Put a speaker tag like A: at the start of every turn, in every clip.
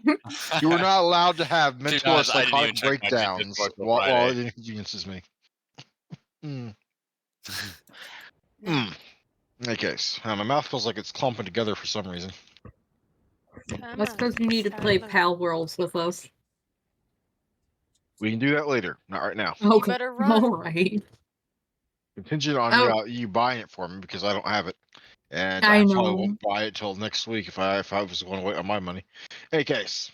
A: You are not allowed to have
B: To be
A: mental or
B: honest, I didn't even
A: psychotic
B: check my
A: breakdowns
B: Discord till
A: while
B: Friday.
A: it inconveniences me. In any case, my mouth feels like it's clumping together for some reason.
C: That's because you need to play Pal Worlds with us.
A: We can do that later, not right now.
C: Okay.
D: You better run.
C: All right.
A: Contingent on you buying it for me because I don't have it, and
C: I
A: probably
C: know.
A: won't buy it till next week if I was going to wait on my money. Any case,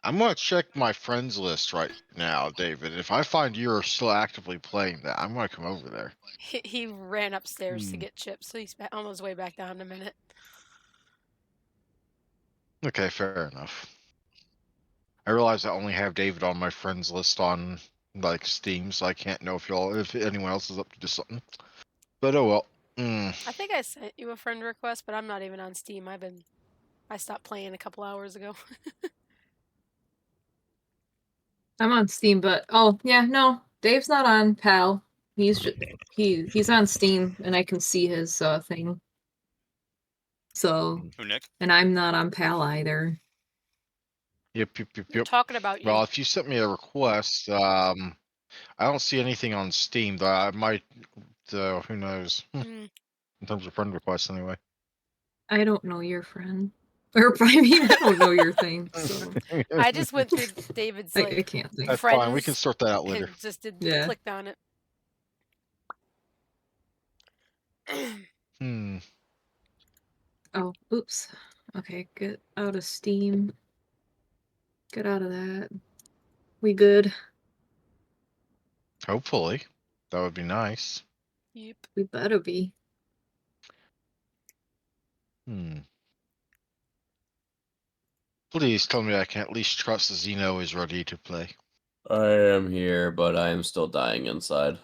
A: I'm gonna check my friends list right now, David. If I find you're still actively playing that, I'm gonna come over there.
D: He ran upstairs to get chips, so he's on his way back down in a minute.
A: Okay, fair enough. I realize I only have David on my friends list on like Steam, so I can't know if anyone else is up to do something. But oh well.
D: I think I sent you a friend request, but I'm not even on Steam. I stopped playing a couple hours ago.
C: I'm on Steam, but no, Dave's not on Pal. He's on Steam, and I can see his thing. So,
B: Who, Nick?
C: and I'm not on Pal either.
A: Yep.
D: We're talking about you.
A: Well, if you sent me a request, I don't see anything on Steam. Though I might. Who knows? In terms of friend requests, anyway.
C: I don't know your friend. Or I mean, I don't know your thing. So.
D: I just went through David's
C: I can't think.
A: That's
D: friends.
A: fine. We can sort that out later.
D: And just clicked on it.
C: Oh, oops. Okay, get out of Steam. Get out of that. We good?
A: Hopefully. That would be nice.
D: Yep.
C: We better be.
A: Please tell me I can at least trust Zeno is ready to play.
E: I am here, but I am still dying inside.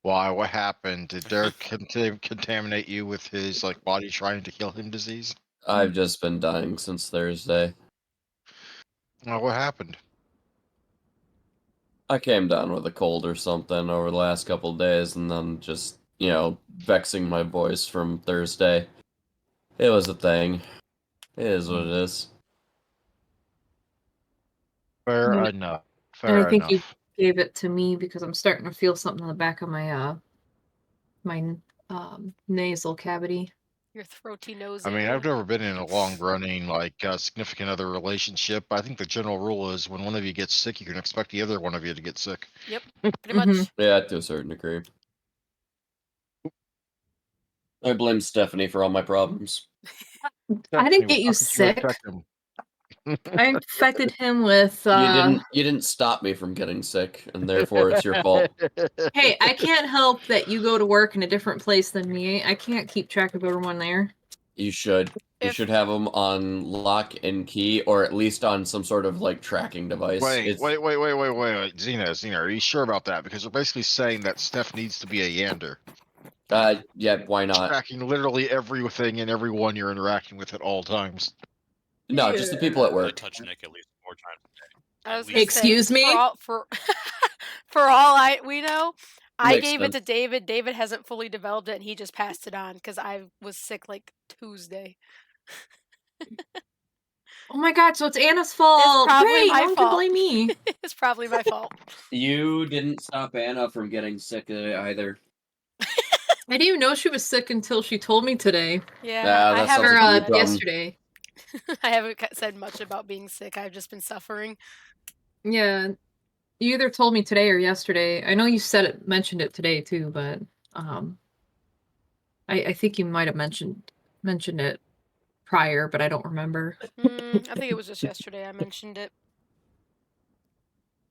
A: Why? What happened? Did Derek contaminate you with his body trying to kill him disease?
E: I've just been dying since Thursday.
A: What happened?
E: I came down with a cold or something over the last couple of days, and then just, vexing my voice from Thursday. It was a thing. It is what it is.
A: Fair enough.
C: I think you gave it to me because I'm starting to feel something in the back of my nasal cavity.
D: Your throaty nose.
A: I mean, I've never been in a long-running, significant other relationship. I think the general rule is when one of you gets sick, you can expect the other one of you to get sick.
D: Yep, pretty much.
E: Yeah, to a certain degree. I blame Stephanie for all my problems.
C: I didn't get you sick. I infected him with.
E: You didn't stop me from getting sick, and therefore it's your fault.
C: Hey, I can't help that you go to work in a different place than me. I can't keep track of everyone there.
E: You should. You should have them on lock and key, or at least on some sort of tracking device.
A: Wait. Xena, are you sure about that? Because they're basically saying that Steph needs to be a Yander.
E: Yeah, why not?
A: Tracking literally everything and everyone you're interacting with at all times.
E: No, just the people at work.
B: I touch Nick at least 4 times a day.
D: I was gonna
C: Excuse
D: say,
C: me?
D: For all we know, I
E: Makes
D: gave
E: sense.
D: it to David. David hasn't fully developed it, and he just passed it on because I was sick Tuesday.
C: Oh my god, so it's Anna's fault.
D: It's probably my
C: no one
D: fault.
C: can blame me.
D: It's probably my fault.
E: You didn't stop Anna from getting sick either.
C: I didn't even know she was sick until she told me today.
D: Yeah, I haven't
C: yesterday.
D: I haven't said much about being sick. I've just been suffering.
C: Yeah, you either told me today or yesterday. I know you mentioned it today too, but I think you might have mentioned it prior, but I don't remember.
D: I think it was just yesterday I mentioned it.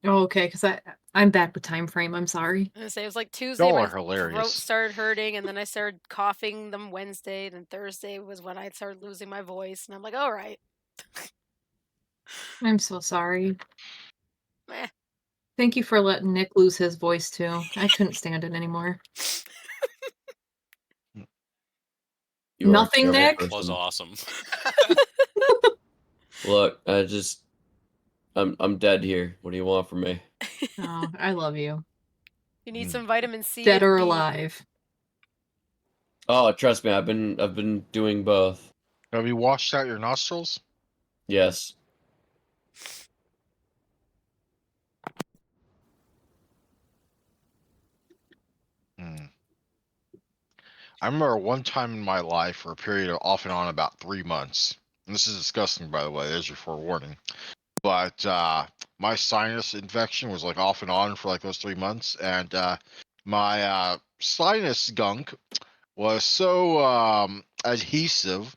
C: Oh, okay, because I'm bad with time frame. I'm sorry.
D: I was gonna say it was Tuesday.
A: Y'all
D: My
A: are hilarious.
D: throat started hurting, and then I started coughing. Then Wednesday, then Thursday was when I started losing my voice, and I'm like, all right.
C: I'm so sorry.
D: Meh.
C: Thank you for letting Nick lose his voice too. I couldn't stand it anymore. Nothing, Nick.
B: It was awesome.
E: Look, I'm dead here. What do you want from me?
C: Oh, I love you.
D: You need some vitamin C.
C: Dead or
D: B.
C: alive.
E: Oh, trust me, I've been doing both.
A: Have you washed out your nostrils?
E: Yes.
A: Hmm. I remember one time in my life for a period of off and on about 3 months. And this is disgusting, by the way. There's your forewarning. But my sinus infection was like off and on for like those 3 months, and my sinus gunk was so adhesive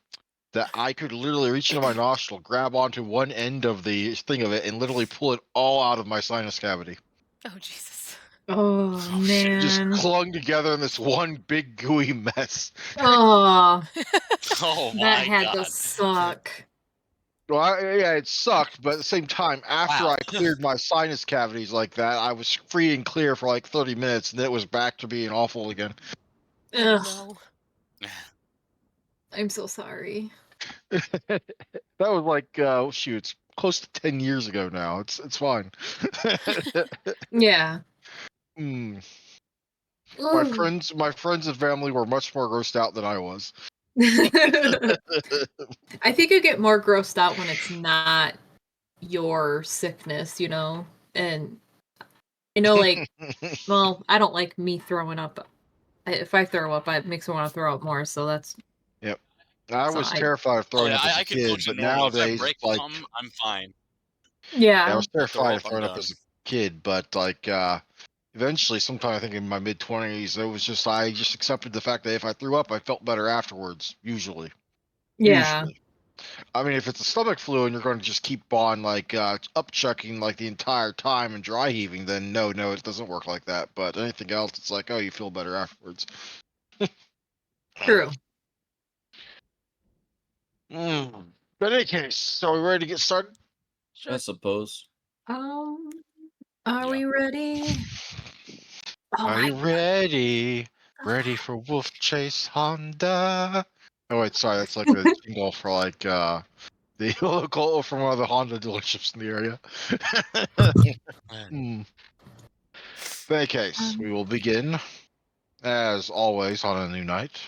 A: that I could literally reach into my nostril, grab onto one end of the thing of it, and literally pull it all out of my sinus cavity.
D: Oh Jesus.
C: Oh
B: shit.
A: Just
C: man.
A: clung together in this one big gooey mess.
C: Oh,
B: Oh
C: that
B: my
C: had
B: god.
C: to suck.
A: Well, yeah, it sucked, but at the same time, after
B: Wow.
A: I cleared my sinus cavities like that, I was free and clear for like 30 minutes, and then it was back to being awful again.
D: Oh,
C: Ugh,
D: no.
C: I'm so sorry.
A: That was like, shoot, it's close to 10 years ago now. It's fine.
C: Yeah.
A: Mm.
C: Ooh.
A: My friends and family were much more grossed out than I was.
C: I think you get more grossed out when it's not your sickness, you know? And I know, like, well, I don't like me throwing up. If I throw up, it makes me want to throw up more, so that's.
A: Yep. I
C: So
A: was terrified of
B: Oh
A: throwing
B: yeah,
A: up as a
B: I can
A: kid,
B: function
A: but
B: normally. If I
A: nowadays
B: break
A: it's like,
B: something, I'm fine.
A: yeah, I
C: Yeah.
A: was
B: I throw
A: terrified
B: up,
A: of
B: I'm
A: throwing up
B: done.
A: as a kid, but like, eventually, sometime I think in my mid 20s, it was just I just accepted the fact that if I threw up, I felt better afterwards. Usually.
C: Yeah.
A: I mean, if it's a stomach flu and you're going to just keep on like upchucking like the entire time and dry heaving, then no, it doesn't work like that. But anything else, it's like, oh, you feel better afterwards.
C: True.
A: But in any case, so we ready to get started?
E: I
D: Sure.
E: suppose.
C: Um, are
B: Yeah.
C: we ready? Oh
A: Are
C: my
A: you ready? Ready for Wolf Chase Honda? Oh wait, sorry, that's like a jingle for like the local from one of the Honda dealerships in the area. Hmm. In any case, we will begin, as always, on a new night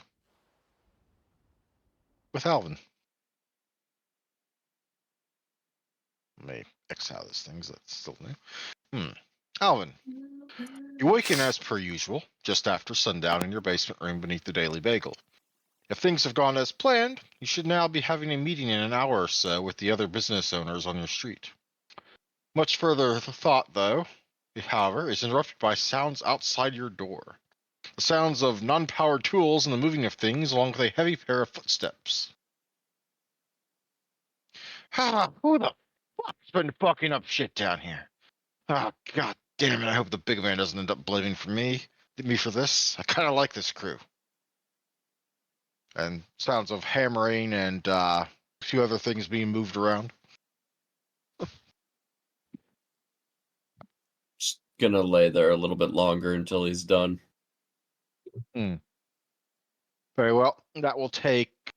A: with Alvin. Let me X out this thing, 'cause that's still new. Alvin, you awaken as per usual, just after sundown in your basement room beneath the Daily Bagel. If things have gone as planned, you should now be having a meeting in an hour or so with the other business owners on your street. Much further thought, though, however, is interrupted by sounds outside your door. The sounds of non-powered tools and the moving of things, along with a heavy pair of footsteps. Ah, who the fuck's been fucking up shit down here? Oh, god damn it, I hope the big man doesn't end up blaming me for this. I kind of like this crew. And sounds of hammering and a few other things being moved around.
E: Just gonna lay there a little bit longer until he's done.
A: Very well. That will take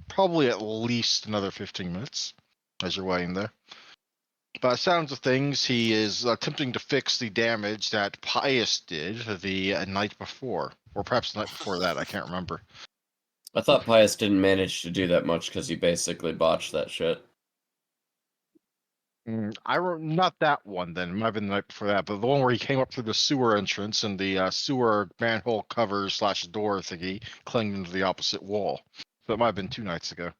A: probably at least another 15 minutes as you're waiting there. By the sounds of things, he is attempting to fix the damage that Pius did the night before. Or perhaps the night before that, I can't remember.
E: I thought Pius didn't manage to do that much because he basically botched that shit.
A: Not that one then. It might have been the night before that, but the one where he came up through the sewer entrance and the sewer manhole cover / door thingy clinged into the opposite wall. So it might have been 2 nights ago.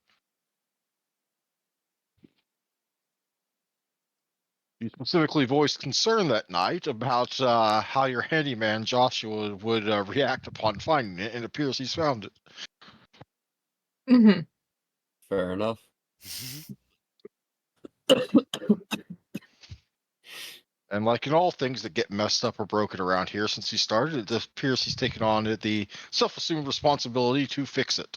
A: You specifically voiced concern that night about how your handyman Joshua would react upon finding it, and it appears he's found it.
C: Mm-hmm.
E: Fair enough.
A: And like in all things that get messed up or broken around here since he started, it appears he's taken on the self-assumed responsibility to fix it.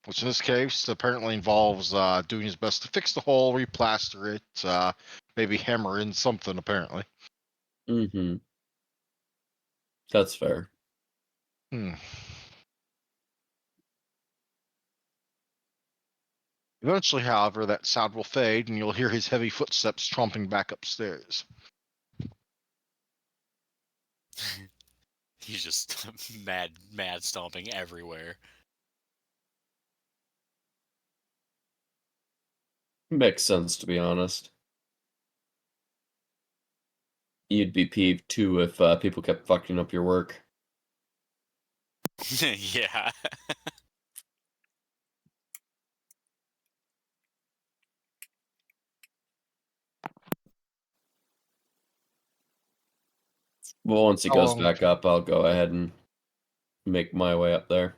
A: Which in this case apparently involves doing his best to fix the hole, replaster it, maybe hammer in something, apparently.
E: Mm-hmm. That's fair.
A: Eventually, however, that sound will fade and you'll hear his heavy footsteps tromping back upstairs.
B: He's just mad stomping everywhere.
E: Makes sense, to be honest. You'd be peeved too if people kept fucking up your work.
B: Yeah.
E: Well, once he
A: How
E: goes
A: long?
E: back up, I'll go ahead and make my way up there.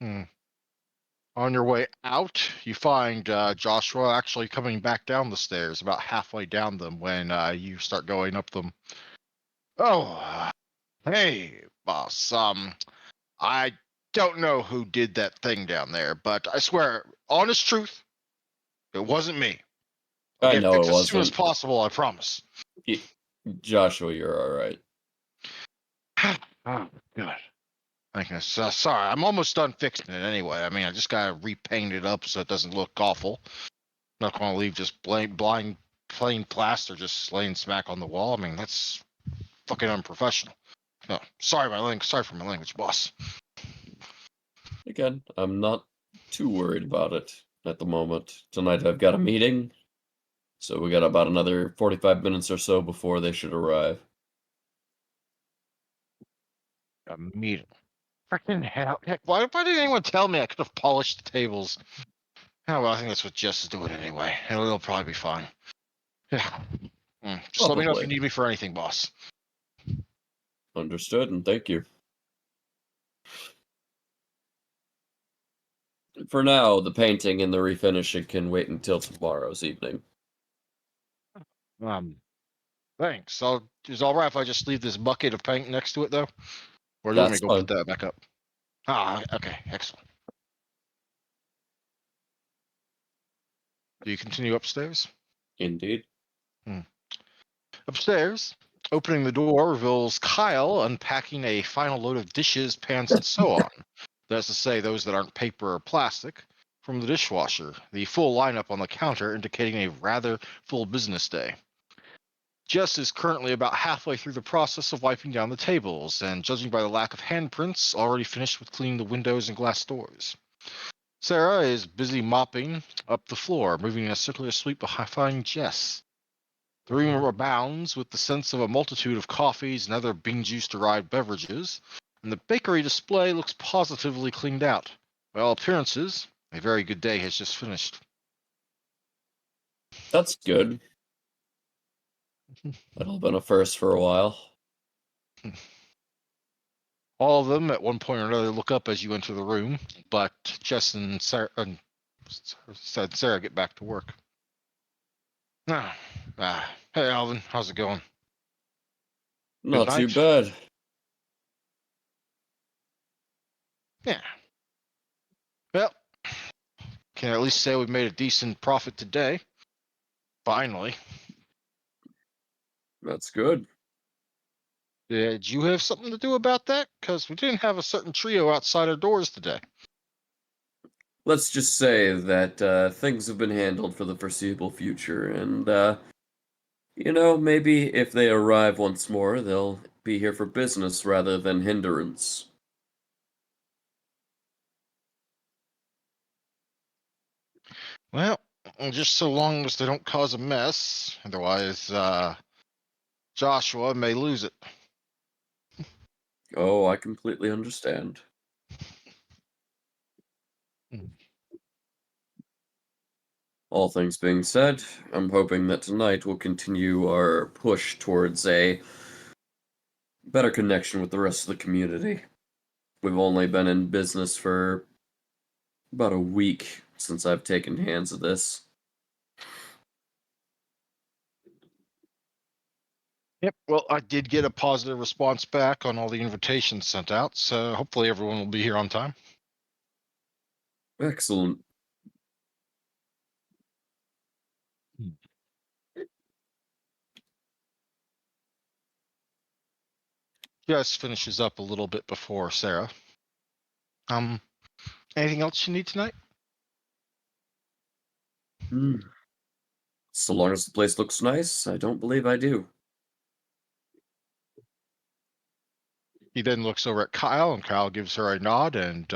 A: On your way out, you find Joshua actually coming back down the stairs, about halfway down them when you start going up them. Oh, hey, boss. I don't know who did that thing down there, but I swear, honest truth, it wasn't me. I'll
E: I
A: get it
E: know it
A: fixed as soon as
E: wasn't.
A: possible, I promise.
E: Joshua, you're alright.
A: Oh, good. Thank you. Sorry, I'm almost done fixing it anyway. I mean, I just gotta repaint it up so it doesn't look awful. Not gonna leave just blind plain plaster just laying smack on the wall. I mean, that's fucking unprofessional. No, sorry for my language, boss.
E: Again, I'm not too worried about it at the moment. Tonight I've got a meeting, so we got about another 45 minutes or so before they should arrive.
A: A meeting. Freaking hell! Heck, why didn't anyone tell me I could have polished the tables? Oh well, I think that's what Jess is doing anyway. It'll probably be fine. Yeah. Just let me know if you
E: Probably.
A: need me for anything, boss.
E: Understood, and thank you. For now, the painting and the refinishing can wait until tomorrow's evening.
A: Um, thanks. Is it all right if I just leave this bucket of paint next to it though, or do you want me
E: That's
A: to go
E: fine.
A: put that back up? Ah, okay, excellent. Do you continue upstairs?
E: Indeed.
A: Upstairs, opening the door reveals Kyle unpacking a final load of dishes, pans, and so on. That's to say, those that aren't paper or plastic, from the dishwasher. The full lineup on the counter indicating a rather full business day. Jess is currently about halfway through the process of wiping down the tables, and judging by the lack of handprints, already finished with cleaning the windows and glass doors. Sarah is busy mopping up the floor, moving in a circular sweep behind Jess. The room abounds with the sense of a multitude of coffees and other bean juice derived beverages, and the bakery display looks positively cleaned out. By all appearances, a very good day has just finished.
E: That's good. That'll have been a first for a while.
A: All of them, at one point or another, look up as you enter the room, but Jess and Sarah get back to work. Hey, Alvin, how's it going? Good
E: Not too
A: night?
E: bad.
A: Yeah. Well, can at least say we made a decent profit today. Finally.
E: That's good.
A: Did you have something to do about that? Because we didn't have a certain trio outside our doors today.
E: Let's just say that things have been handled for the foreseeable future, and, maybe if they arrive once more, they'll be here for business rather than hindrance.
A: Well, just so long as they don't cause a mess. Otherwise, Joshua may lose it.
E: Oh, I completely understand. All things being said, I'm hoping that tonight will continue our push towards a better connection with the rest of the community. We've only been in business for about a week since I've taken hands of this.
A: Yep. Well, I did get a positive response back on all the invitations sent out, so hopefully everyone will be here on time.
E: Excellent.
A: Jess finishes up a little bit before Sarah. Anything else you need tonight?
E: So long as the place looks nice, I don't believe I do.
A: He then looks over at Kyle, and Kyle gives her a nod, and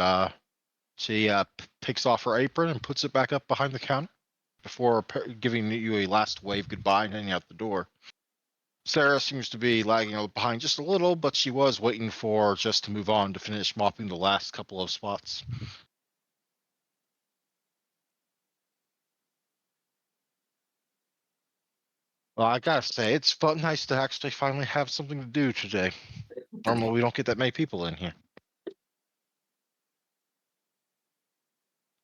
A: she picks off her apron and puts it back up behind the counter. before giving you a last wave goodbye and heading out the door. Sarah seems to be lagging behind just a little, but she was waiting for Jess to move on to finish mopping the last couple of spots. Well, I gotta say, it's nice to actually finally have something to do today. Normally, we don't get that many people in here.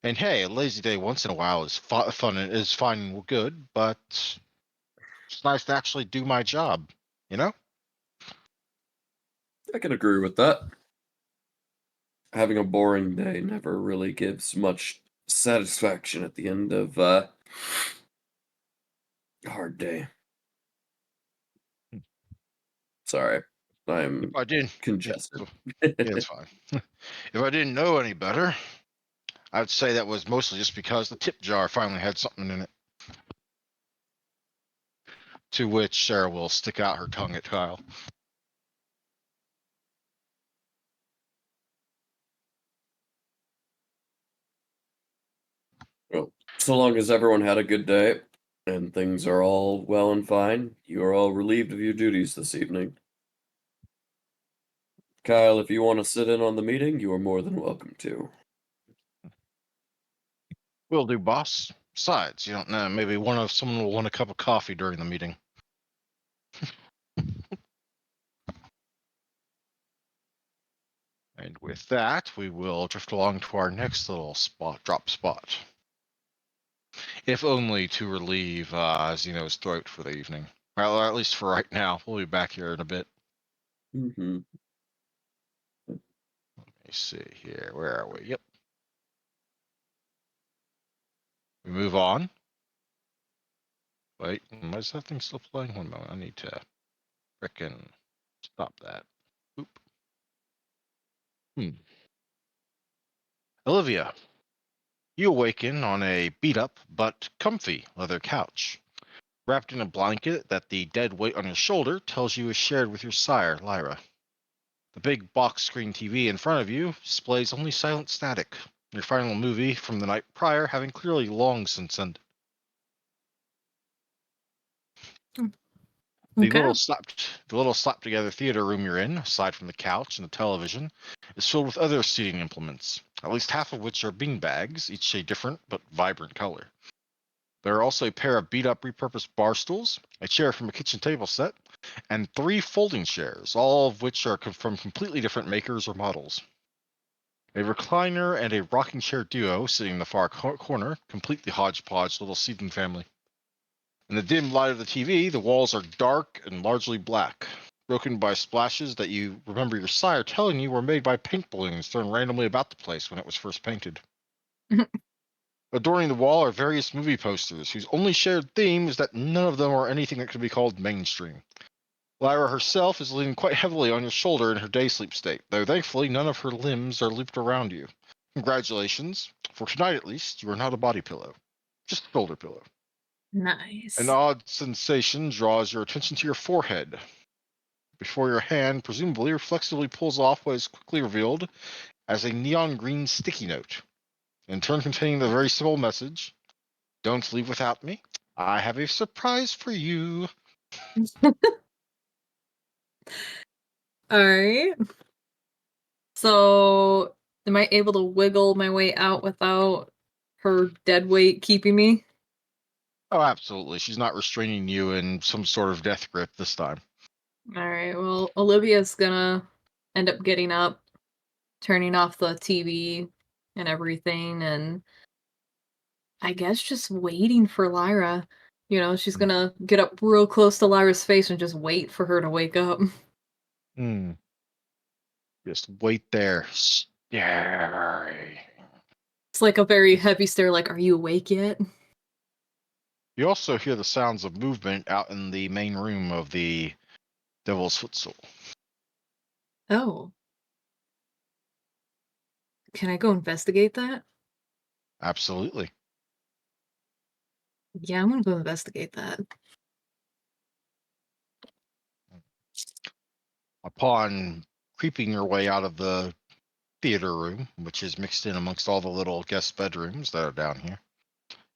A: And hey, a lazy day once in a while is fun and is fine and good, but it's nice to actually do my job, you know?
E: I can agree with that. Having a boring day never really gives much satisfaction at the end of a hard day. Sorry, I'm
A: If I didn't,
E: congested.
A: yeah, it's fine. If I didn't know any better, I'd say that was mostly just because the tip jar finally had something in it. To which Sarah will stick out her tongue at Kyle.
E: Well, so long as everyone had a good day and things are all well and fine, you are all relieved of your duties this evening. Kyle, if you want to sit in on the meeting, you are more than welcome to.
A: Will do, boss. Besides, you don't know, maybe someone will want a cup of coffee during the meeting. And with that, we will drift along to our next little drop spot. If only to relieve Zeno's throat for the evening. Well, or at least for right now. We'll be back here in a bit.
E: Mm-hmm.
A: Let me see here. Where are we? Yep. We move on. Wait, why is that thing still playing? One moment. I need to frickin' stop that. Oop. Olivia, you awaken on a beat-up but comfy leather couch, wrapped in a blanket that the dead weight on your shoulder tells you is shared with your sire, Lyra. The big box screen TV in front of you displays only silent static, your final movie from the night prior having clearly long since ended.
C: Okay.
A: The little slapped together theater room you're in, aside from the couch and the television, is filled with other seating implements, at least half of which are beanbags, each a different but vibrant color. There are also a pair of beat-up repurposed bar stools, a chair from a kitchen table set, and 3 folding chairs, all of which are from completely different makers or models. A recliner and a rocking chair duo sitting in the far corner complete the hodgepodge little seating family. In the dim light of the TV, the walls are dark and largely black, broken by splashes that you remember your sire telling you were made by paint balloons thrown randomly about the place when it was first painted. Adorning the wall are various movie posters whose only shared theme is that none of them are anything that could be called mainstream. Lyra herself is leaning quite heavily on your shoulder in her day sleep state, though thankfully none of her limbs are looped around you. Congratulations. For tonight at least, you are not a body pillow, just a shoulder pillow.
C: Nice.
A: An odd sensation draws your attention to your forehead, before your hand presumably reflexively pulls off what is quickly revealed as a neon green sticky note, in turn containing the very simple message, "Don't leave without me. I have a surprise for you."
C: All right. So, am I able to wiggle my way out without her dead weight keeping me?
A: Oh, absolutely. She's not restraining you in some sort of death grip this time.
C: All right. Well, Olivia's gonna end up getting up, turning off the TV and everything, and I guess just waiting for Lyra. You know, she's gonna get up real close to Lyra's face and just wait for her to wake up.
A: Hmm. Just wait there. Scary.
C: It's like a very heavy stare, like, are you awake yet?
A: You also hear the sounds of movement out in the main room of the Devil's Footstool.
C: Oh. Can I go investigate that?
A: Absolutely.
C: Yeah, I'm gonna go investigate that.
A: Upon creeping your way out of the theater room, which is mixed in amongst all the little guest bedrooms that are down here,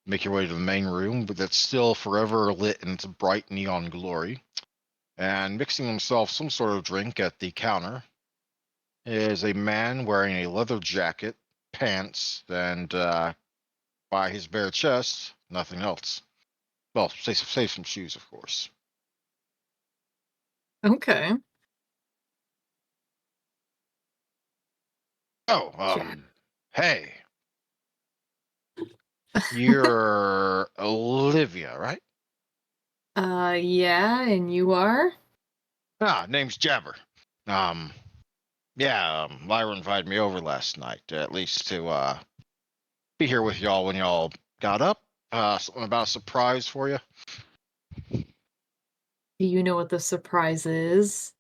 A: make your way to the main room, but that's still forever lit in its bright neon glory. And mixing himself some sort of drink at the counter is a man wearing a leather jacket, pants, and by his bare chest, nothing else. Well, save some shoes, of course.
C: Okay.
A: Oh,
C: Jack.
A: hey, you're Olivia, right?
C: Yeah, and you are?
A: Ah, name's Jabber. Um, yeah, Lyra invited me over last night, at least to be here with y'all when y'all got up. Something about a surprise for you.
C: Do you know what the surprise is?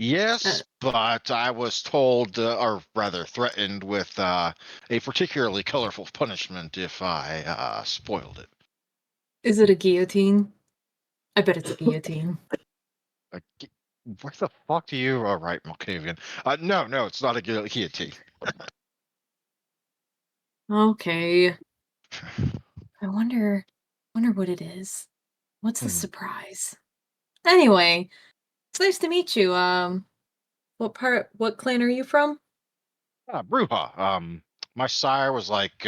A: Yes, but I was told, or rather threatened with a particularly colorful punishment if I spoiled it.
C: Is it a guillotine? I bet it's a guillotine.
A: Uh, g- Where the fuck do you? All right, Malkavian. No, it's not a guillotine.
C: Okay. I wonder what it is. What's the
A: Hmm.
C: surprise? Anyway, it's nice to meet you. What clan are you from?
A: Bruja. My sire was like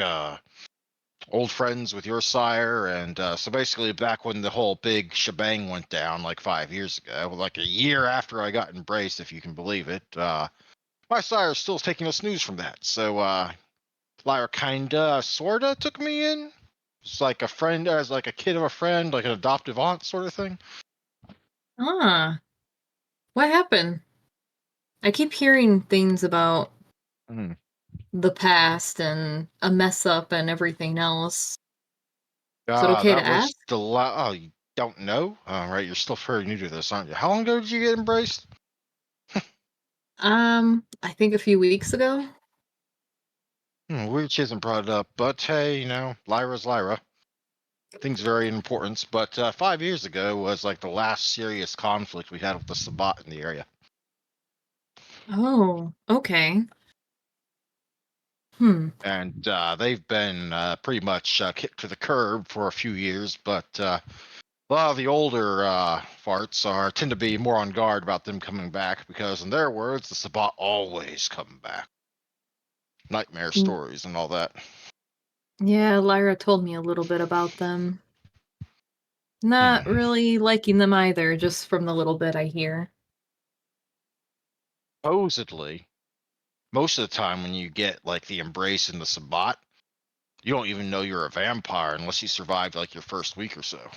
A: old friends with your sire, and so basically back when the whole big shebang went down like 5 years ago, like a year after I got embraced, if you can believe it, my sire is still taking a snooze from that. So Lyra kinda sorta took me in. It's like a friend, as like a kid of a friend, like an adoptive aunt sort of thing.
C: Ah, what happened? I keep hearing things about
A: Mhm.
C: the past and a mess up and everything else. Is it okay to
A: That
C: ask?
A: was oh, you don't know? Right, you're still fairly new to this, aren't you? How long ago did you get embraced?
C: I think a few weeks ago.
A: Weird she hasn't brought it up, but hey, Lyra's Lyra. Things vary in importance, but 5 years ago was like the last serious conflict we had with the Sabbat in the area.
C: Oh, okay. Hmm.
A: And they've been pretty much kicked to the curb for a few years, but a lot of the older farts tend to be more on guard about them coming back because, in their words, the Sabbat always come back. Nightmare
C: Mm,
A: stories and all that.
C: yeah, Lyra told me a little bit about them. Not
A: Hmm.
C: really liking them either, just from the little bit I hear.
A: Supposedly, most of the time when you get like the embrace in the Sabbat, you don't even know you're a vampire unless you survived like your first week or so.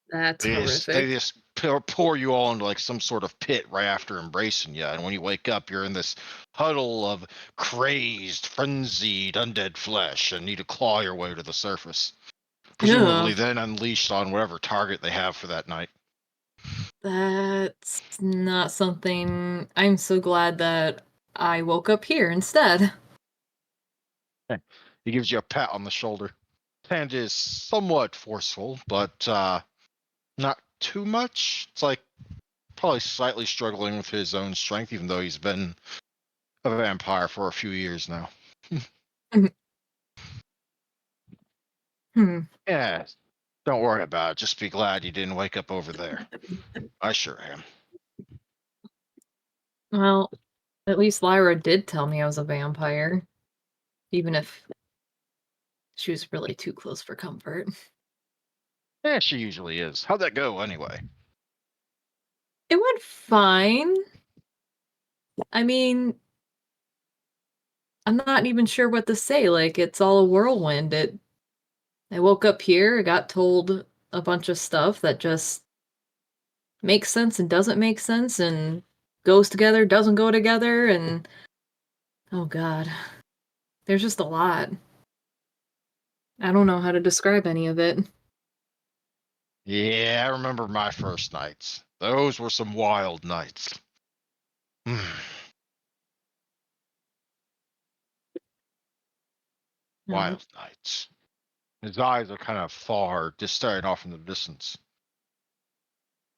C: That's
A: They just
C: horrific.
A: pour you all into like some sort of pit right after embracing you, and when you wake up, you're in this huddle of crazed, frenzied, undead flesh, and need to claw your way to the surface. Presumably,
C: Ugh,
A: then unleashed on whatever target they have for that night.
C: that's not something. I'm so glad that I woke up here instead.
A: He gives you a pat on the shoulder. Hand is somewhat forceful, but not too much. It's like probably slightly struggling with his own strength, even though he's been a vampire for a few years now.
C: Hmm.
A: Yeah, don't worry about it. Just be glad you didn't wake up over there. I sure am.
C: Well, at least Lyra did tell me I was a vampire, even if she was really too close for comfort.
A: Yeah, she usually is. How'd that go anyway?
C: It went fine. I mean, I'm not even sure what to say. Like, it's all a whirlwind. I woke up here, I got told a bunch of stuff that just makes sense and doesn't make sense and goes together, doesn't go together, and oh god, there's just a lot. I don't know how to describe any of it.
A: Yeah, I remember my first nights. Those were some wild nights.
C: Uh,
A: Wild nights. His eyes are kind of far, just staring off in the distance.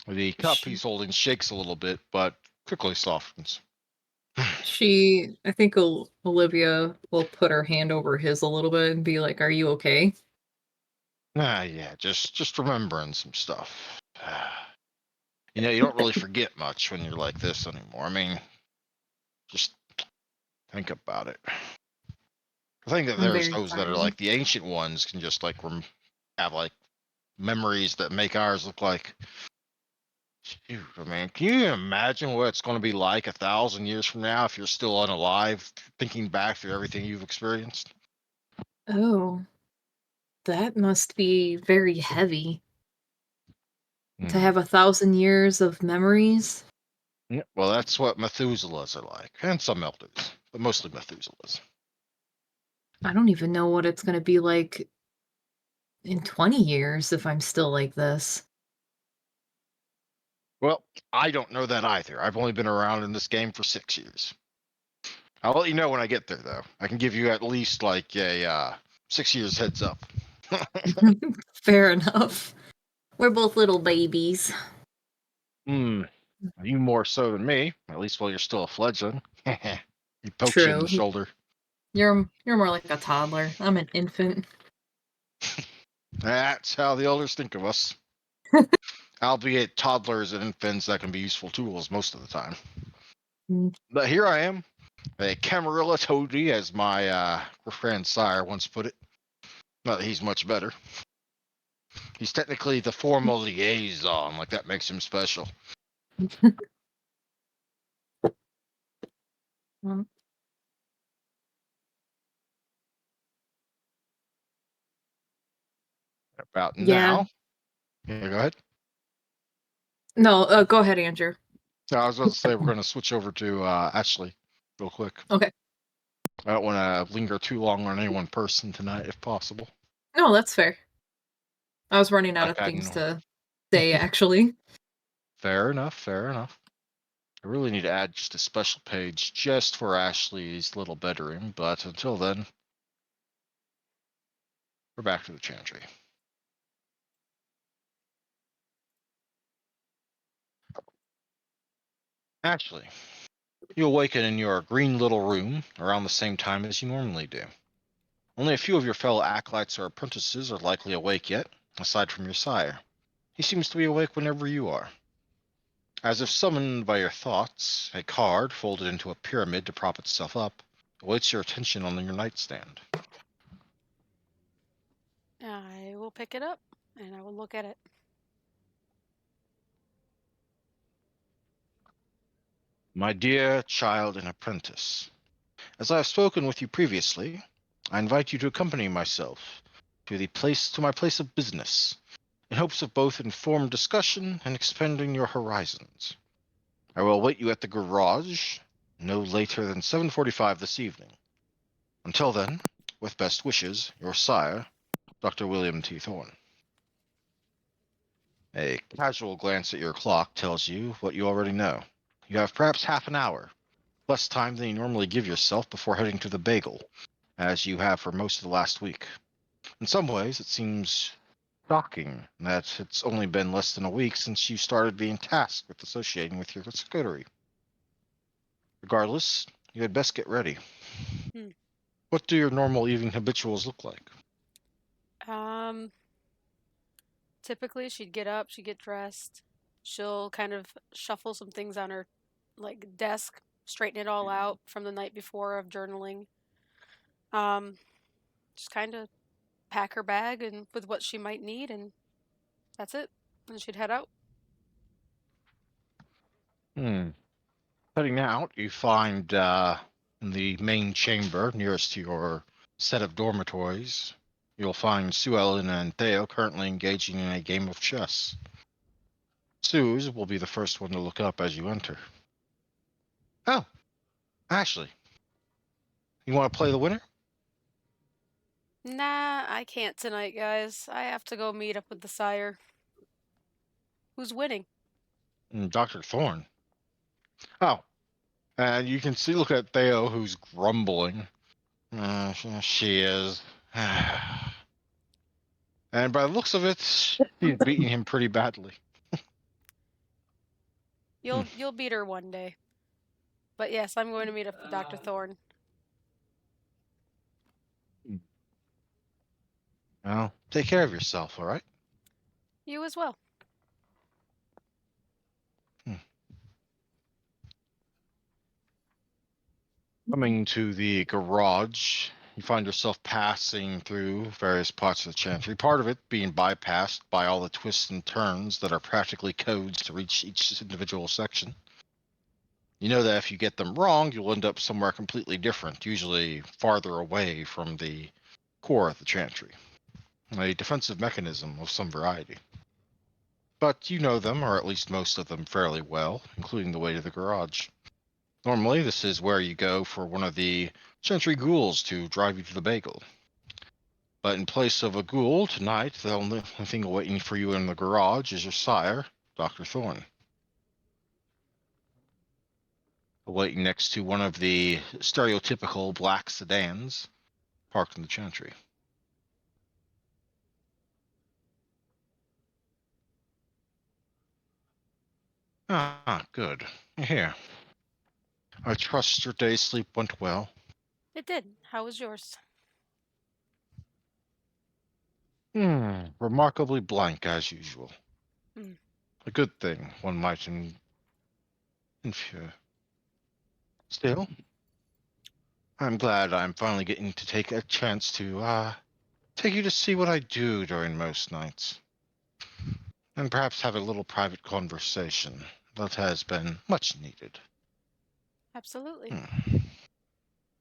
A: The cup
C: sh-
A: he's holding shakes a little bit, but quickly softens.
C: I think Olivia will put her hand over his a little bit and be like, "Are you okay?"
A: Yeah, just remembering some stuff. You don't really forget much when you're like this anymore. I mean, just think about it. I think that
C: I'm
A: there's
C: very
A: those that are
C: sorry.
A: like the ancient ones can just like have like memories that make ours look like. Shoot, I mean, can you imagine what it's going to be like 1,000 years from now if you're still unalive, thinking back through everything you've experienced?
C: Oh, that must be very heavy to have 1,000 years of memories.
A: Yeah, well, that's what Methuselahs are like, and some elders, but mostly Methuselahs.
C: I don't even know what it's going to be like in 20 years if I'm still like this.
A: Well, I don't know that either. I've only been around in this game for 6 years. I'll let you know when I get there, though. I can give you at least like a 6 years heads up.
C: Fair enough. We're both little babies.
A: You more so than me, at least while you're still a fledgling. He pokes you in
C: True.
A: the shoulder.
C: You're more like a toddler. I'm an infant.
A: That's how the elders think of us. Albeit toddlers and infants that can be useful tools most of the time.
C: Mm.
A: But here I am, a Camarilla toady, as my friend Sire once put it. Not that he's much better. He's technically the formal liaison, like that makes him special.
C: Mm.
A: About
C: Yeah.
A: now. Yeah, go ahead.
C: No, go ahead, Andrew.
A: No, I was about to say we're going to switch over to Ashley real quick.
C: Okay.
A: I don't want to linger too long on any one person tonight, if possible.
C: No, that's fair. I was running out
A: Like
C: of
A: that,
C: things to say, actually.
A: Fair enough, fair enough. I really need to add just a special page just for Ashley's little bedroom, but until then, we're back to the chantry. Ashley, you awaken in your green little room around the same time as you normally do. Only a few of your fellow acolytes or apprentices are likely awake yet, aside from your sire. He seems to be awake whenever you are. As if summoned by your thoughts, a card, folded into a pyramid to prop itself up, awaits your attention on your nightstand.
D: I will pick it up and I will look at it.
A: My dear child and apprentice, as I have spoken with you previously, I invite you to accompany myself to my place of business, in hopes of both informed discussion and expanding your horizons. I will await you at the garage no later than 7:45 this evening. Until then, with best wishes, your sire, Dr. William T. Thorne. A casual glance at your clock tells you what you already know. You have perhaps half an hour, less time than you normally give yourself before heading to the bagel, as you have for most of the last week. In some ways, it seems shocking that it's only been less than a week since you started being tasked with associating with your coterie. Regardless, you had best get ready.
D: Hmm.
A: What do your normal evening habituals look like?
D: Typically she'd get up, she'd get dressed, she'll kind of shuffle some things on her like desk, straighten it all out from the night before of journaling. Um, just kind of pack her bag and with what she might need, and that's it. And she'd head out.
A: Heading out, you find in the main chamber nearest to your set of dormitories, you'll find Sue Ellen and Theo currently engaging in a game of chess. Sue's will be the first one to look up as you enter. Oh, Ashley, you want to play the winner?
D: Nah, I can't tonight, guys. I have to go meet up with the sire. Who's winning?
A: Dr. Thorne. Oh, and you can see, look at Theo, who's grumbling. She is. And by the looks of it, she's beating him pretty badly.
D: You'll beat her one day. But yes, I'm going to meet up with Dr. Thorne.
A: Well, take care of yourself, all right?
D: You as well.
A: Coming to the garage, you find yourself passing through various parts of the chantry, part of it being bypassed by all the twists and turns that are practically codes to reach each individual section. You know that if you get them wrong, you'll end up somewhere completely different, usually farther away from the core of the chantry. A defensive mechanism of some variety. But you know them, or at least most of them, fairly well, including the way to the garage. Normally, this is where you go for one of the Chantry ghouls to drive you to the bagel. But in place of a ghoul, tonight, the only thing waiting for you in the garage is your sire, Dr. Thorne. Waiting next to one of the stereotypical black sedans parked in the Chantry. Ah, good. You're here. I trust your day's sleep went well.
D: It did. How was yours?
A: Remarkably blank as usual.
D: Hmm.
A: A good thing, one might infer. Still, I'm glad I'm finally getting to take a chance to take you to see what I do during most nights. And perhaps have a little private conversation that has been much needed.
D: Absolutely.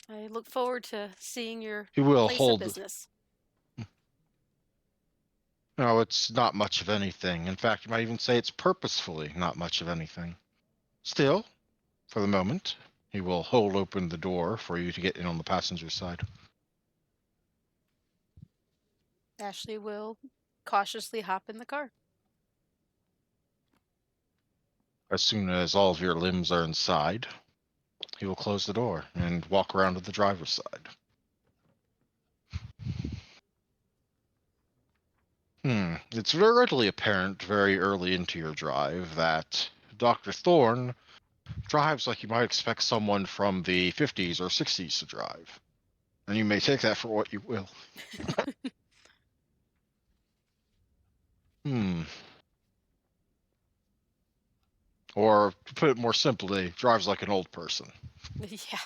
D: I look forward to seeing your
A: He will
D: place of
A: hold.
D: business.
A: No, it's not much of anything. In fact, you might even say it's purposefully not much of anything. Still, for the moment, he will hold open the door for you to get in on the passenger side.
D: Ashley will cautiously hop in the car.
A: As soon as all of your limbs are inside, he will close the door and walk around to the driver's side. It's very readily apparent very early into your drive that Dr. Thorne drives like you might expect someone from the 50s or 60s to drive. And you may take that for what you will. Or, to put it more simply, drives like an old person.
D: Yeah.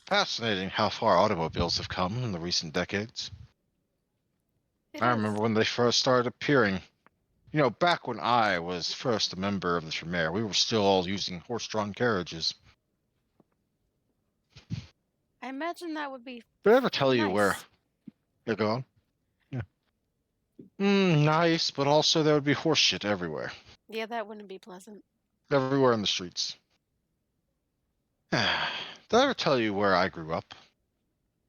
A: Fascinating how far automobiles have come in the recent decades.
D: It
A: I
D: is.
A: remember when they first started appearing. You know, back when I was first a member of the Tremere, we were still all using horse-drawn carriages.
D: I imagine that would be
A: Did I ever tell you where
D: nice.
A: you're going? Yeah. Nice, but also there would be horse shit everywhere.
D: Yeah, that wouldn't be pleasant.
A: Everywhere in the streets. Did I ever tell you where I grew up?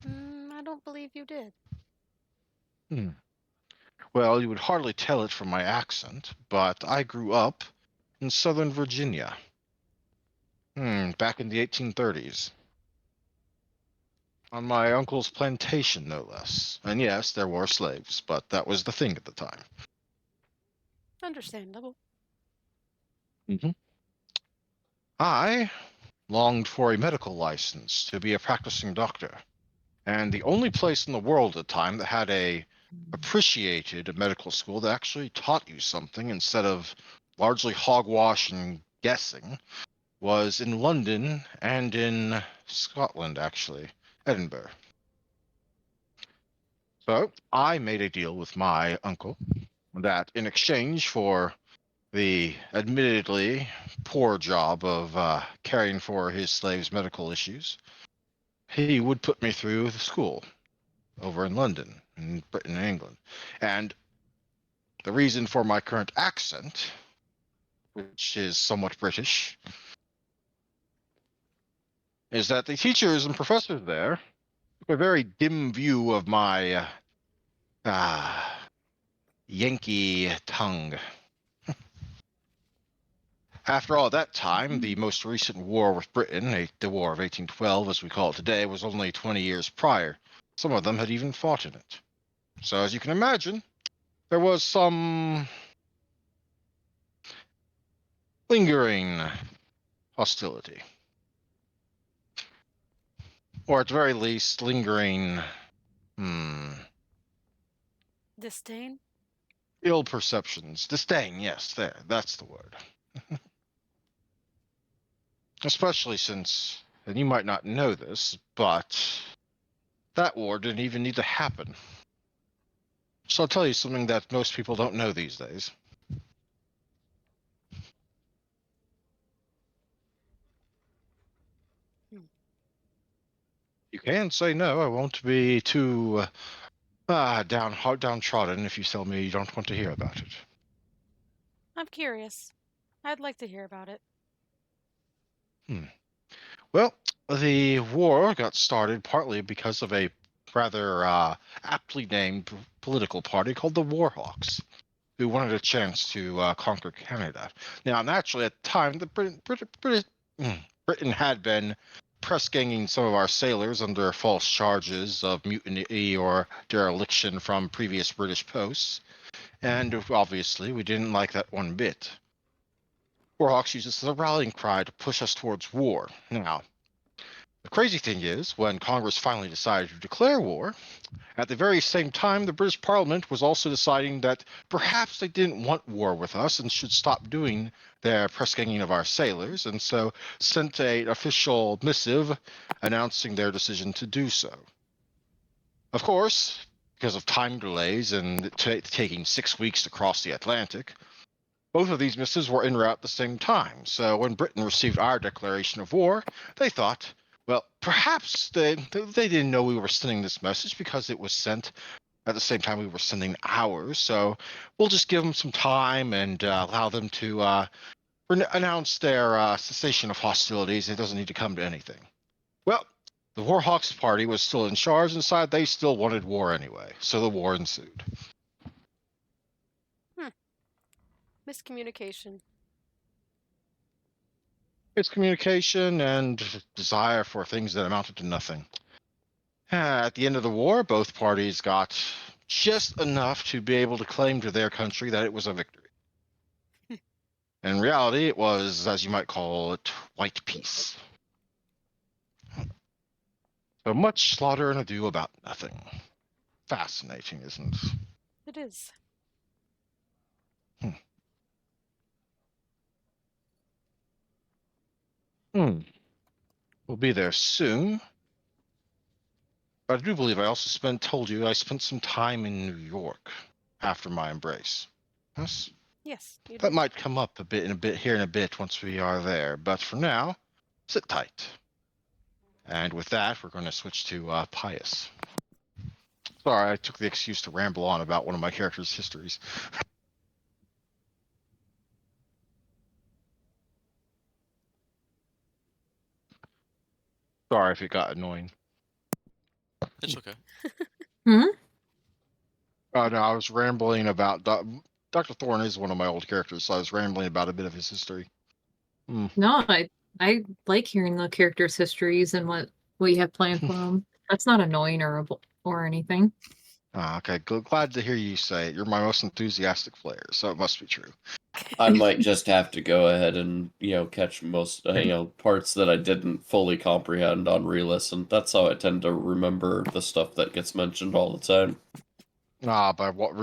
D: I don't believe you did.
A: Well, you would hardly tell it from my accent, but I grew up in Southern Virginia. Back in the 1830s. On my uncle's plantation, no less. And yes, there were slaves, but that was the thing at the time.
D: Understandable.
A: I longed for a medical license to be a practicing doctor. And the only place in the world at the time that had appreciated a medical school that actually taught you something instead of largely hogwash and guessing was in London and in Scotland, actually, Edinburgh. So I made a deal with my uncle that in exchange for the admittedly poor job of caring for his slaves' medical issues, he would put me through the school over in London, in Britain and England. And the reason for my current accent, which is somewhat British, is that the teachers and professors there took a very dim view of my Yankee tongue. After all that time, the most recent war with Britain, the War of 1812 as we call it today, was only 20 years prior. Some of them had even fought in it. So as you can imagine, there was some lingering hostility. Or at the very least, lingering,
D: Disdain?
A: ill perceptions. Disdain, yes, that's the word. Especially since, and you might not know this, but that war didn't even need to happen. So I'll tell you something that most people don't know these days. You can say no. I won't be too downtrodden if you tell me you don't want to hear about it.
D: I'm curious. I'd like to hear about it.
A: Well, the war got started partly because of a rather aptly named political party called the Warhawks, who wanted a chance to conquer Canada. Now, naturally, at the time, the Britain had been press ganging some of our sailors under false charges of mutiny or dereliction from previous British posts, and obviously we didn't like that one bit. Warhawks used this as a rallying cry to push us towards war. Now, the crazy thing is, when Congress finally decided to declare war, at the very same time, the British Parliament was also deciding that perhaps they didn't want war with us and should stop doing their press ganging of our sailors, and so sent an official missive announcing their decision to do so. Of course, because of time delays and taking 6 weeks to cross the Atlantic, both of these missives were en route at the same time. So when Britain received our declaration of war, they thought, well, perhaps they didn't know we were sending this message because it was sent at the same time we were sending ours. So we'll just give them some time and allow them to announce their cessation of hostilities. It doesn't need to come to anything. Well, the Warhawks party was still in charge and decided they still wanted war anyway. So the war ensued.
D: Miscommunication.
A: Miscommunication and desire for things that amounted to nothing. At the end of the war, both parties got just enough to be able to claim to their country that it was a victory. In reality, it was, as you might call it, white peace. So much slaughter and ado about nothing. Fascinating, isn't it?
D: It is.
A: We'll be there soon. But I do believe I also told you I spent some time in New York after my embrace. Yes?
D: Yes, you
A: That
D: did.
A: might come up a bit in a bit once we are there. But for now, sit tight. And with that, we're going to switch to Pius. Sorry, I took the excuse to ramble on about one of my characters' histories. Sorry if it got annoying.
B: It's okay.
C: Hmm?
A: Oh, no, I was rambling about... Dr. Thorne is one of my old characters, so I was rambling about a bit of his history.
C: No, I like hearing the characters' histories and what you have planned for them. That's not annoying or anything.
A: Okay, glad to hear you say it. You're my most enthusiastic player, so it must be true.
E: I might just have to go ahead and, catch most, parts that I didn't fully comprehend on re-listen. That's how I tend to remember the stuff that gets mentioned all the time.
A: By what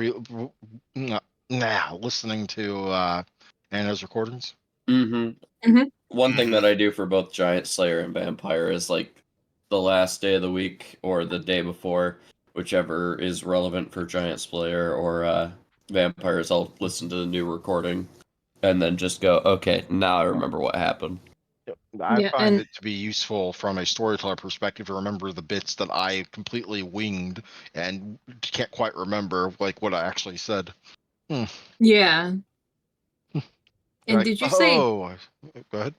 A: listening to Anna's recordings?
E: Mm-hmm.
C: Mm-hmm.
E: One thing that I do for both Giant Slayer and Vampire is, like, the last day of the week or the day before, whichever is relevant for Giant Slayer or Vampires, I'll listen to the new recording and then just go, okay, now I remember what happened.
A: I
C: Yeah,
A: find
C: and
A: it to be useful from a storyteller perspective to remember the bits that I completely winged and can't quite remember, like what I actually said.
C: yeah. And
A: Like, go ahead.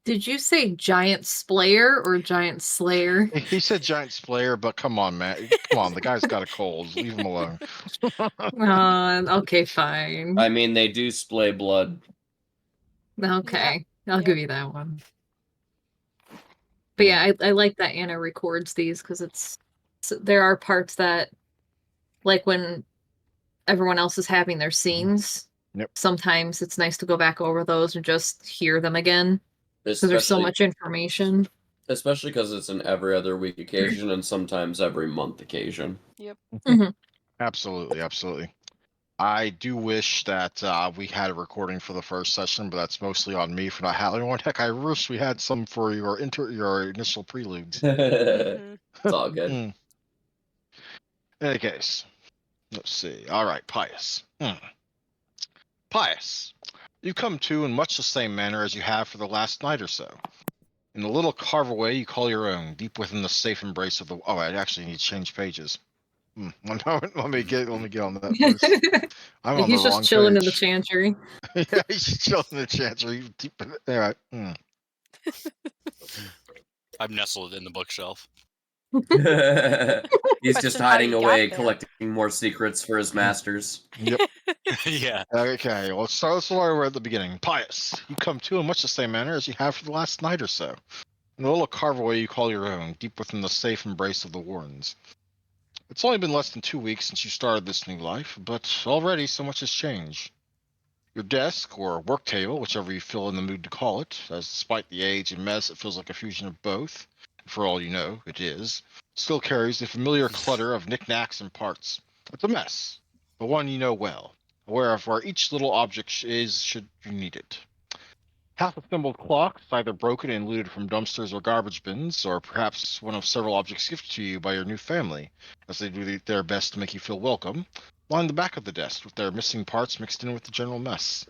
C: did you say Giant Slayer or Giant Slayer?
A: He said Giant Slayer, but come on, man. Come on, the guy's got a cold. Leave him alone.
C: Okay, fine.
E: I mean, they do splay blood.
C: Okay, I'll
D: Yep.
C: give you that one. But yeah, I like that Anna records these because there are parts that, like when everyone else is having their scenes,
A: Yep.
C: sometimes it's nice to go back over those and just hear them again because there's so much information.
E: Especially because it's an every other week occasion and sometimes every month occasion.
D: Yep.
A: Absolutely, absolutely. I do wish that we had a recording for the first session, but that's mostly on me for not having one. Heck, I wish we had some for your initial preludes.
D: Mhm.
E: It's all good.
A: In any case, let's see. All right, Pious. Pious, you come to in much the same manner as you have for the last night or so. In the little carveaway you call your own, deep within the safe embrace of the. Oh, I actually need to change pages. Let me get on that first. I'm on the
C: He's just
A: wrong
C: chilling in the
A: page.
C: chantry.
A: Yeah, he's just chilling in the chancery. All right.
B: I'm nestled in the bookshelf.
E: He's just
D: Question how
E: hiding
D: you got
E: away,
D: there.
E: collecting more secrets for his masters.
A: Yep.
B: Yeah.
A: Okay, well, let's start over at the beginning. Pious, you come to in much the same manner as you have for the last night or so. In the little carveaway you call your own, deep within the safe embrace of the Warrens. It's only been less than 2 weeks since you started this new life, but already so much has changed. Your desk, or work table, whichever you feel in the mood to call it, as despite the age and mess, it feels like a fusion of both. For all you know, it is. Still carries the familiar clutter of knickknacks and parts. It's a mess, but one you know well, aware of where each little object is should you need it. Half-assembled clocks, either broken and looted from dumpsters or garbage bins, or perhaps one of several objects gifted to you by your new family, as they do their best to make you feel welcome, line the back of the desk with their missing parts mixed in with the general mess.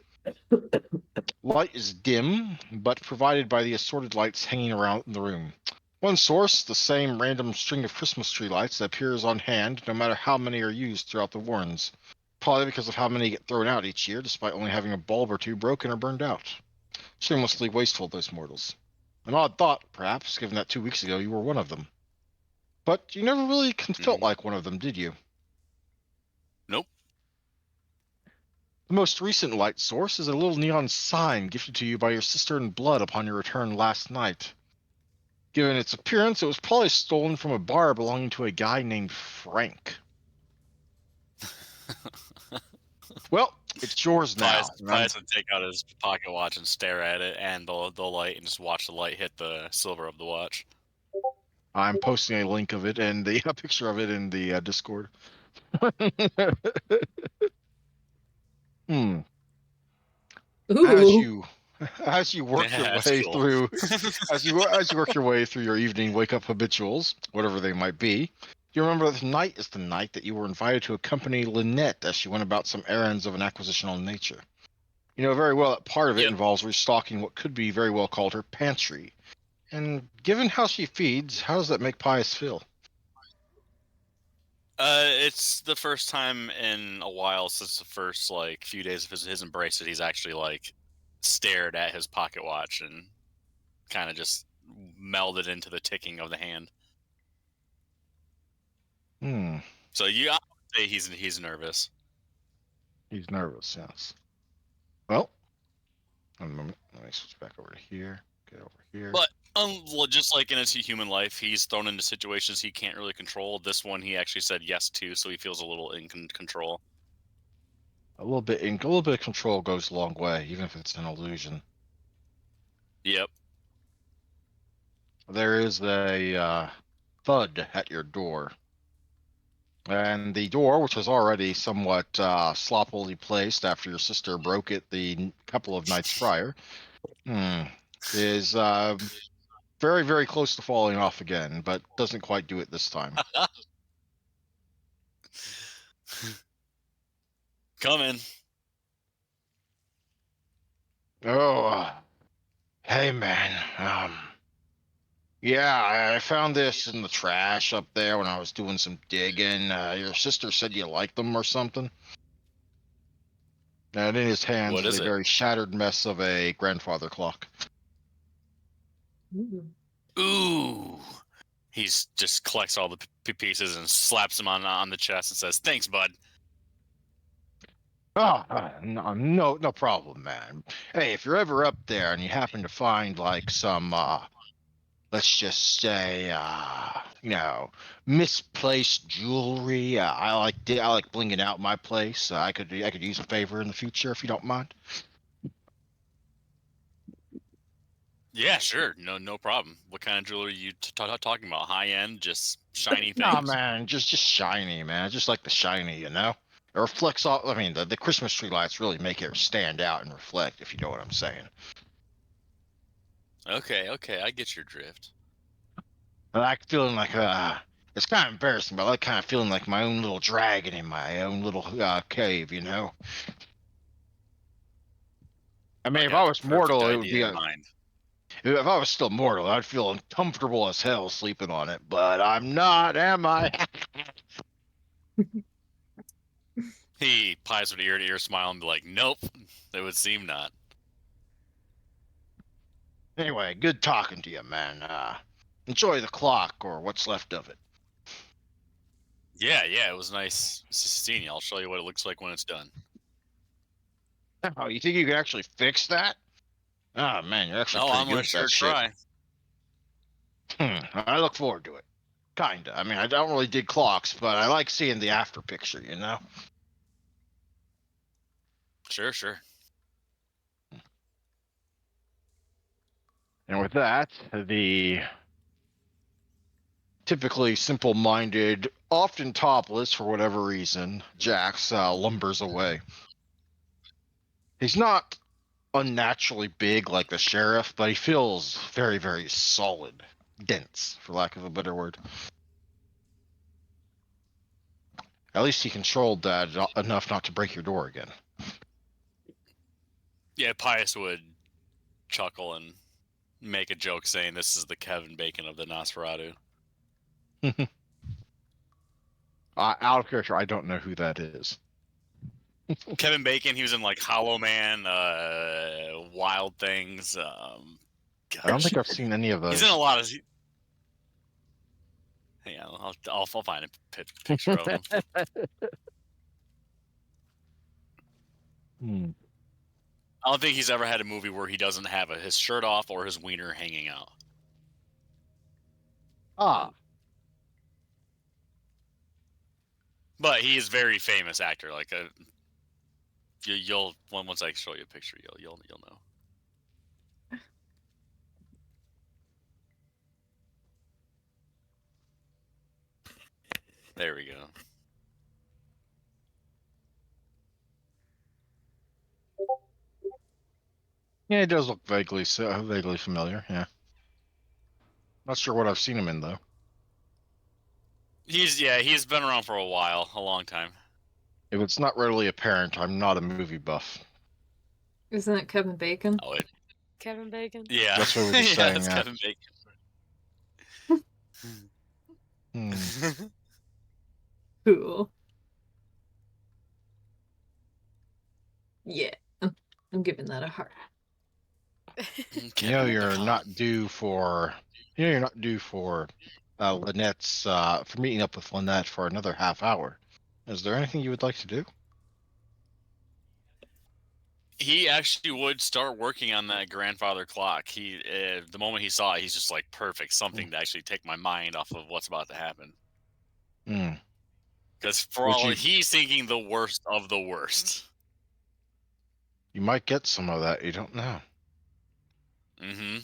A: Light is dim, but provided by the assorted lights hanging around in the room. One source, the same random string of Christmas tree lights that appears on hand no matter how many are used throughout the Warrens. Probably because of how many get thrown out each year, despite only having a bulb or two broken or burned out. Shamelessly wasteful, those mortals. An odd thought, perhaps, given that 2 weeks ago you were one of them. But you never really felt like one of them, did you?
B: Nope.
A: The most recent light source is a little neon sign gifted to you by your sister in blood upon your return last night. Given its appearance, it was probably stolen from a bar belonging to a guy named Frank. Well, it's yours now.
B: Pius would take out his pocket watch and stare at it and the light and just watch the light hit the silver of the watch.
A: I'm posting a link of it and a picture of it in the Discord. Hmm.
C: Ooh.
A: As you work your
B: That's
A: way
B: cool.
A: through as you work your way through your evening wake up habituals, whatever they might be, you remember that tonight is the night that you were invited to accompany Lynette as she went about some errands of an acquisitional nature. You know very well that part of it
B: Yep.
A: involves restocking what could be very well called her pantry. And given how she feeds, how does that make Pius feel?
B: It's the first time in a while since the first few days of his embrace that he's actually stared at his pocket watch and kind of just melded into the ticking of the hand. So I would say he's nervous.
A: He's nervous, yes. Well, one moment. Let me switch back over to here. Get over here.
B: But well, just like in his human life, he's thrown into situations he can't really control. This one he actually said yes to, so he feels a little in control.
A: A little bit of control goes a long way, even if it's an illusion.
B: Yep.
A: There is a thud at your door. And the door, which was already somewhat sloppily placed after your sister broke it the couple of nights prior, is very, very close to falling off again, but doesn't quite do it this time.
B: Coming.
A: Oh, hey man. Yeah, I found this in the trash up there when I was doing some digging. Your sister said you liked them or something. And in his hands
B: What
A: is
B: is
A: a
B: it?
A: very shattered mess of a grandfather clock.
B: Ooh. He's just collects all the pieces and slaps him on the chest and says, "Thanks, bud."
A: Oh, no problem, man. Hey, if you're ever up there and you happen to find like some let's just say, misplaced jewelry. I like blinging out my place. I could use a favor in the future if you don't mind.
B: Yeah, sure. No problem. What kind of jewelry are you talking about? High end, just shiny
A: Nah,
B: things?
A: man, just shiny, man. I just like the shiny, you know. It reflects off. I mean, the Christmas tree lights really make it stand out and reflect, if you know what I'm saying.
B: Okay, I get your drift.
A: I like feeling like it's kind of embarrassing, but I like kind of feeling like my own little dragon in my own little cave, you know. I mean,
B: I
A: if I
B: got the
A: was
B: perfect
A: mortal, it would
B: idea
A: be
B: in mind.
A: if I was still mortal, I'd feel uncomfortable as hell sleeping on it. But I'm not, am I?
B: He pies with ear to ear smile and be like, "Nope, it would seem not."
A: Anyway, good talking to you, man. Enjoy the clock or what's left of it.
B: Yeah, it was nice seeing you. I'll show you what it looks like when it's done.
A: Oh, you think you can actually fix that? Oh man, you're actually
B: No,
A: pretty
B: I'm
A: good
B: gonna
A: at that
B: sure
A: shit.
B: try.
A: I look forward to it. Kinda. I mean, I don't really dig clocks, but I like seeing the after picture, you know?
B: Sure.
A: And with that, the typically simple minded, often topless for whatever reason, Jax lumbers away. He's not unnaturally big like the sheriff, but he feels very, very solid, dense, for lack of a better word. At least he controlled that enough not to break your door again.
B: Yeah, Pius would chuckle and make a joke saying this is the Kevin Bacon of the Nosferatu.
A: Out of character, I don't know who that is.
B: Kevin Bacon, he was in like Hollow Man, Wild Things.
A: I don't
B: Gosh,
A: think I've seen any of
B: he's in a
A: those.
B: lot of. Hang on, I'll find a picture of him.
A: Hmm.
B: I don't think he's ever had a movie where he doesn't have his shirt off or his wiener hanging out.
A: Ah,
B: But he is a very famous actor. Like you'll once I show you a picture, you'll know. There we go.
A: yeah, it does look vaguely familiar. Yeah, not sure what I've seen him in though.
B: He's been around for a while, a long time.
A: If it's not readily apparent, I'm not a movie buff.
C: Isn't it Kevin Bacon?
B: Oh,
D: Kevin Bacon.
B: yeah,
A: That's what we were just
B: yeah,
A: saying.
B: that's Kevin
A: Hmm.
B: Bacon.
C: Cool. Yeah, I'm giving that a heart.
A: You know,
B: Kevin
A: you're
B: Bacon.
A: not due for. You know, you're not due for Lynette's for meeting up with Lynette for another half hour. Is there anything you would like to do?
B: He actually would start working on that grandfather clock. He, the moment he saw it, he's just like, perfect, something to actually take my mind off of what's about to happen.
A: Hmm.
B: Because for
A: Would
B: all
A: you?
B: he's thinking the worst of the worst.
A: You might get some of that. You don't know.
B: Mm-hmm.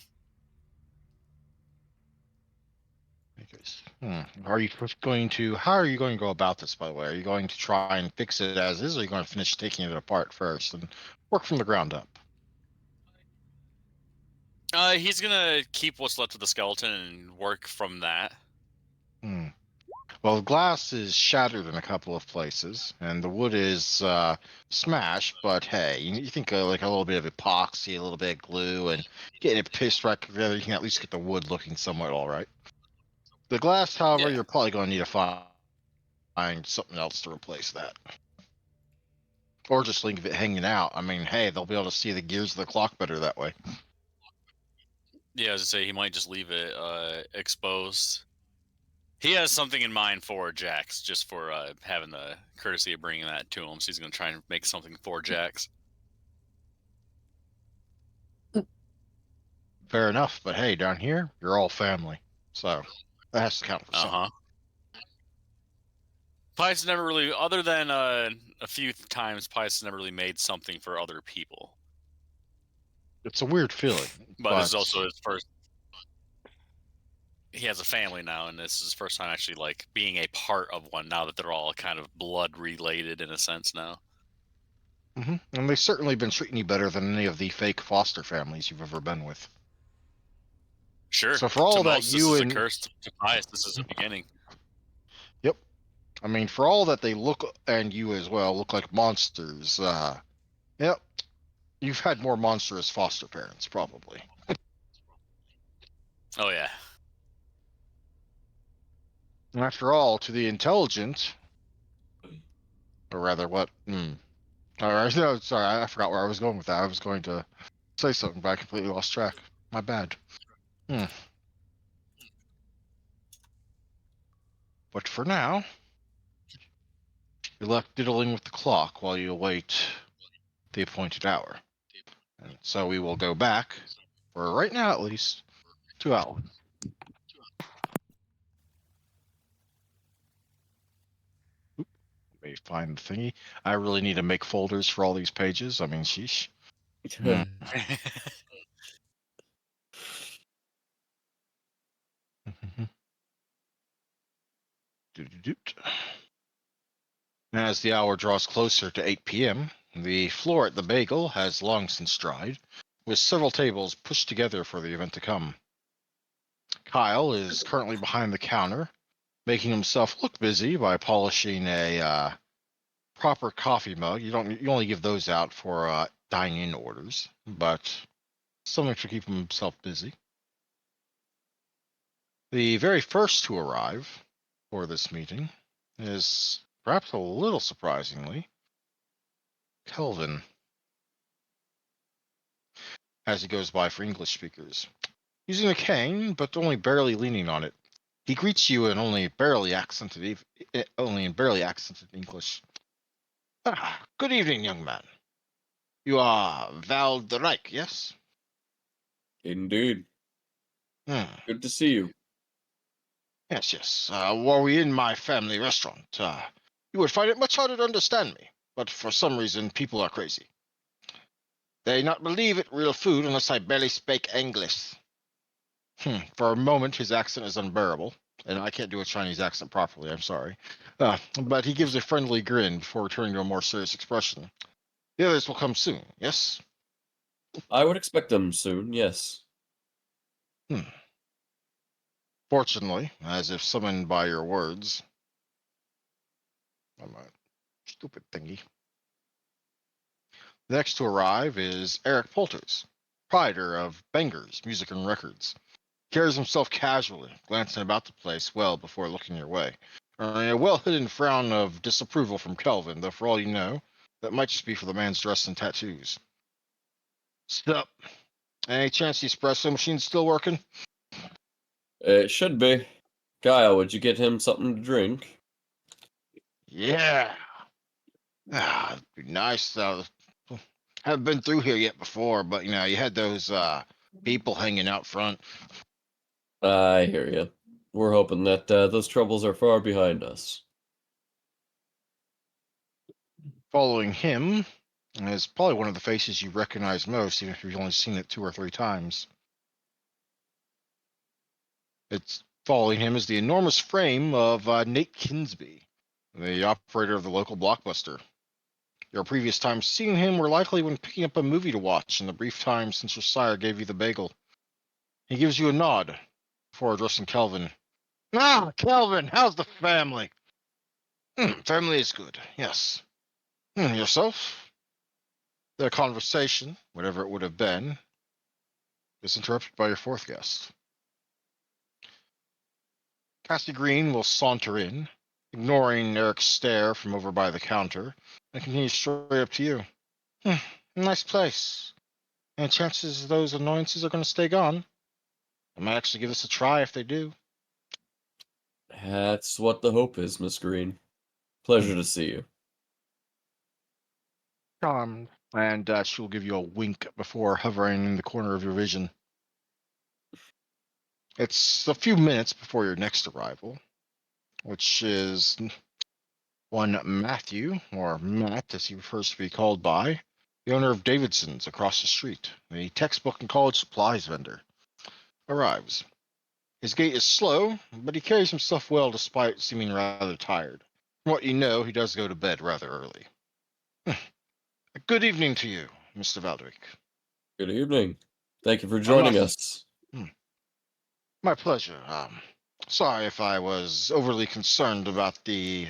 A: Are you going to? How are you going to go about this? By the way, are you going to try and fix it as is, or are you going to finish taking it apart first and work from the ground up?
B: He's gonna keep what's left of the skeleton and work from that.
A: Hmm. Well, the glass is shattered in a couple of places, and the wood is smashed. But hey, you think like a little bit of epoxy, a little bit of glue, and getting it pieced right together, you can at least get the wood looking somewhat all right. The glass, however,
B: Yeah.
A: you're probably going to need to find something else to replace that. Or just leave it hanging out. I mean, hey, they'll be able to see the gears of the clock better that way.
B: Yeah, as I say, he might just leave it exposed. He has something in mind for Jax, just for having the courtesy of bringing that to him. So he's going to try and make something for Jax.
A: Fair enough, but hey, down here, you're all family. So that has to count for something.
B: Pies never really, other than a few times, Pies never really made something for other people.
A: It's a weird feeling,
B: But this is also his first. He has a family now, and this is his first time actually like being a part of one. Now that they're all kind of blood related in a sense now.
A: And they've certainly been treating you better than any of the fake foster families you've ever been with.
B: Sure.
A: So for all
B: to
A: that
B: most,
A: you
B: this is
A: and
B: a curse. To Pius, this is a beginning.
A: Yep. I mean, for all that they look, and you as well, look like monsters, yep, you've had more monstrous foster parents, probably.
B: Oh yeah.
A: And after all, to the intelligent, or rather, what? All right, no, sorry, I forgot where I was going with that. I was going to say something, but I completely lost track. My bad. But for now, you're left diddling with the clock while you await the appointed hour. And so we will go back, for right now at least, to Alan. Let me find the thingy. I really need to make folders for all these pages. I mean, sheesh. As the hour draws closer to 8 p.m., the floor at the Bagel has long since dried, with several tables pushed together for the event to come. Kyle is currently behind the counter, making himself look busy by polishing a proper coffee mug. You only give those out for dine-in orders, but something to keep himself busy. The very first to arrive for this meeting is, perhaps a little surprisingly, Kelvin, as he goes by for English speakers. Using a cane, but only barely leaning on it, he greets you in only in barely accented English. Good evening, young man. You are Val de Reich, yes?
E: Indeed.
A: Hmm.
E: Good to see you.
A: Yes, yes. Were we in my family restaurant, you would find it much harder to understand me. But for some reason, people are crazy. They not believe it real food unless I barely speak English. For a moment, his accent is unbearable, and I can't do a Chinese accent properly, I'm sorry. But he gives a friendly grin before returning to a more serious expression. The others will come soon, yes?
E: I would expect them soon, yes.
A: Fortunately, as if summoned by your words. I'm a stupid thingy. The next to arrive is Eric Polters, proprietor of Bangers Music and Records. He carries himself casually, glancing about the place well before looking your way. A well-hidden frown of disapproval from Kelvin, though for all you know, that might just be for the man's dress and tattoos. Sup? Any chance the espresso machine's still working?
E: It should be. Kyle, would you get him something to drink?
A: Yeah. It'd be nice. Haven't been through here yet before, but you had those people hanging out front.
E: I hear you. We're hoping that those troubles are far behind us.
A: Following him is probably one of the faces you recognize most, even if you've only seen it 2 or 3 times. It's following him is the enormous frame of Nate Kinsby, the operator of the local Blockbuster. Your previous times seeing him were likely when picking up a movie to watch in the brief time since your sire gave you the bagel. He gives you a nod before addressing Kelvin. Ah, Kelvin, how's the family? Family is good, yes. Yourself? The conversation, whatever it would have been, is interrupted by your fourth guest. Cassie Green will saunter in, ignoring Eric's stare from over by the counter, and continue straight up to you. Nice place. Any chances those annoyances are going to stay gone? I might actually give this a try if they do.
E: That's what the hope is, Miss Green. Pleasure to see you.
A: And she'll give you a wink before hovering in the corner of your vision. It's a few minutes before your next arrival, which is one Matthew, or Matt as he prefers to be called by, the owner of Davidson's across the street, the textbook and college supplies vendor, arrives. His gait is slow, but he carries himself well despite seeming rather tired. From what you know, he does go to bed rather early. Good evening to you, Mr. Valdrick.
E: Good evening. Thank you for
A: I'm
E: joining
A: not.
E: us.
A: My pleasure. Sorry if I was overly concerned about the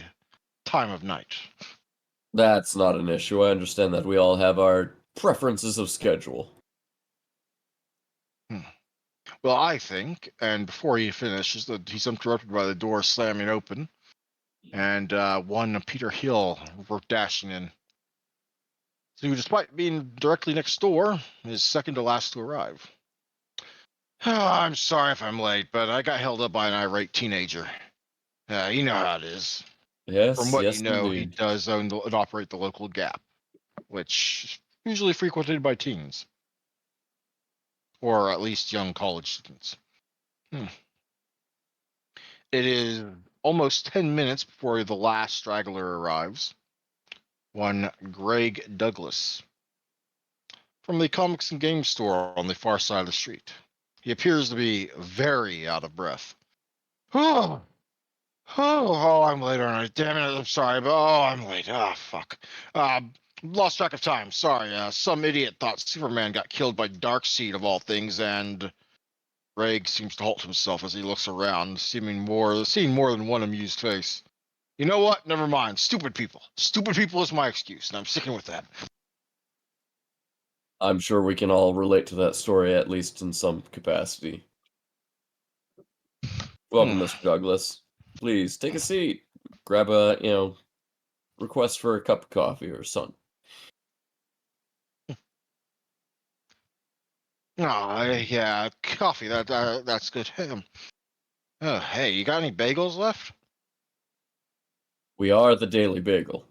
A: time of night.
E: That's not an issue. I understand that we all have our preferences of schedule.
A: Well, I think, and before he finishes, that he's interrupted by the door slamming open, and one Peter Hill dashing in, who, despite being directly next door, is second to last to arrive. Oh, I'm sorry if I'm late, but I got held up by an irate teenager. You know how it is. From
E: Yes,
A: what you
E: yes,
A: know, he
E: indeed.
A: does own and operate the local Gap, which is usually frequented by teens, or at least young college students. It is almost 10 minutes before the last straggler arrives. One Greg Douglas from the comics and games store on the far side of the street. He appears to be very out of breath. Oh, I'm late, aren't I? Damn it, I'm sorry, but I'm late. Fuck. Lost track of time. Sorry. Some idiot thought Superman got killed by Darkseid of all things, and Greg seems to halt himself as he looks around, seeing more than one amused face. You know what? Never mind. Stupid people. Stupid people is my excuse, and I'm sticking with that.
E: I'm sure we can all relate to that story, at least in some capacity. Welcome, Mr. Douglas. Please take a seat. Grab a, request for a cup of coffee or something.
A: Oh, yeah, coffee. That's good. Hey, you got any bagels left?
E: We are the Daily Bagel.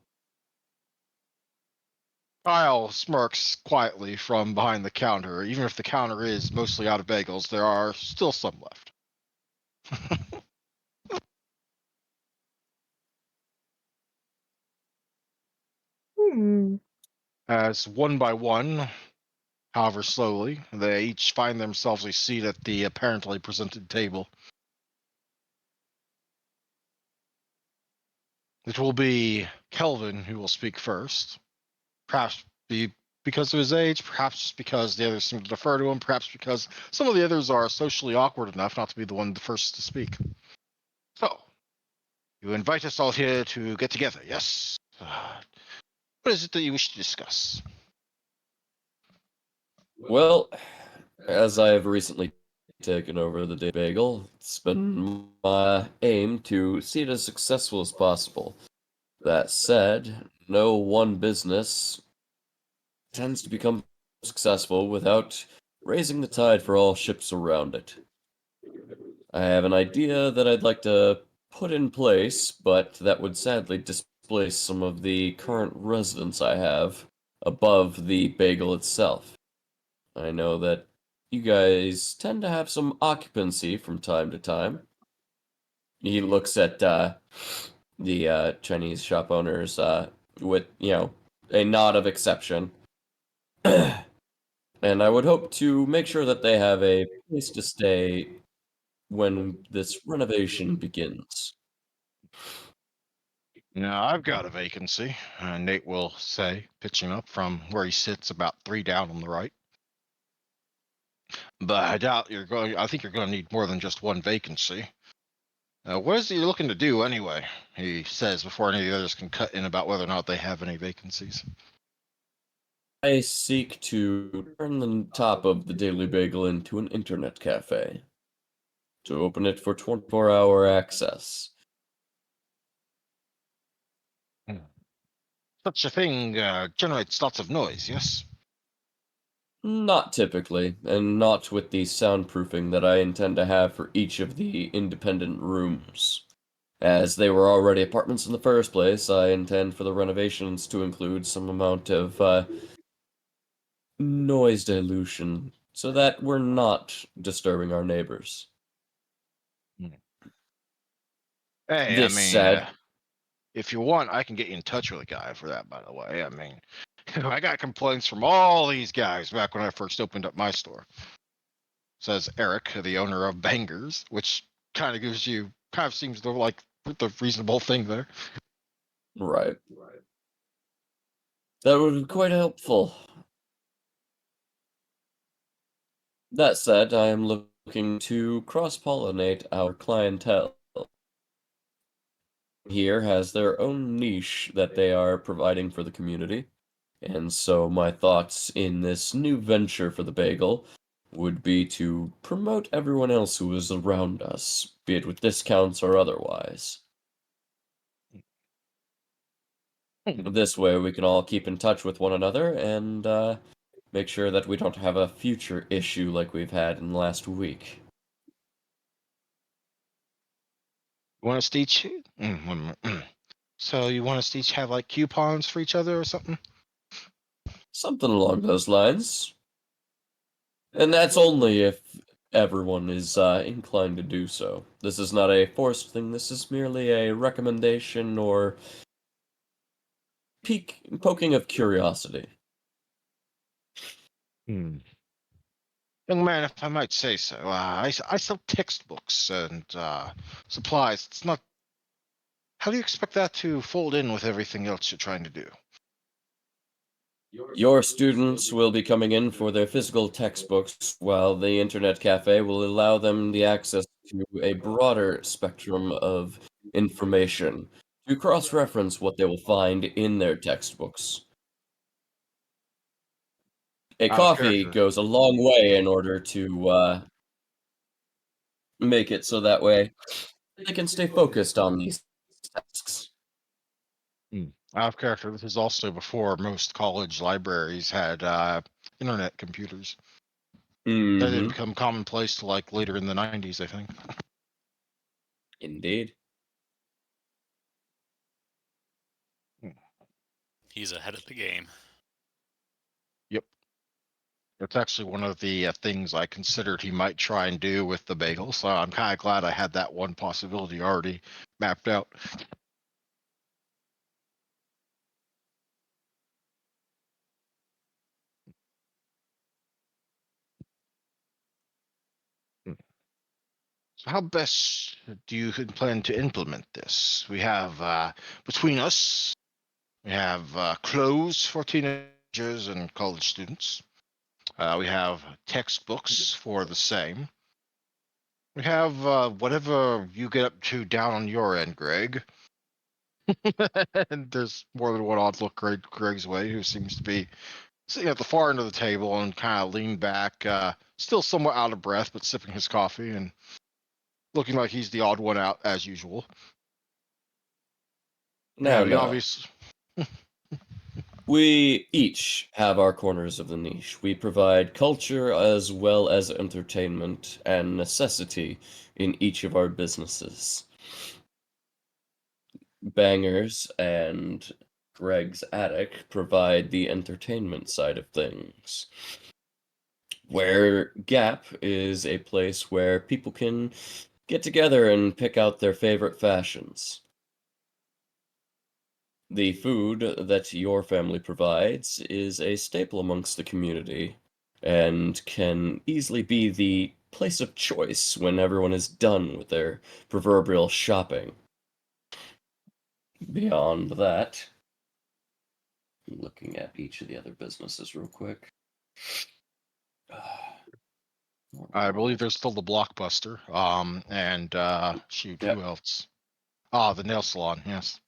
A: Kyle smirks quietly from behind the counter. Even if the counter is mostly out of bagels, there are still some left. As one by one, however slowly, they each find themselves a seat at the apparently presented table. It will be Kelvin who will speak first. Perhaps because of his age, perhaps just because the others seem to defer to him, perhaps because some of the others are socially awkward enough not to be the first to speak. So, you invite us all here to get together, yes? What is it that you wish to discuss?
E: Well, as I have recently taken over the Daily Bagel, it's been my aim to see it as successful as possible. That said, no one business tends to become successful without raising the tide for all ships around it. I have an idea that I'd like to put in place, but that would sadly displace some of the current residents I have above the bagel itself. I know that you guys tend to have some occupancy from time to time. He looks at the Chinese shop owners with, a nod of exception. And I would hope to make sure that they have a place to stay when this renovation begins.
A: Now, I've got a vacancy, Nate will say, pitching up from where he sits about 3 down on the right. But I think you're going to need more than just one vacancy. What is it you're looking to do anyway? He says before any of the others can cut in about whether or not they have any vacancies.
E: I seek to turn the top of the Daily Bagel into an internet cafe. To open it for 24-hour access.
A: Such a thing generates lots of noise, yes?
E: Not typically, and not with the soundproofing that I intend to have for each of the independent rooms. As they were already apartments in the first place, I intend for the renovations to include some amount of noise dilution, so that we're not disturbing our neighbors.
A: Hey, I
E: This
A: mean,
E: said,
A: if you want, I can get you in touch with a guy for that. By the way, I mean, I got complaints from all these guys back when I first opened up my store. Says Eric, the owner of Bangers, which kind of seems to like the reasonable thing there.
E: right. That would be quite helpful. That said, I am looking to cross-pollinate our clientele. Here has their own niche that they are providing for the community. And so my thoughts in this new venture for the bagel would be to promote everyone else who is around us, be it with discounts or otherwise. This way we can all keep in touch with one another and make sure that we don't have a future issue like we've had in the last week.
A: You want us to each? So you want us to each have like coupons for each other or something?
E: Something along those lines. And that's only if everyone is inclined to do so. This is not a forced thing, this is merely a recommendation or poking of curiosity.
A: Hmm. Young man, if I might say so, I sell textbooks and supplies. It's not. How do you expect that to fold in with everything else you're trying to do?
E: Your students will be coming in for their physical textbooks, while the internet cafe will allow them the access to a broader spectrum of information to cross-reference what they will find in their textbooks. A
A: Out of
E: coffee
A: character.
E: goes a long way in order to make it so that way they can stay focused on these tasks.
A: Out of character. This is also before most college libraries had internet computers. That didn't
E: Mm-hmm.
A: become commonplace till like later in the '90s, I think.
E: Indeed.
B: He's ahead of the game.
A: Yep. It's actually one of the things I considered he might try and do with the bagel. So I'm kind of glad I had that one possibility already mapped out. So how best do you plan to implement this? We have between us, we have clothes for teenagers and college students. We have textbooks for the same. We have whatever you get up to down on your end, Greg. And there's more than one odd look Greg's way, who seems to be sitting at the far end of the table and kind of leaned back, still somewhat out of breath, but sipping his coffee and looking like he's the odd one out as usual.
E: Now,
A: Yeah, the
E: now.
A: obvious.
E: We each have our corners of the niche. We provide culture as well as entertainment and necessity in each of our businesses. Bangers and Greg's Attic provide the entertainment side of things. Where Gap is a place where people can get together and pick out their favorite fashions. The food that your family provides is a staple amongst the community and can easily be the place of choice when everyone is done with their proverbial shopping. Beyond that, looking at each of the other businesses real quick.
A: I believe there's still the Blockbuster. And shoot,
E: Yep.
A: who else? Ah, the nail salon. Yes.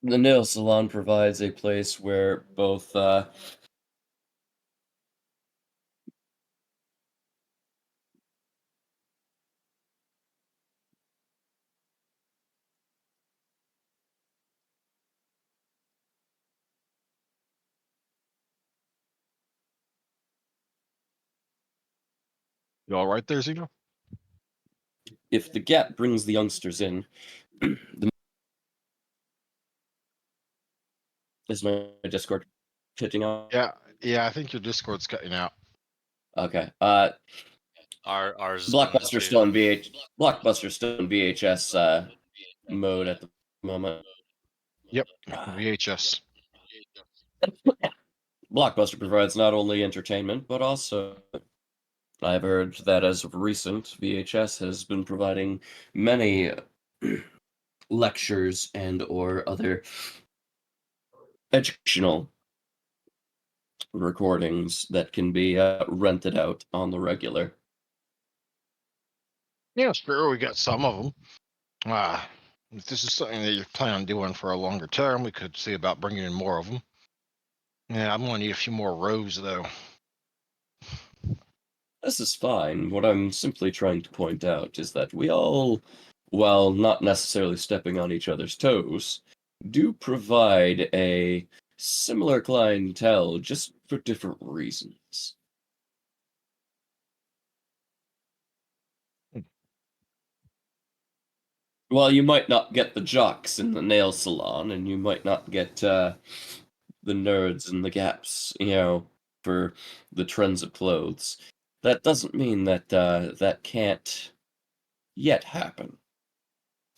E: The nail salon provides a place where both
A: You all right there, Zeno?
E: if the Gap brings the youngsters in, is my Discord pitching out?
A: Yeah, yeah. I think your Discord's cutting out.
E: Okay.
B: Ours has been
E: Blockbuster
B: too.
E: still in VHS mode at the moment.
A: Yep, VHS.
E: Blockbuster provides not only entertainment, but also I've heard that as of recent, VHS has been providing many lectures and or other educational recordings that can be rented out on the regular.
A: Yeah, sure, we got some of them. If this is something that you plan on doing for a longer term, we could see about bringing in more of them. Yeah, I'm going to need a few more rows, though.
E: This is fine. What I'm simply trying to point out is that we all, while not necessarily stepping on each other's toes, do provide a similar clientele just for different reasons. While you might not get the jocks in the nail salon, and you might not get the nerds in the gaps, for the trends of clothes, that doesn't mean that that can't yet happen.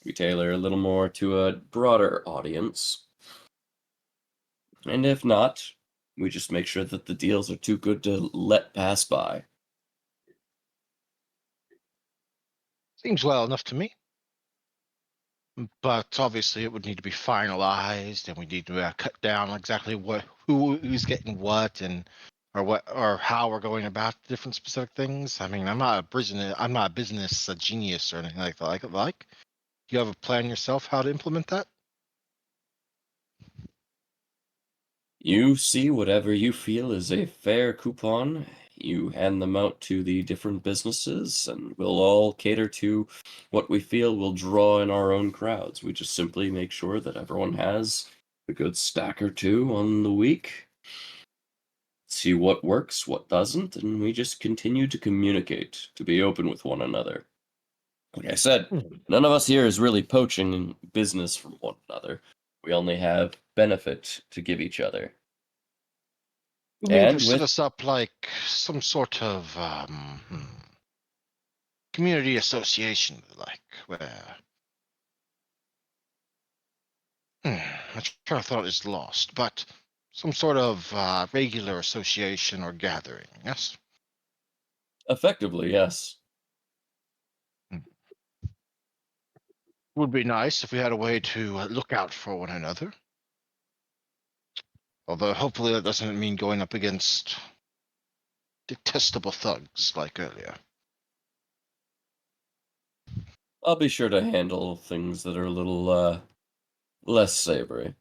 E: We tailor a little more to a broader audience. And if not, we just make sure that the deals are too good to let pass by.
A: Seems well enough to me. But obviously, it would need to be finalized, and we need to cut down exactly who's getting what, and or how we're going about different specific things. I mean, I'm not a business genius or anything like that. Like, do you have a plan yourself how to implement that?
E: You see whatever you feel is a fair coupon, you hand them out to the different businesses, and we'll all cater to what we feel will draw in our own crowds. We just simply make sure that everyone has a good stack or two on the week, see what works, what doesn't, and we just continue to communicate, to be open with one another. Like I said, none of us here is really poaching business from one another. We only have benefit to give each other.
A: You mean to
E: And
A: set
E: with
A: us up like some sort of community association, like where? My train of thought is lost, but some sort of regular association or gathering. Yes.
E: effectively, yes.
A: Would be nice if we had a way to look out for one another. Although hopefully that doesn't mean going up against detestable thugs like earlier.
E: I'll be sure to handle things that are a little less savory.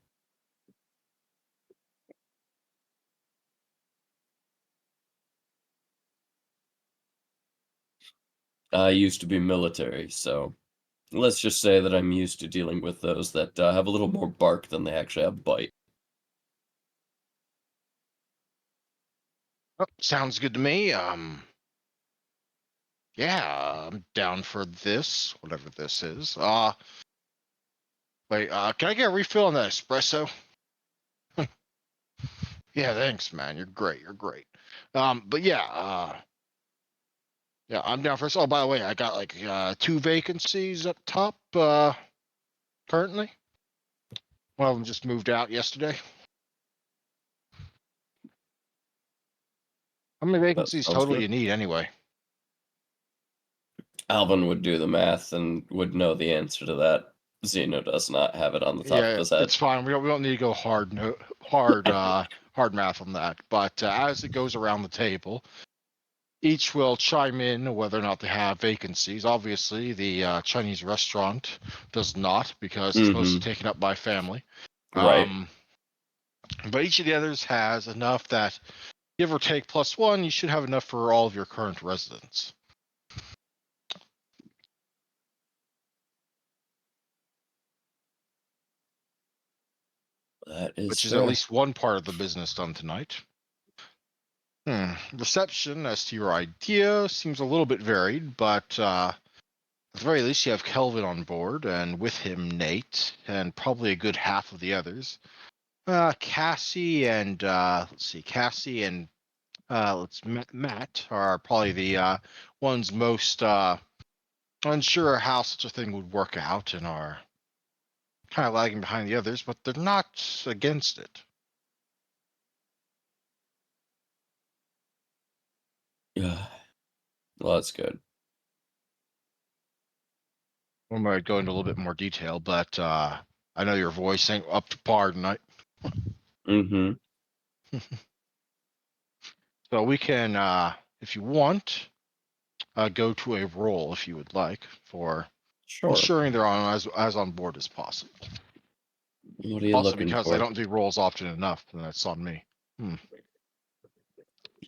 E: I used to be military, so let's just say that I'm used to dealing with those that have a little more bark than they actually have bite.
A: Oh, sounds good to me. Yeah, I'm down for this, whatever this is. Wait, can I get a refill on that espresso? Yeah, thanks, man. You're great. You're great. But yeah, I'm down for this. Oh, by the way, I got like 2 vacancies up top currently. One of them just moved out yesterday. How many
E: That
A: vacancies
E: sounds
A: total
E: good.
A: you need anyway?
E: Alvin would do the math and would know the answer to that. Zeno does not have it on the top of
A: Yeah,
E: his head.
A: it's fine. We don't need to go hard math on that. But as it goes around the table, each will chime in whether or not they have vacancies. Obviously, the Chinese restaurant does not because it's mostly taken up by family.
E: Right.
A: But each of the others has enough that, give or take +1, you should have enough for all of your current residents.
E: That is
A: Which is at
E: fair.
A: least one part of the business done tonight. Reception, as to your idea, seems a little bit varied, but at the very least, you have Kelvin on board, and with him, Nate, and probably a good half of the others. Cassie and Cassie and Matt are probably the ones most unsure how such a thing would work out and are kind of lagging behind the others, but they're not against it.
E: Yeah. Well, that's good.
A: We might go into a little bit more detail, but I know your voice ain't up to par tonight.
E: Mm-hmm.
A: So we can, if you want, go to a roll if you would like for
E: Sure.
A: ensuring they're on as on board as possible.
E: What are you
A: Also,
E: looking
A: because
E: for?
A: I don't do rolls often enough, then that's on me.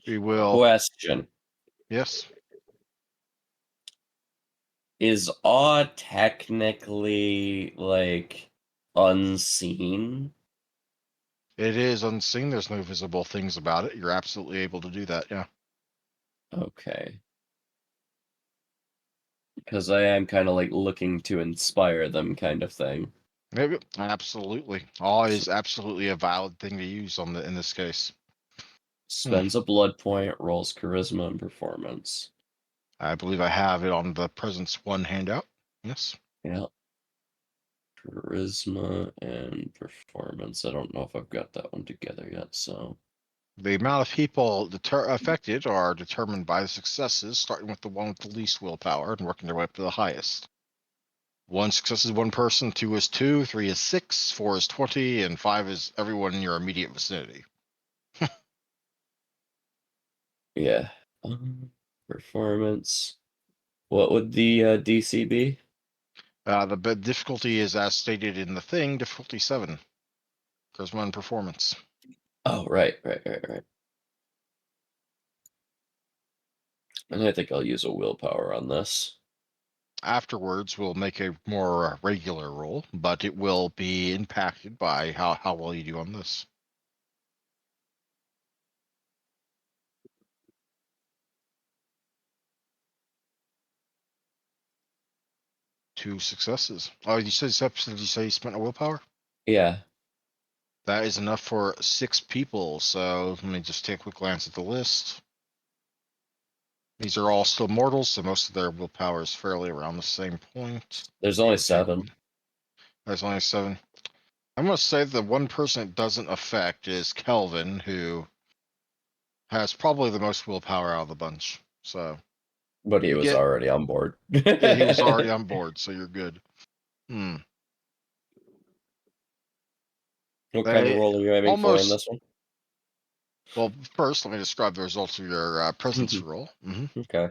A: We will.
E: Question.
A: Yes.
E: Is awe technically like unseen?
A: It is unseen. There's no visible things about it. You're absolutely able to do that. Yeah.
E: Okay. Because I am kind of like looking to inspire them, kind of thing.
A: Maybe. Absolutely. Awe is absolutely a valid thing to use in this case.
E: Spends a blood point, rolls charisma and performance.
A: I believe I have it on the presence one handout. Yes.
E: Yeah. Charisma and performance. I don't know if I've got that one together yet, so.
A: The amount of people affected are determined by the successes, starting with the one with the least willpower and working their way up to the highest. 1 success is 1 person, 2 is 2, 3 is 6, 4 is 20, and 5 is everyone in your immediate vicinity.
E: Yeah. Performance. What would the DC be?
A: The difficulty is as stated in the thing, difficulty 7. Charisma and performance.
E: Oh, right. And I think I'll use a willpower on this.
A: Afterwards, we'll make a more regular roll, but it will be impacted by how well you do on this. Two successes. Oh, you said did you say you spent a willpower?
E: Yeah.
A: That is enough for 6 people. So let me just take a quick glance at the list. These are all still mortals, so most of their willpower is fairly around the same point.
E: There's only
A: Give or take
E: 7.
A: one. There's only 7. I'm going to say the one person it doesn't affect is Kelvin, who has probably the most willpower out of the bunch. So
E: But he
A: you
E: was
A: get,
E: already on board.
A: yeah, he was already on board, so you're good.
E: What kind of
A: They
E: roll are you aiming for in
A: almost.
E: this one?
A: Well, first, let me describe the results of your presence roll.
E: Okay.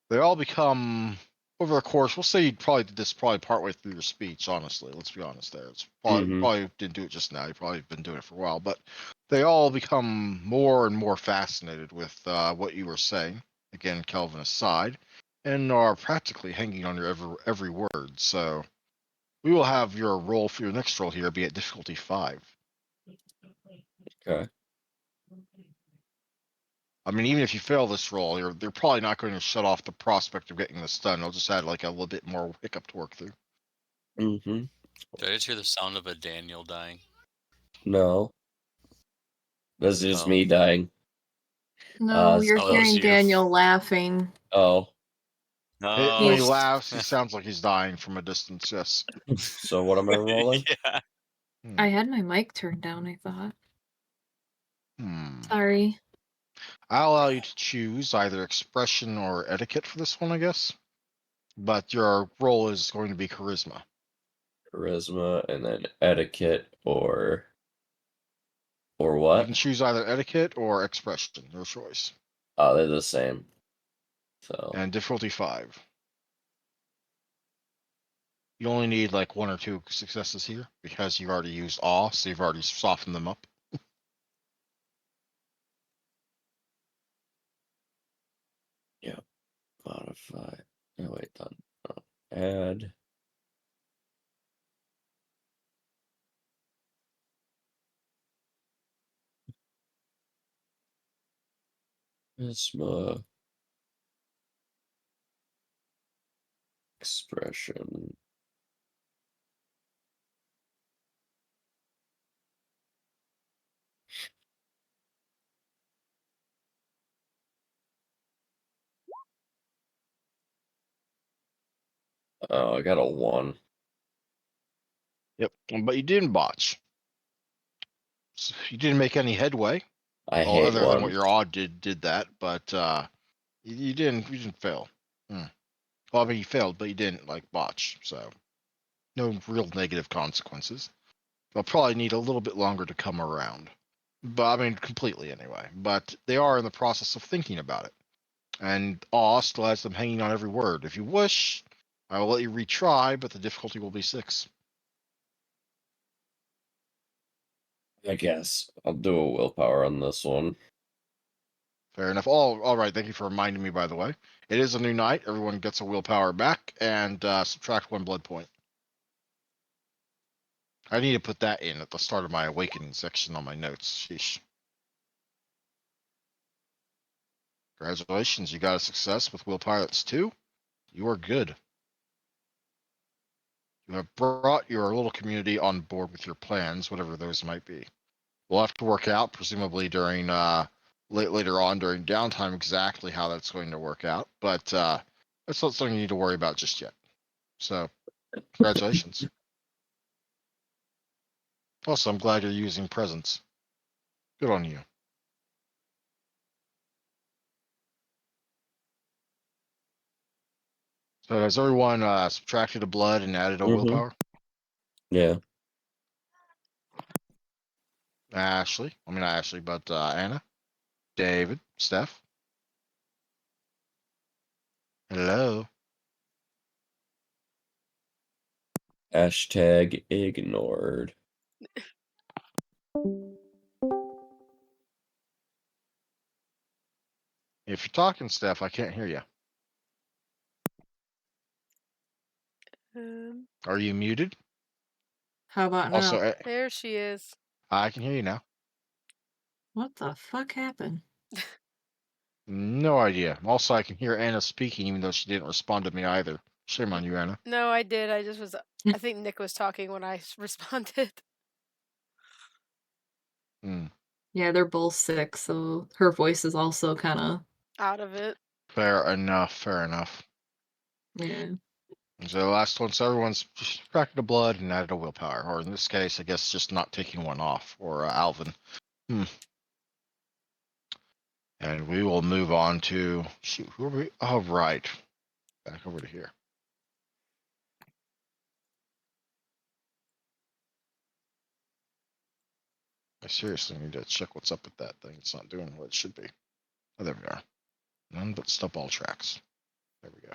A: They all become over the course. We'll say you probably did this partway through your speech. Honestly, let's be honest. There, it's probably didn't do it just now. You probably been doing it for a while, but they all become more and more fascinated with what you were saying. Again, Kelvin aside, and are practically hanging on your every word. So we will have your roll for your next roll here be at difficulty 5.
E: Okay.
A: I mean, even if you fail this roll, they're probably not going to shut off the prospect of getting this done. They'll just add like a little bit more hiccup to work through.
E: Mm-hmm.
B: Did I just hear the sound of a Daniel dying?
E: No. This is
B: Oh.
E: me dying.
C: No, you're
B: oh, that was
C: hearing
B: you.
C: Daniel laughing.
E: Oh.
B: No.
A: When he laughs, he sounds like he's dying from a distance. Yes.
E: So what am I rolling?
B: Yeah.
C: I had my mic turned down, I thought.
A: Hmm.
C: Sorry.
A: I'll allow you to choose either expression or etiquette for this one, I guess. But your role is going to be charisma.
E: Charisma and then etiquette or
A: You
E: what?
A: can choose either etiquette or expression, your choice.
E: Oh, they're the same. So
A: And difficulty 5. You only need like 1 or 2 successes here because you've already used awe, so you've already softened them up.
E: yeah. Modify. Oh wait, done. Add. Charisma. Expression. Oh, I got a 1.
A: Yep, but you didn't botch. So you didn't make any headway.
E: I
A: Well,
E: hate
A: other than what
E: 1s.
A: your odd did that, but you didn't fail. Well, I mean, you failed, but you didn't like botch, so no real negative consequences. They'll probably need a little bit longer to come around, but I mean, completely anyway. But they are in the process of thinking about it, and Awe still has them hanging on every word. If you wish, I will let you retry, but the difficulty will be 6.
E: I guess I'll do a willpower on this one.
A: Fair enough. All right. Thank you for reminding me. By the way, it is a new night. Everyone gets a willpower back and subtract 1 blood point. I need to put that in at the start of my awakening section on my notes. Sheesh. Congratulations, you got a success with willpower. That's 2. You are good. You have brought your little community on board with your plans, whatever those might be. We'll have to work out, presumably during later on during downtime, exactly how that's going to work out. But that's not something you need to worry about just yet. So, congratulations. Also, I'm glad you're using presents. Good on you. So, has everyone subtracted a blood and added a willpower?
E: Yeah.
A: Ashley, I mean not Ashley, but Anna, David, Steph. Hello.
E: Hashtag ignored.
A: If you're talking, Steph, I can't hear you. Are you muted?
C: How about
A: Also,
C: now?
D: There she is.
A: I can hear you now.
C: What the fuck happened?
A: No idea. Also, I can hear Anna speaking, even though she didn't respond to me either. Shame on you, Anna.
D: No, I did. I just was. I think Nick was talking when I responded.
A: Hmm.
C: Yeah, they're both sick, so her voice is also kind of
D: Out of it.
A: Fair enough. Fair enough.
C: yeah.
A: So the last one, so everyone's just subtracted a blood and added a willpower, or in this case, I guess just not taking one off, or Alvin. And we will move on to shoot. Who are we? Oh, right. Back over to here. I seriously need to check what's up with that thing. It's not doing what it should be. Oh, there we are. None but stop all tracks. There we go.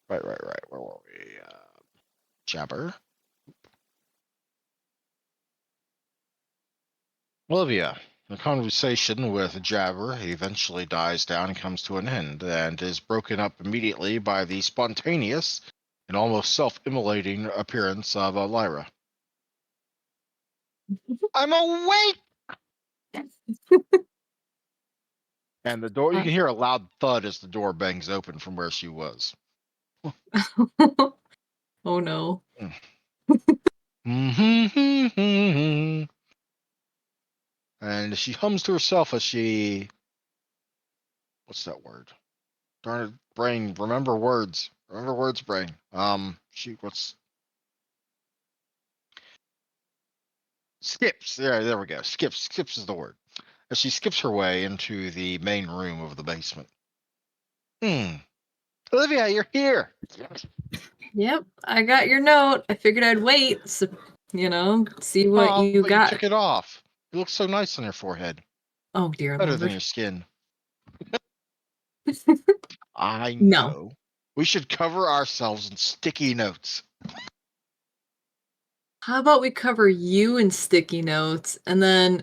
A: Right. Where were we? Jabber. Olivia. The conversation with Jabber eventually dies down and comes to an end, and is broken up immediately by the spontaneous and almost self-immolating appearance of Lyra. I'm awake! And the door, you can hear a loud thud as the door bangs open from where she was.
C: Oh no.
A: And she hums to herself as she. What's that word? Darn it, brain. Remember words. Remember words, brain. What's. Skips. There we go. Skips is the word. As she skips her way into the main room of the basement. Olivia, you're here.
C: Yep, I got your note. I figured I'd wait, so, see what you
A: But you
C: got.
A: took it off. It looks so nice on your forehead.
C: Oh dear
A: Better than
C: Lord.
A: your skin. I
C: No.
A: know. We should cover ourselves in sticky notes.
C: How about we cover you in sticky notes, and then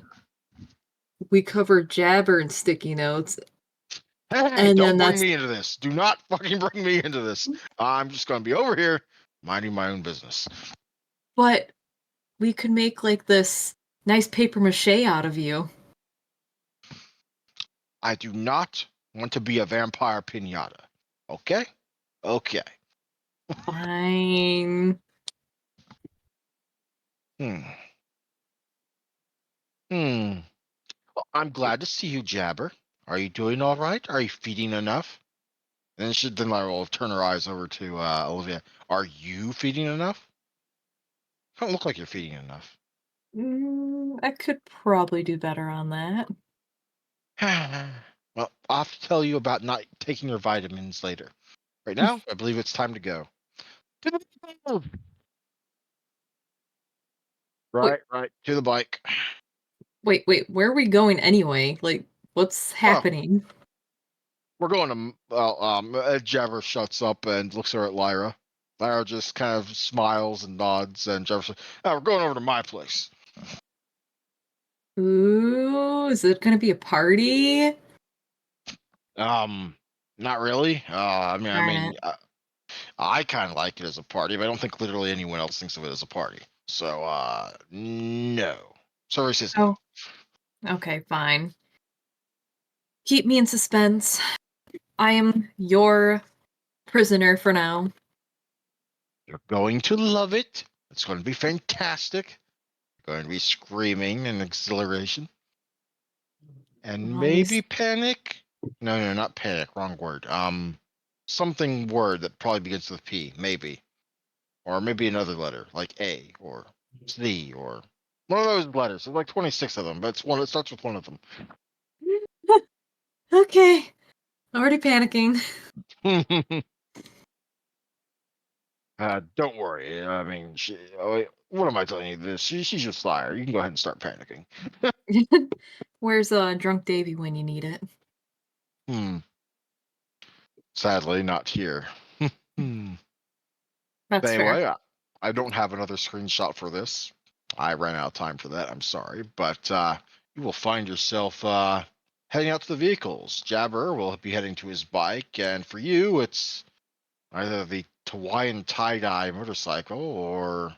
C: we cover Jabber in sticky notes,
A: Hey,
C: and
A: don't
C: then
A: bring
C: that's
A: me into this. Do not fucking bring me into this. I'm just going to be over here minding my own business.
C: but we could make like this nice paper mache out of you.
A: I do not want to be a vampire pinata. Okay? Okay.
C: Fine.
A: Hmm. Well, I'm glad to see you, Jabber. Are you doing all right? Are you feeding enough? And then I will turn her eyes over to Olivia. Are you feeding enough? Don't look like you're feeding enough.
C: I could probably do better on that.
A: Well, I'll have to tell you about not taking your vitamins later. Right now, I believe it's time to go. To the bike. Right. To the bike.
C: Wait, where are we going anyway? Like, what's
A: Oh,
C: happening?
A: we're going to. Jabber shuts up and looks over at Lyra. Lyra just kind of smiles and nods, and Jabber says, "Oh, we're going over to my place."
C: Ooh, is it gonna be a party?
A: Not really.
C: Darn it.
A: I kind of like it as a party, but I don't think literally anyone else thinks of it as a party. So, no. Sorry, says no.
C: Oh, okay, fine. Keep me in suspense. I am your prisoner for now.
A: You're going to love it. It's going to be fantastic. You're going to be screaming in exhilaration. And maybe
C: Always.
A: panic? No, not panic. Wrong word. Something word that probably begins with P. Maybe. Or maybe another letter, like A or C or one of those letters. There's like 26 of them, but it's one. It starts with one of them.
C: Okay. Already panicking.
A: Don't worry. I mean, what am I telling you? This she's your flyer. You can go ahead and start panicking.
C: Where's drunk Davy when you need it?
A: Sadly, not here. Hmm.
C: That's fair.
A: Anyway, I don't have another screenshot for this. I ran out of time for that. I'm sorry, but you will find yourself heading out to the vehicles. Jabber will be heading to his bike, and for you, it's either the Hawaiian tie-dye motorcycle or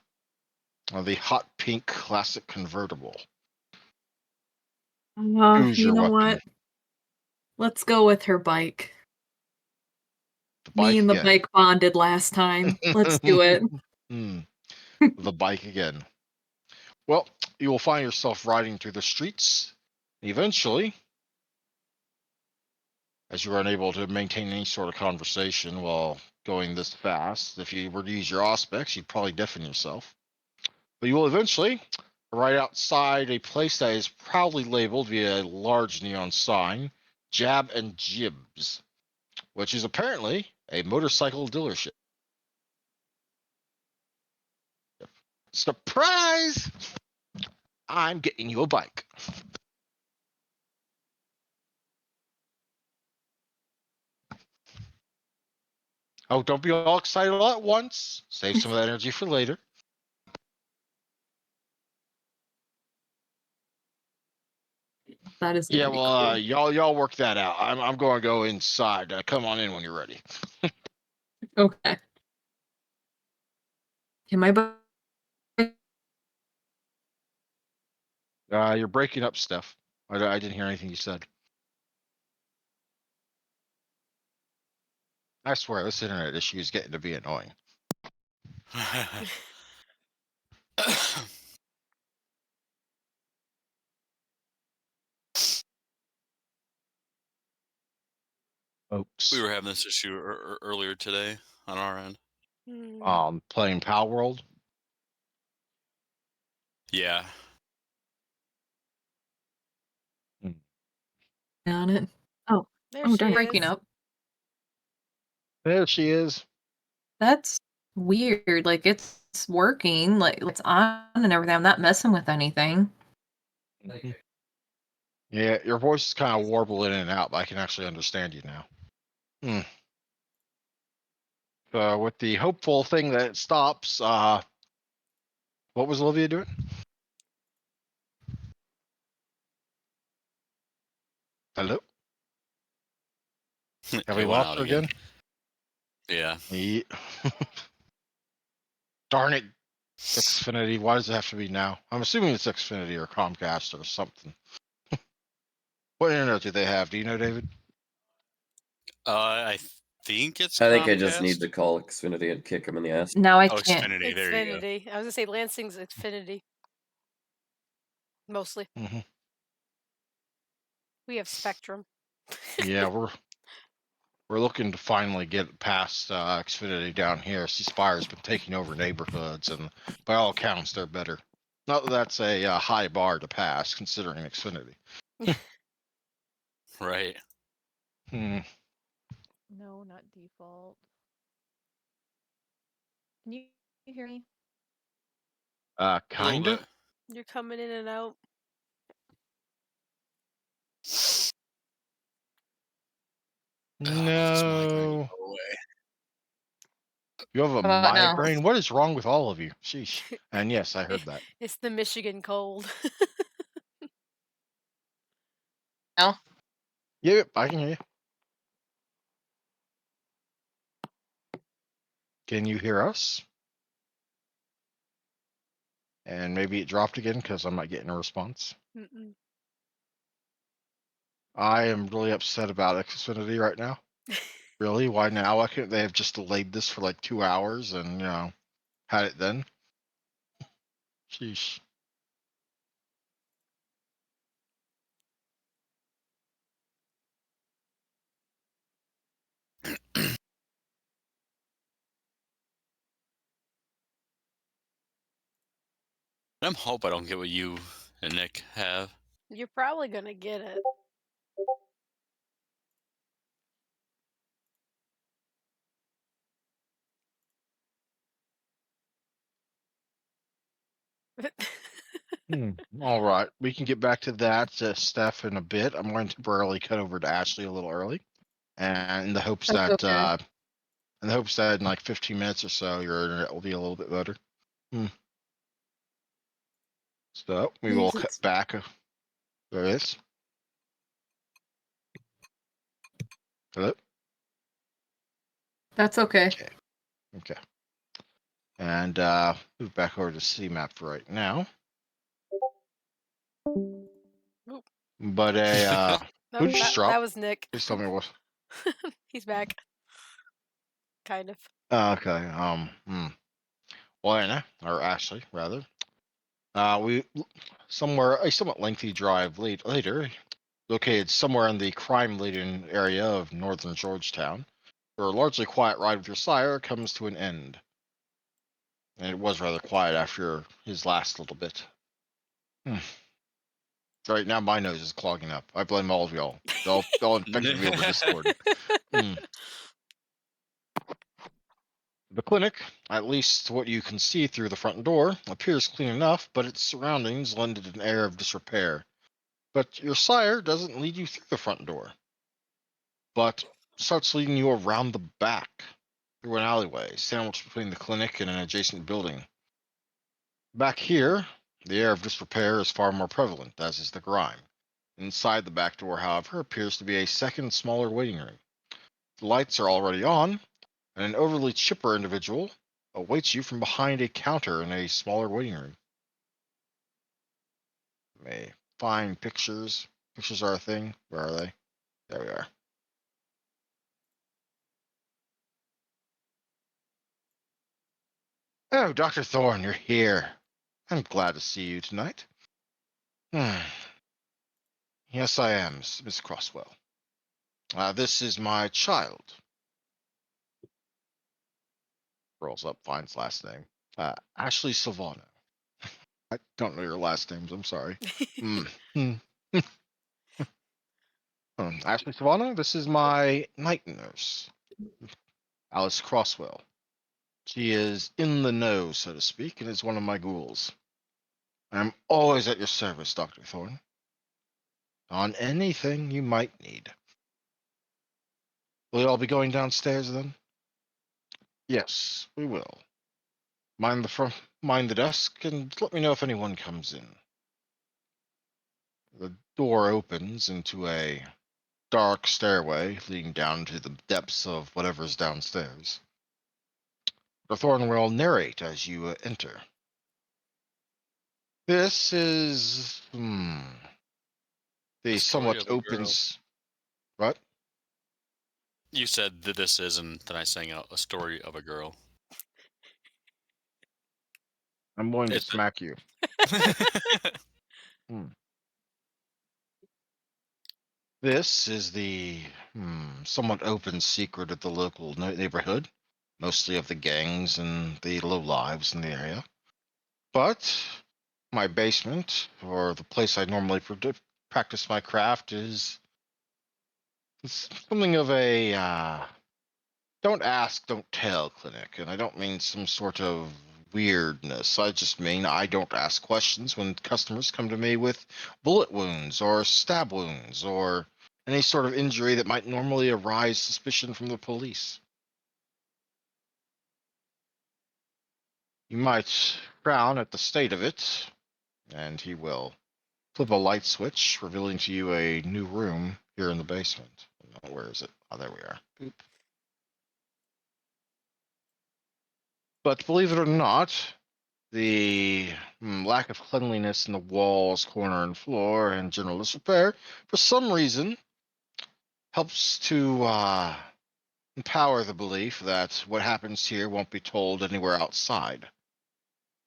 A: the hot pink classic convertible. Choose
C: You
A: your
C: know
A: weapon.
C: what? Let's go with her bike.
A: The
C: Me
A: bike
C: and the
A: again.
C: bike bonded last time. Let's do it.
A: The bike again. Well, you will find yourself riding through the streets. Eventually, as you are unable to maintain any sort of conversation while going this fast, if you were to use your aspects, you'd probably deafen yourself. But you will eventually arrive outside a place that is proudly labeled via a large neon sign, Jab and Jibs, which is apparently a motorcycle dealership. Surprise! I'm getting you a bike. Oh, don't be all excited all at once. Save some of that energy for later.
C: That is
A: Yeah,
C: gonna be
A: well,
C: cool.
A: y'all work that out. I'm going to go inside. Come on in when you're ready.
C: Okay. Can my bike?
A: You're breaking up, Steph. I didn't hear anything you said. I swear, this internet issue is getting to be annoying. Oops.
B: We were having this issue earlier today on our end.
A: Playing Pal World.
B: Yeah.
C: On it. Oh,
D: There
C: oh,
D: she
C: darn,
D: is.
C: breaking up.
A: There she is.
C: That's weird. Like it's working. Like it's on and everything. I'm not messing with anything.
A: Yeah, your voice is kind of warbling in and out, but I can actually understand you now. With the hopeful thing that it stops, what was Olivia doing? Hello? Have we
B: It went
A: lost
B: out
A: her again?
B: Yeah.
A: Darn it, Xfinity. Why does it have to be now? I'm assuming it's Xfinity or Comcast or something. What internet do they have? Do you know, David?
B: I think it's
E: I think I just need
B: Comcast.
E: to call Xfinity and kick him in the ass.
C: Now I
B: Oh,
C: can't.
B: Xfinity. There you go.
D: Xfinity. I was gonna say Lansing's Xfinity. Mostly.
A: Mm-hmm.
D: We have Spectrum.
A: Yeah, we're looking to finally get past Xfinity down here. Ceasefire's been taking over neighborhoods, and by all accounts, they're better. Not that that's a high bar to pass, considering Xfinity.
B: Right.
A: Hmm.
F: No, not default. Can you hear me?
B: A little
A: Kinda.
B: bit.
D: You're coming in and out.
B: This migraine
A: No.
B: go away.
A: You have a
C: How about now?
A: migraine? What is wrong with all of you? Sheesh. And yes, I heard that.
D: It's the Michigan cold.
C: No?
A: Yep, I can hear you. Can you hear us? And maybe it dropped again because I'm not getting a response.
D: Mm-mm.
A: I am really upset about Xfinity right now. Really? Why now? Why couldn't they have just delayed this for like 2 hours and, had it then? Sheesh.
B: I'm hope I don't get what you and Nick have.
D: You're probably gonna get it.
A: All right. We can get back to that stuff in a bit. I'm going to temporarily cut over to Ashley a little early. And in the hopes
C: That's
A: that
C: okay.
A: in like 15 minutes or so, your internet will be a little bit better. So we will cut back. There it is. Hello?
C: That's okay.
A: Okay. And move back over to CMAP for right now.
D: Oop.
A: But
D: Nope,
A: who just
D: that
A: dropped?
D: was Nick.
A: Please tell me what.
D: He's back. Kind of.
A: Okay. Well, Anna, or Ashley, rather. We a somewhat lengthy drive later, located somewhere in the crime-laden area of northern Georgetown, where a largely quiet ride with your sire comes to an end. And it was rather quiet after his last little bit. Right now, my nose is clogging up. I blame all of y'all. Y'all infected me over Discord. The clinic, at least what you can see through the front door, appears clean enough, but its surroundings lend it an air of disrepair. But your sire doesn't lead you through the front door, but starts leading you around the back, through an alleyway, sandwiched between the clinic and an adjacent building. Back here, the air of disrepair is far more prevalent, as is the grime. Inside the back door, however, appears to be a second, smaller waiting room. The lights are already on, and an overly chipper individual awaits you from behind a counter in a smaller waiting room. May find pictures. Pictures are a thing. Where are they? There we are. Oh, Dr. Thorne, you're here. I'm glad to see you tonight. Yes, I am, Miss Crosswell. This is my child. Rolls up, finds last name. Ashley Silvano. I don't know your last names. I'm sorry. Ashley Silvano, this is my night nurse, Alice Crosswell. She is in the know, so to speak, and is one of my ghouls. I'm always at your service, Dr. Thorne. On anything you might need. Will you all be going downstairs then? Yes, we will. Mind the desk, and let me know if anyone comes in. The door opens into a dark stairway leading down to the depths of whatever's downstairs. Dr. Thorne will narrate as you enter. This is the
B: Story
A: somewhat
B: of a
A: open.
B: girl.
A: What?
B: You said that this is, and then I sang out a story of a girl.
A: I'm going to
B: It's
A: smack you. This is the somewhat open secret of the local neighborhood, mostly of the gangs and the low lives in the area. But my basement, or the place I normally practice my craft, is something of a don't ask, don't tell clinic. And I don't mean some sort of weirdness. I just mean I don't ask questions when customers come to me with bullet wounds or stab wounds or any sort of injury that might normally arise suspicion from the police. You might frown at the state of it, and he will flip a light switch, revealing to you a new room here in the basement. Where is it? Oh, there we are. Boop. But believe it or not, the lack of cleanliness in the walls, corner, and floor, and general disrepair, for some reason, helps to empower the belief that what happens here won't be told anywhere outside.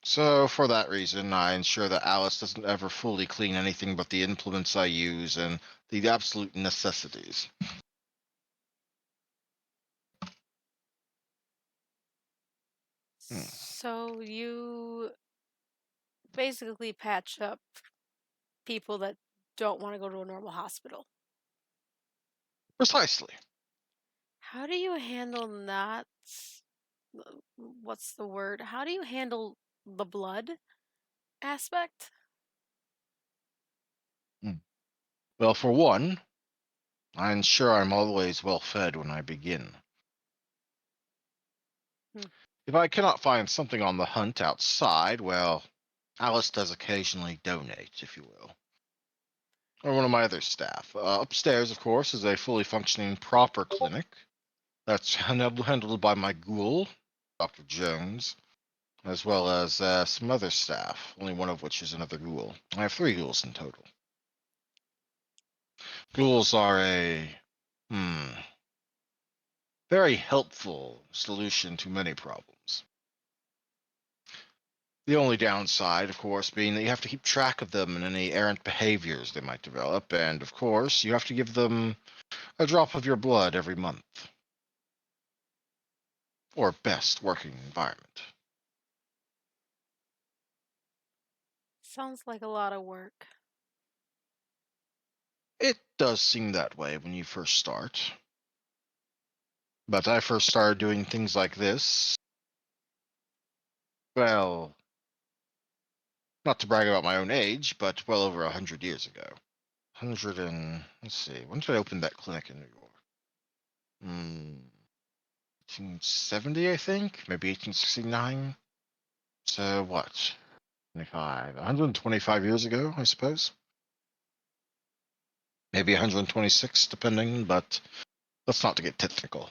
A: So, for that reason, I ensure that Alice doesn't ever fully clean anything but the implements I use and the absolute necessities. Hmm.
D: So you basically patch up people that don't want to go to a normal hospital.
A: Precisely.
D: How do you handle not, what's the word? How do you handle the blood aspect?
A: Hmm. Well, for one, I ensure I'm always well fed when I begin.
D: Hmm.
A: If I cannot find something on the hunt outside, well, Alice does occasionally donate, if you will. Or one of my other staff. Upstairs, of course, is a fully functioning proper clinic that's handled by my ghoul, Dr. Jones, as well as some other staff, only one of which is another ghoul. I have 3 ghouls in total. Ghouls are a very helpful solution to many problems. The only downside, of course, being that you have to keep track of them and any errant behaviors they might develop, and of course, you have to give them a drop of your blood every month. Or best working environment.
D: Sounds like a lot of work.
A: It does seem that way when you first start. But I first started doing things like this, well, not to brag about my own age, but well over 100 years ago. 100 and, let's see, when did I open that clinic in New York? 1870, I think? Maybe 1869? So what? 125 years ago, I suppose? Maybe 126, depending, but let's not to get technical.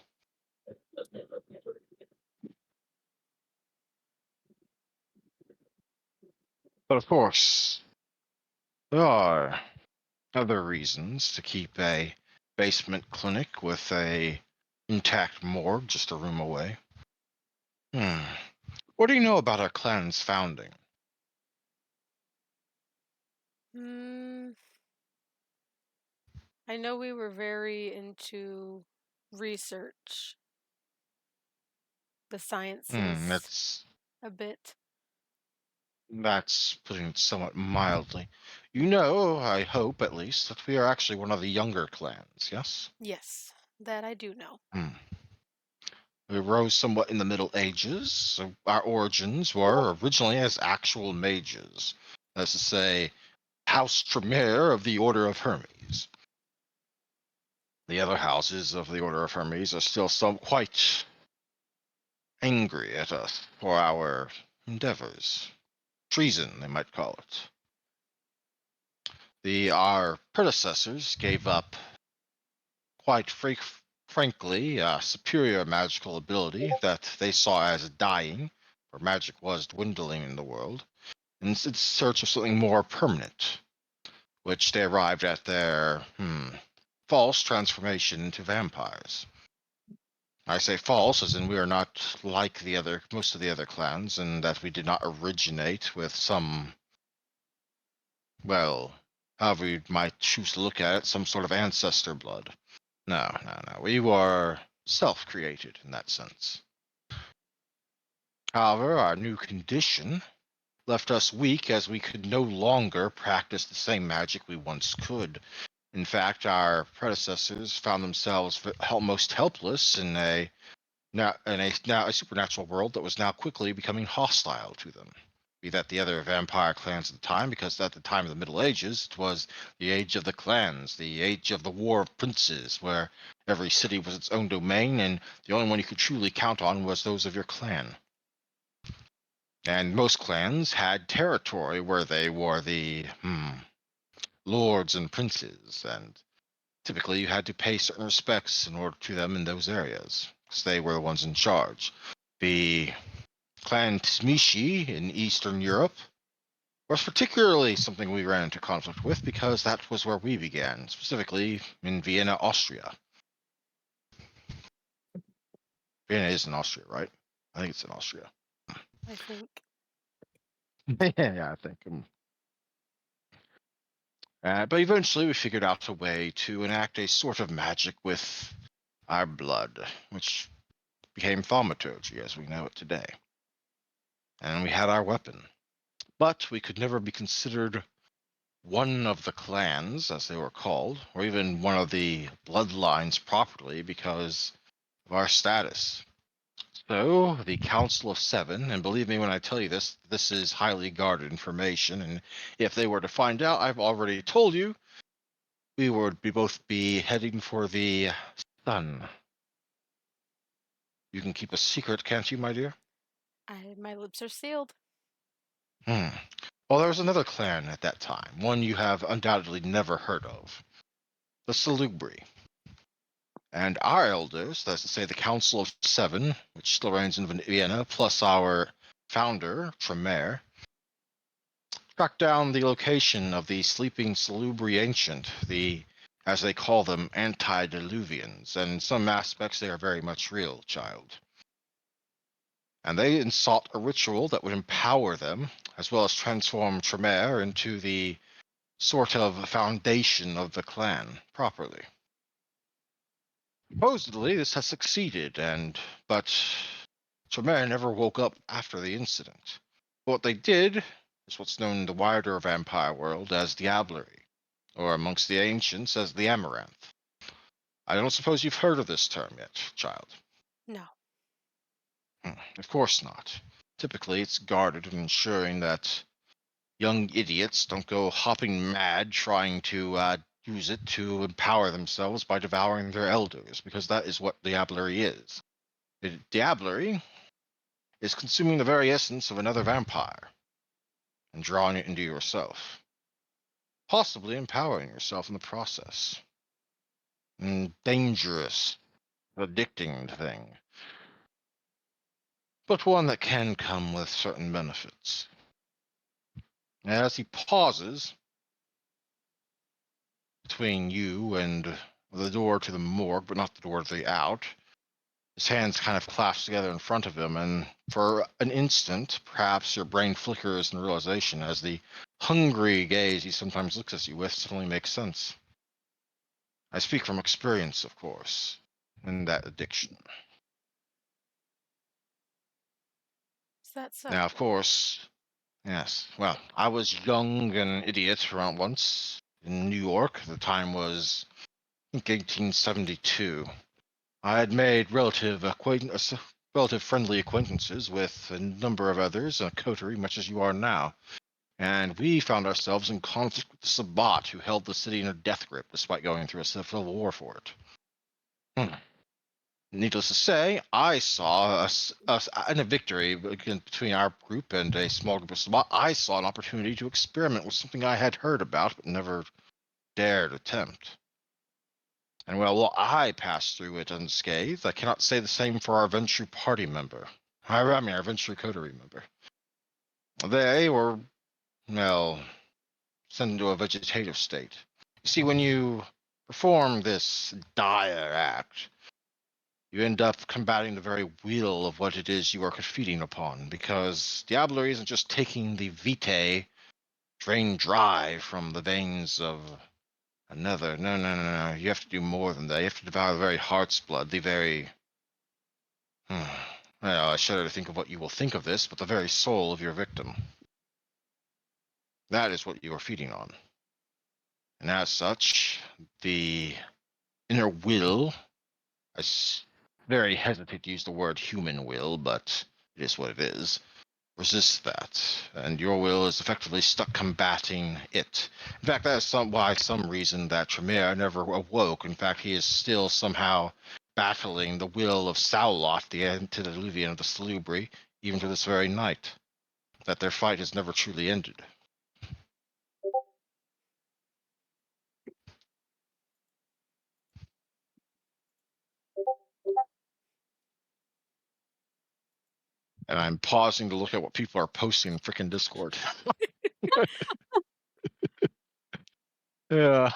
A: But of course, there are other reasons to keep a basement clinic with a intact morgue just a room away. What do you know about our clan's founding?
D: Hmm. I know we were very into research, the sciences
A: That's
D: a bit.
A: that's putting it somewhat mildly. You know, I hope at least, that we are actually one of the younger clans, yes?
D: Yes, that I do know.
A: We rose somewhat in the Middle Ages, so our origins were originally as actual mages. That's to say, House Tremere of the Order of Hermes. The other houses of the Order of Hermes are still some quite angry at us for our endeavors. Treason, they might call it. Our predecessors gave up, quite frankly, superior magical ability that they saw as dying, for magic was dwindling in the world, in search of something more permanent, which they arrived at their false transformation into vampires. I say false, as in we are not like most of the other clans, and that we did not originate with some, well, however you might choose to look at it, some sort of ancestor blood. No, no, no. We were self-created in that sense. However, our new condition left us weak as we could no longer practice the same magic we once could. In fact, our predecessors found themselves almost helpless in a supernatural world that was now quickly becoming hostile to them. Be that the other vampire clans at the time, because at the time of the Middle Ages, it was the age of the clans, the age of the War of Princes, where every city was its own domain, and the only one you could truly count on was those of your clan. And most clans had territory where they were the lords and princes, and typically you had to pay certain respects in order to them in those areas, because they were the ones in charge. The clan Tmishi in Eastern Europe was particularly something we ran into conflict with because that was where we began, specifically in Vienna, Austria. Vienna is in Austria, right? I think it's in Austria.
D: I think.
A: Yeah, I think. But eventually we figured out a way to enact a sort of magic with our blood, which became thaumaturgy as we know it today. And we had our weapon. But we could never be considered one of the clans, as they were called, or even one of the bloodlines properly because of our status. So, the Council of Seven, and believe me when I tell you this, this is highly guarded information, and if they were to find out, I've already told you, we would both be heading for the sun. You can keep a secret, can't you, my dear?
D: My lips are sealed.
A: Well, there was another clan at that time, one you have undoubtedly never heard of, the Salubri. And our elders, that's to say the Council of Seven, which still reigns in Vienna, plus our founder, Tremere, tracked down the location of the sleeping Salubri Ancient, the, as they call them, antediluvians, and in some aspects they are very much real, child. And they sought a ritual that would empower them, as well as transform Tremere into the sort of foundation of the clan properly. Supposedly, this has succeeded, but Tremere never woke up after the incident. What they did is what's known in the wider vampire world as diablerie, or amongst the ancients as the amaranth. I don't suppose you've heard of this term yet, child.
D: No.
A: Of course not. Typically, it's guarded in ensuring that young idiots don't go hopping mad trying to use it to empower themselves by devouring their elders, because that is what diablerie is. Diablerie is consuming the very essence of another vampire and drawing it into yourself, possibly empowering yourself in the process. Dangerous, addicting thing, but one that can come with certain benefits. As he pauses between you and the door to the morgue, but not the door to the out, his hands kind of clasped together in front of him, and for an instant, perhaps your brain flickers in realization as the hungry gaze he sometimes looks at you with suddenly makes sense. I speak from experience, of course, in that addiction.
D: Is that so?
A: Now, of course, yes, well, I was young and idiot around once in New York. The time was, I think, 1872. I had made relative friendly acquaintances with a number of others, a coterie much as you are now, and we found ourselves in conflict with the Sabbat, who held the city in a death grip despite going through a civil war for it. Needless to say, I saw us in a victory between our group and a small group of Sabbat. I saw an opportunity to experiment with something I had heard about but never dared attempt. And while I passed through it unscathed, I cannot say the same for our Ventru party member. I mean, our Ventru coterie member. They were, well, sent into a vegetative state. You see, when you perform this dire act, you end up combating the very will of what it is you are feeding upon, because diablerie isn't just taking the vitae drained dry from the veins of another. No, no, no, no. You have to do more than that. You have to devour the very heart's blood, the very. Well, I shudder to think of what you will think of this, but the very soul of your victim. That is what you are feeding on. And as such, the inner will, I very hesitate to use the word human will, but it is what it is, resists that. And your will is effectively stuck combating it. In fact, that is why some reason that Tremere never awoke. In fact, he is still somehow battling the will of Saulot, the antediluvian of the Salubri, even to this very night. That their fight has never truly ended. And I'm pausing to look at what people are posting in freaking Discord. Yeah.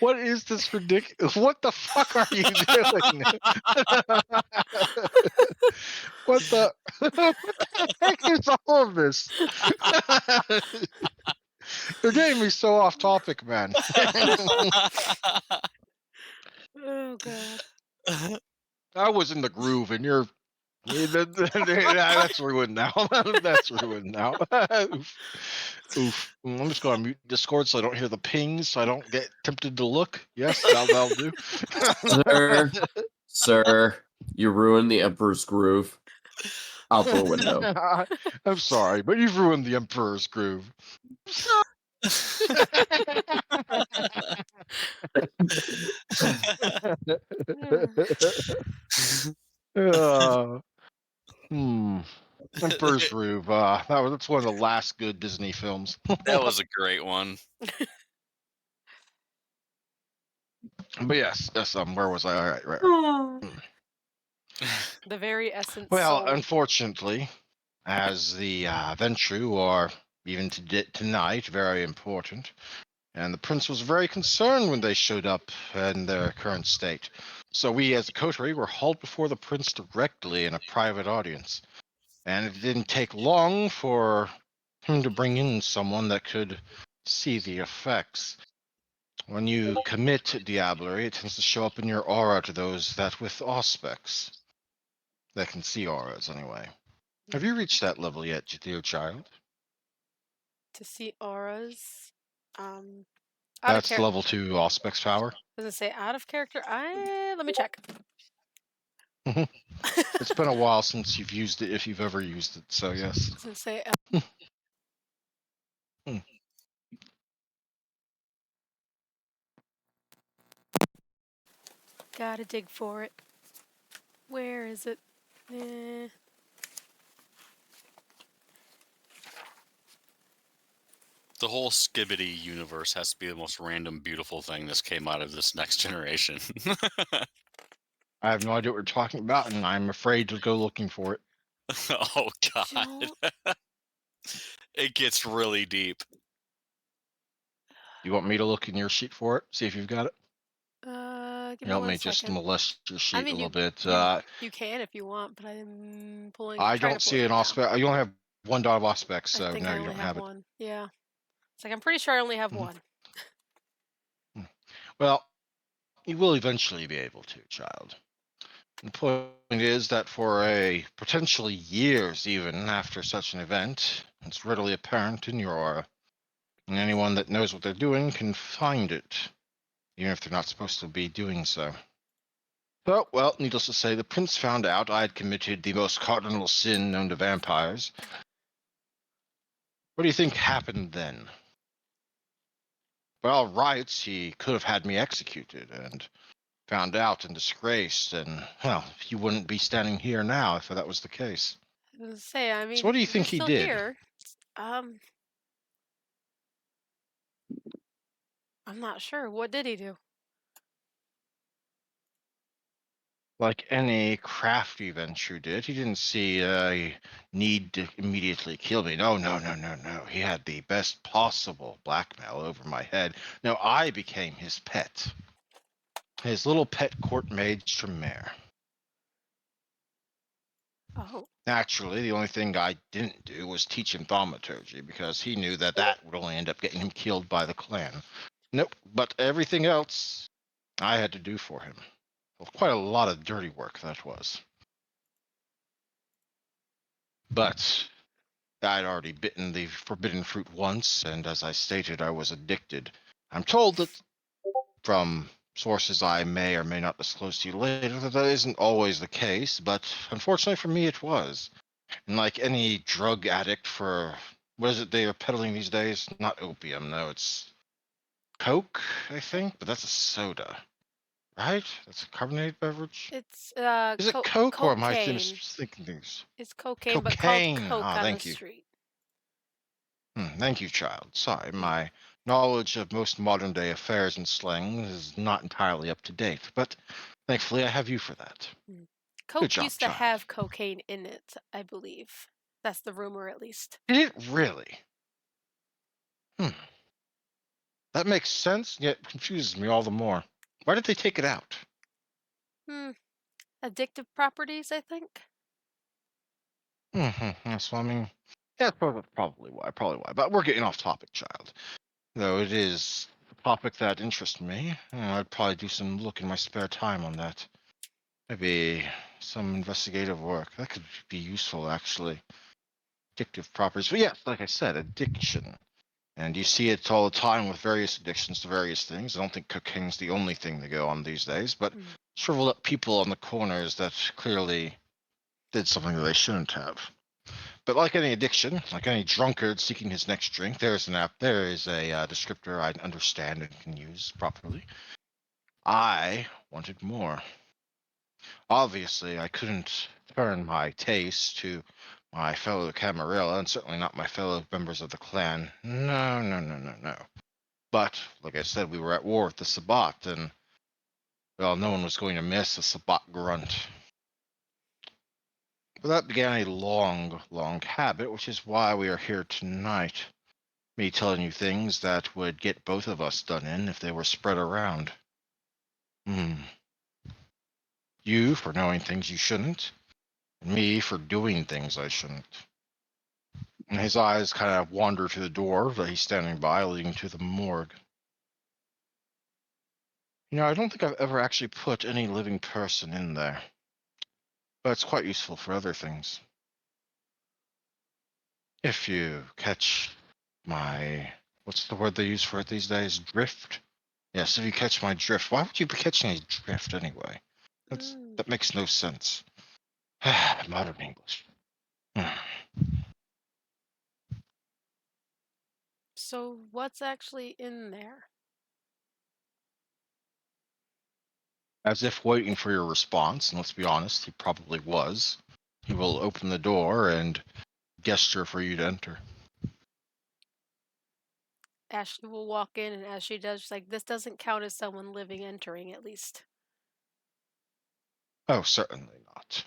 A: What is this ridiculous? What the fuck are you doing? What the heck is all of this? You're getting me so off topic, man.
D: Oh god.
A: I was in the groove, and you're. That's ruined now. That's ruined now. Oof. Oof. I'm just going to mute Discord so I don't hear the pings, so I don't get tempted to look. Yes, that'll do.
E: Sir, you ruined the Emperor's Groove. Out the window.
A: I'm sorry, but you've ruined the Emperor's Groove. Emperor's Groove. That's one of the last good Disney films.
B: That was a great one.
A: But yes. Where was I? All right.
D: The very essence.
A: Well,
D: soul.
A: unfortunately, as the Ventru are even tonight very important, and the prince was very concerned when they showed up in their current state. So we, as a coterie, were hauled before the prince directly in a private audience, and it didn't take long for him to bring in someone that could see the effects. When you commit diablerie, it tends to show up in your aura to those that with auspex. That can see auras, anyway. Have you reached that level yet, dear child?
D: To see auras. Out
A: That's
D: of
A: level 2 auspex power.
D: Does it say out of character? Let me check.
A: It's been a while since you've used it, if you've ever used it, so yes.
D: Does it say Gotta dig for it. Where is it?
B: The whole Skibbity universe has to be the most random, beautiful thing that's came out of this next generation.
A: I have no idea what we're talking about, and I'm afraid to go looking for it.
B: Oh, God. It gets really deep.
A: You want me to look in your sheet for it? See if you've got it?
D: Give
A: Help
D: me
A: me
D: one
A: just
D: second.
A: molest your sheet
D: I mean,
A: a little bit.
D: you can if you want, but I'm pulling.
A: I
D: trying
A: don't
D: to pull
A: see
D: it
A: an
D: now.
A: auspex. You only have one dot of auspex, so
D: I think
A: no,
D: I
A: you
D: only
A: don't
D: have
A: have
D: one. Yeah. It's like I'm pretty sure I only have one.
A: it. Well, you will eventually be able to, child. The point is that for potentially years even after such an event, it's readily apparent in your aura. And anyone that knows what they're doing can find it, even if they're not supposed to be doing so. So, well, needless to say, the prince found out I had committed the most cardinal sin known to vampires. What do you think happened then? By all rights, he could have had me executed and found out and disgraced, and, well, you wouldn't be standing here now if that was the case.
D: I was gonna say, I mean,
A: So what do you
D: you're
A: think he
D: still
A: did?
D: here. I'm not sure. What did he do?
A: Like any crafty venture did, he didn't see a need to immediately kill me. No. He had the best possible blackmail over my head. No, I became his pet. His little pet court maid, Tremere.
D: Oh, Oh.
A: Naturally, the only thing I didn't do was teach him thaumaturgy because he knew that that would only end up getting him killed by the clan. Nope, but everything else I had to do for him. Well, quite a lot of dirty work that was. But I'd already bitten the forbidden fruit once, and as I stated, I was addicted. I'm told that from sources I may or may not disclose to you later that that isn't always the case, but unfortunately for me it was. And like any drug addict for what is it they are peddling these days? Not opium, no, it's Coke, I think, but that's a soda, right? That's a carbonated beverage.
D: It's
A: Is it Coke or am I
D: cocaine.
A: thinking things?
D: It's cocaine, but called
A: Cocaine.
D: coke
A: Ah,
D: on the
A: thank you.
D: street.
A: Thank you, child. Sorry, my knowledge of most modern day affairs and slang is not entirely up to date, but thankfully I have you for that. Good
D: Coke
A: job,
D: used to
A: child.
D: have cocaine in it, I believe. That's the rumor, at least.
A: Did it really? That makes sense, yet confuses me all the more. Why did they take it out?
D: Hmm. Addictive properties, I think.
A: Yes, well, I mean, yeah, probably why, But we're getting off topic, child. Though it is a topic that interests me, I'd probably do some look in my spare time on that. Maybe some investigative work. That could be useful, actually. Addictive properties. But yes, like I said, addiction. And you see it all the time with various addictions to various things. I don't think cocaine's the only thing to go on these days, but shriveled up people on the corners that clearly did something that they shouldn't have. But like any addiction, like any drunkard seeking his next drink, there is a descriptor I understand and can use properly. I wanted more. Obviously, I couldn't turn my taste to my fellow Camarilla, and certainly not my fellow members of the clan. No, no, no, no, no. But, like I said, we were at war with the Sabbat, and, well, no one was going to miss a Sabbat grunt. But that began a long, long habit, which is why we are here tonight. Me telling you things that would get both of us done in if they were spread around. You for knowing things you shouldn't, and me for doing things I shouldn't. And his eyes kind of wander to the door that he's standing by, leading to the morgue. I don't think I've ever actually put any living person in there, but it's quite useful for other things. If you catch my, what's the word they use for it these days? Drift? Yes, if you catch my drift. Why would you be catching a drift anyway? That makes no sense. Modern English.
D: So, what's actually in there?
A: As if waiting for your response, and let's be honest, he probably was. He will open the door and gesture for you to enter.
D: Ashley will walk in, and as she does, she's like, this doesn't count as someone living entering, at least.
A: Oh, certainly not.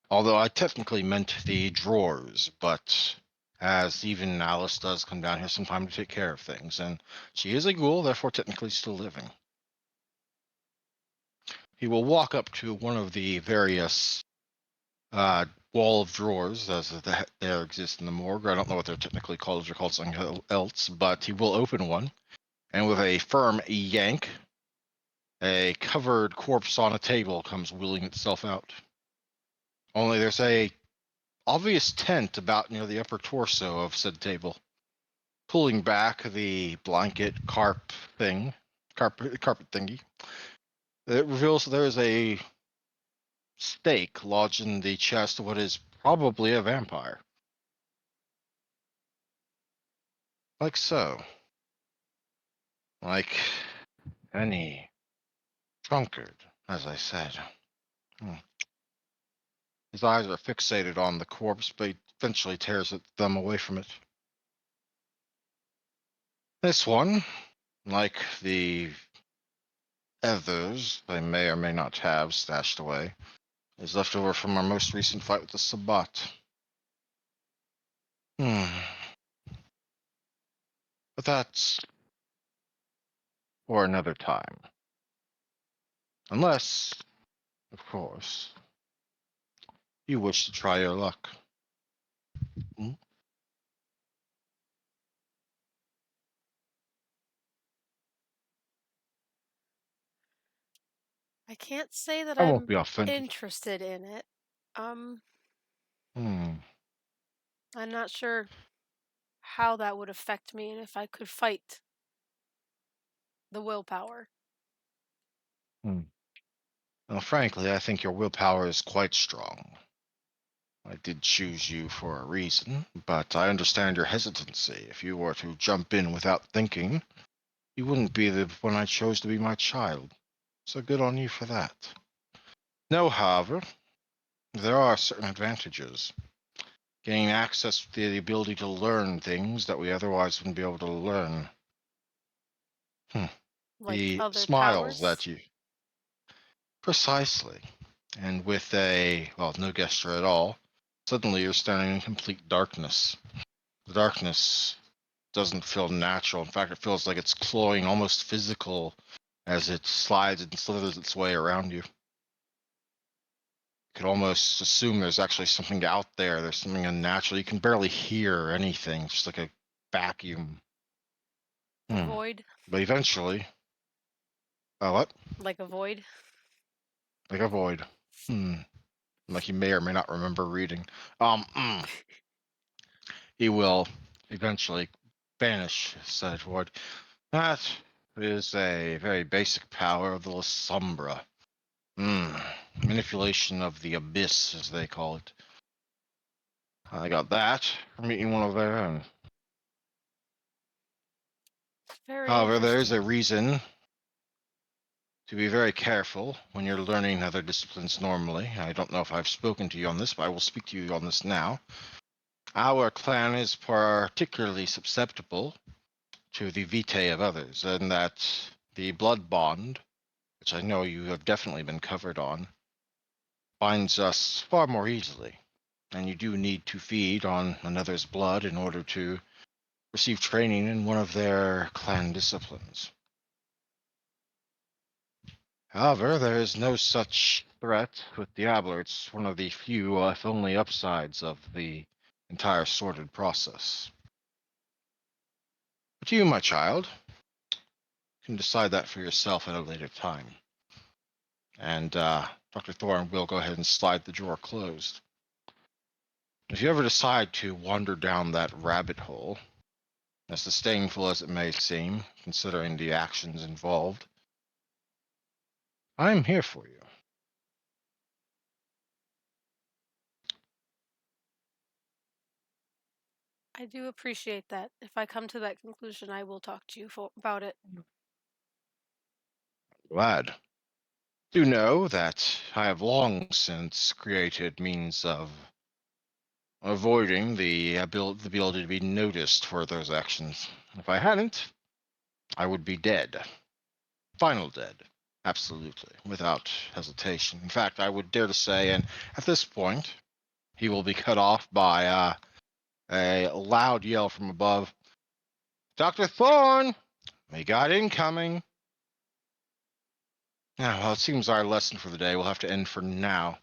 A: Although I technically meant the drawers, but as even Alice does come down here sometime to take care of things, and she is a ghoul, therefore technically still living. He will walk up to one of the various wall of drawers as there exist in the morgue. I don't know what they're technically called, if they're called something else, but he will open one, and with a firm yank, a covered corpse on a table comes wheeling itself out. Only there's a obvious tent about near the upper torso of said table. Pulling back the blanket carpet thingy, it reveals there is a stake lodged in the chest of what is probably a vampire. Like so. Like any drunkard, as I said. His eyes are fixated on the corpse, but he eventually tears them away from it. This one, like the others they may or may not have stashed away, is left over from our most recent fight with the Sabbat. But that's for another time. Unless, of course, you wish to try your luck.
D: I can't say that
A: I won't
D: I'm
A: be offended.
D: interested in it.
A: Hmm.
D: I'm not sure how that would affect me and if I could fight the willpower.
A: Well, frankly, I think your willpower is quite strong. I did choose you for a reason, but I understand your hesitancy. If you were to jump in without thinking, you wouldn't be the one I chose to be my child. So good on you for that. No, however, there are certain advantages. Gaining access to the ability to learn things that we otherwise wouldn't be able to learn.
D: Like
A: The
D: other
A: smiles
D: powers?
A: that you. Precisely. And with no gesture at all, suddenly you're standing in complete darkness. The darkness doesn't feel natural. In fact, it feels like it's clawing, almost physical, as it slides and slithers its way around you. You could almost assume there's actually something out there. There's something unnatural. You can barely hear anything, just like a vacuum.
D: The void?
A: But eventually, what?
D: Like a void?
A: Like a void. Like you may or may not remember reading. He will eventually banish said void. That is a very basic power of the Sombra. Manipulation of the abyss, as they call it. I got that from meeting one of their own.
D: Very
A: However, there is
D: interesting.
A: a reason to be very careful when you're learning other disciplines normally. I don't know if I've spoken to you on this, but I will speak to you on this now. Our clan is particularly susceptible to the vitae of others, and that the blood bond, which I know you have definitely been covered on, binds us far more easily. And you do need to feed on another's blood in order to receive training in one of their clan disciplines. However, there is no such threat with Diablo. It's one of the few, if only, upsides of the entire sorted process. But you, my child, can decide that for yourself at a later time. And Dr. Thorne will go ahead and slide the drawer closed. If you ever decide to wander down that rabbit hole, as disdainful as it may seem, considering the actions involved, I am here for you.
D: I do appreciate that. If I come to that conclusion, I will talk to you about it.
A: Glad. Do know that I have long since created means of avoiding the ability to be noticed for those actions. If I hadn't, I would be dead. Final dead. Absolutely. Without hesitation. In fact, I would dare to say, and at this point, he will be cut off by a loud yell from above. Dr. Thorne! We got incoming! Well, it seems our lesson for the day will have to end for now.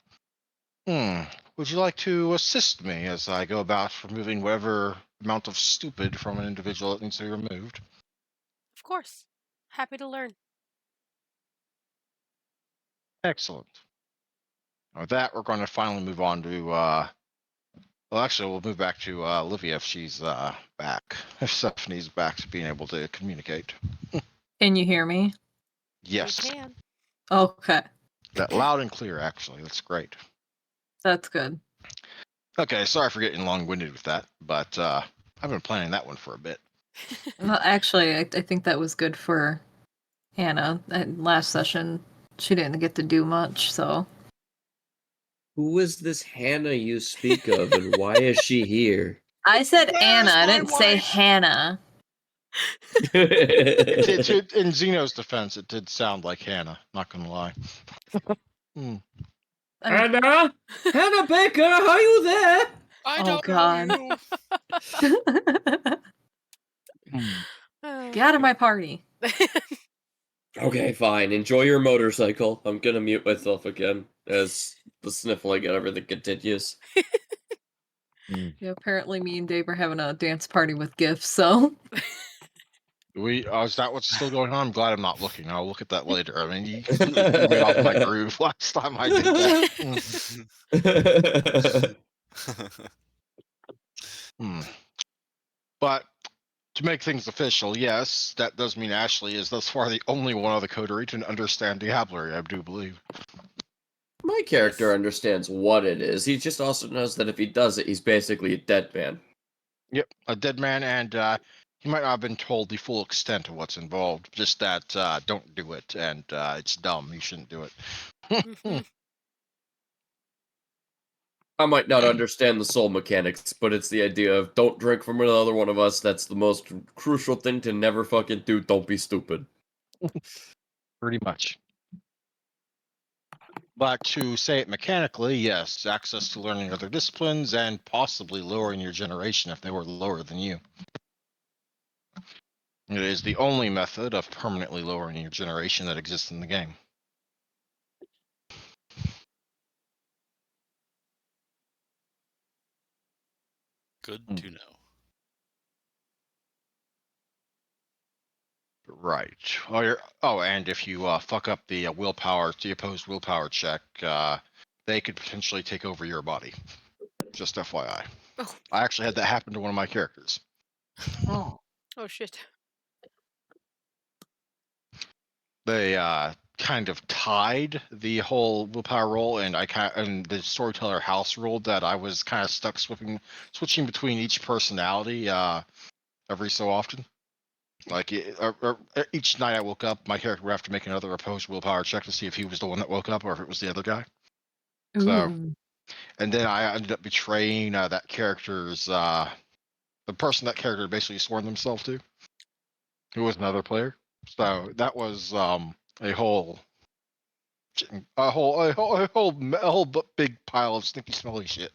A: Would you like to assist me as I go about removing whatever amount of stupid from an individual that needs to be removed?
D: Of course. Happy to learn.
A: Excellent. With that, we're going to finally move on to, well, actually, we'll move back to Olivia if she's back. If Stephanie's back to being able to communicate.
C: Can you hear me?
A: Yes.
D: We can.
C: Okay,
A: That loud and clear, actually. That's great.
C: that's good.
A: Okay, sorry for getting long-winded with that, but I've been planning that one for a bit.
C: Well, actually, I think that was good for Hannah. Last session, she didn't get to do much, so.
E: Who is this Hannah you speak of, and why is she here?
C: I said
B: Where's
C: Anna, I
B: my
C: didn't say
B: wife?
C: Hannah.
A: In Zeno's defense, it did sound like Hannah, not gonna lie.
C: I mean,
E: Hannah? Hannah Baker, are you there?
B: I
C: Oh,
B: don't
C: God.
B: know you.
C: Get out of my party.
E: Okay, fine. Enjoy your motorcycle. I'm gonna mute myself again as the sniffling and everything continues.
C: Yeah, apparently me and Dave are having a dance party with gifts, so
A: Is that what's still going on? I'm glad I'm not looking. I'll look at that later. I mean, you completely threw me off my groove last time I did that. But to make things official, yes, that does mean Ashley is thus far the only one of the coterie to understand Diablerie, I do believe.
E: My character
D: Yes.
E: understands what it is. He just also knows that if he does it, he's basically a dead man.
A: Yep, a dead man, and he might not have been told the full extent of what's involved. Just that don't do it, and it's dumb. You shouldn't do it.
D: Mhm.
E: I might not understand the soul mechanics, but it's the idea of don't drink from another one of us. That's the most crucial thing to never fucking do. Don't be stupid.
A: Pretty much. But to say it mechanically, yes, access to learning other disciplines and possibly lowering your generation if they were lower than you. It is the only method of permanently lowering your generation that exists in the game.
B: Good to know.
A: Right. And if you fuck up the the opposed willpower check, they could potentially take over your body. Just FYI.
D: Oh.
A: I actually had that happen to one of my characters.
C: oh.
D: Oh shit.
A: They kind of tied the whole willpower roll, and and the storyteller house ruled that I was kind of stuck switching between each personality every so often. Like each night I woke up, my character would have to make another opposed willpower check to see if he was the one that woke up or if it was the other guy. So,
C: Ooh.
A: and then I ended up betraying that character's the person that character had basically sworn themselves to, who was another player. So that was a whole big pile of stinky, smelly shit.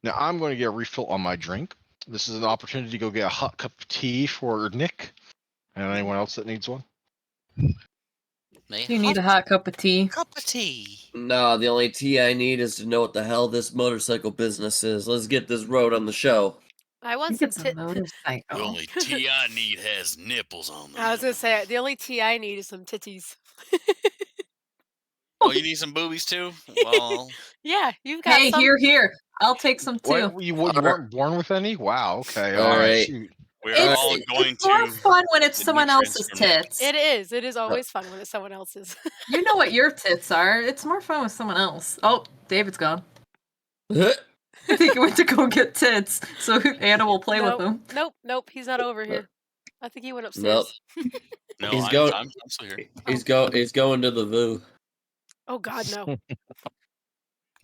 A: Now I'm going to get a refill on my drink. This is an opportunity to go get a hot cup of tea for Nick and anyone else that needs one.
C: Do you need a hot cup of tea?
B: Cup of tea.
E: No, the only tea I need is to know what the hell this motorcycle business is. Let's get this road on the show.
D: I want
C: Think
D: some
C: it's a motorcycle.
B: The only tea I need has nipples on them.
D: I was gonna say the only tea I need is some titties.
B: Oh, you need some boobies too? Well,
D: Yeah, you've got
C: Hey,
D: some.
C: here. I'll take some too.
A: You weren't born with any? Wow. Okay. All right.
E: Alright.
A: Shoot.
B: we are all
C: It's
B: going
C: more
B: to.
C: fun when it's
B: the
C: someone
B: nutrients
C: else's
B: from Nick.
C: tits.
D: It is. It is always fun when it's someone else's.
C: You know what your tits are. It's more fun with someone else. Oh, David's gone. I think he went to go get tits, so Anna will play with them.
D: Nope. He's not over here. I think he went upstairs.
B: No,
E: He's
B: I'm still here.
E: He's going to the VU.
D: Oh God, no.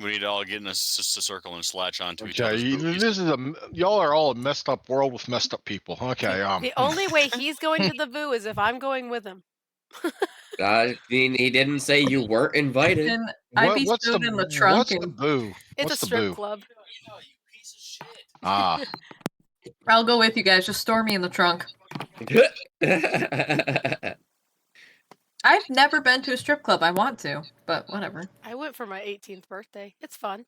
B: We need to all get in a circle and slatch onto each
A: Okay.
B: other's boobies.
A: This is y'all are all a messed up world with messed up people. Okay.
D: The only way he's going to the VU is if I'm going with him.
E: I mean, he didn't say you weren't invited.
C: And I'd be
A: what's
C: stood
A: the
C: in the trunk
A: what's the
C: and
A: boo?
D: It's
A: What's
D: a
A: the
D: strip
A: boo?
D: club.
A: Ah.
C: I'll go with you guys. Just store me in the trunk. I've never been to a strip club. I want to, but whatever.
D: I went for my 18th birthday. It's fun.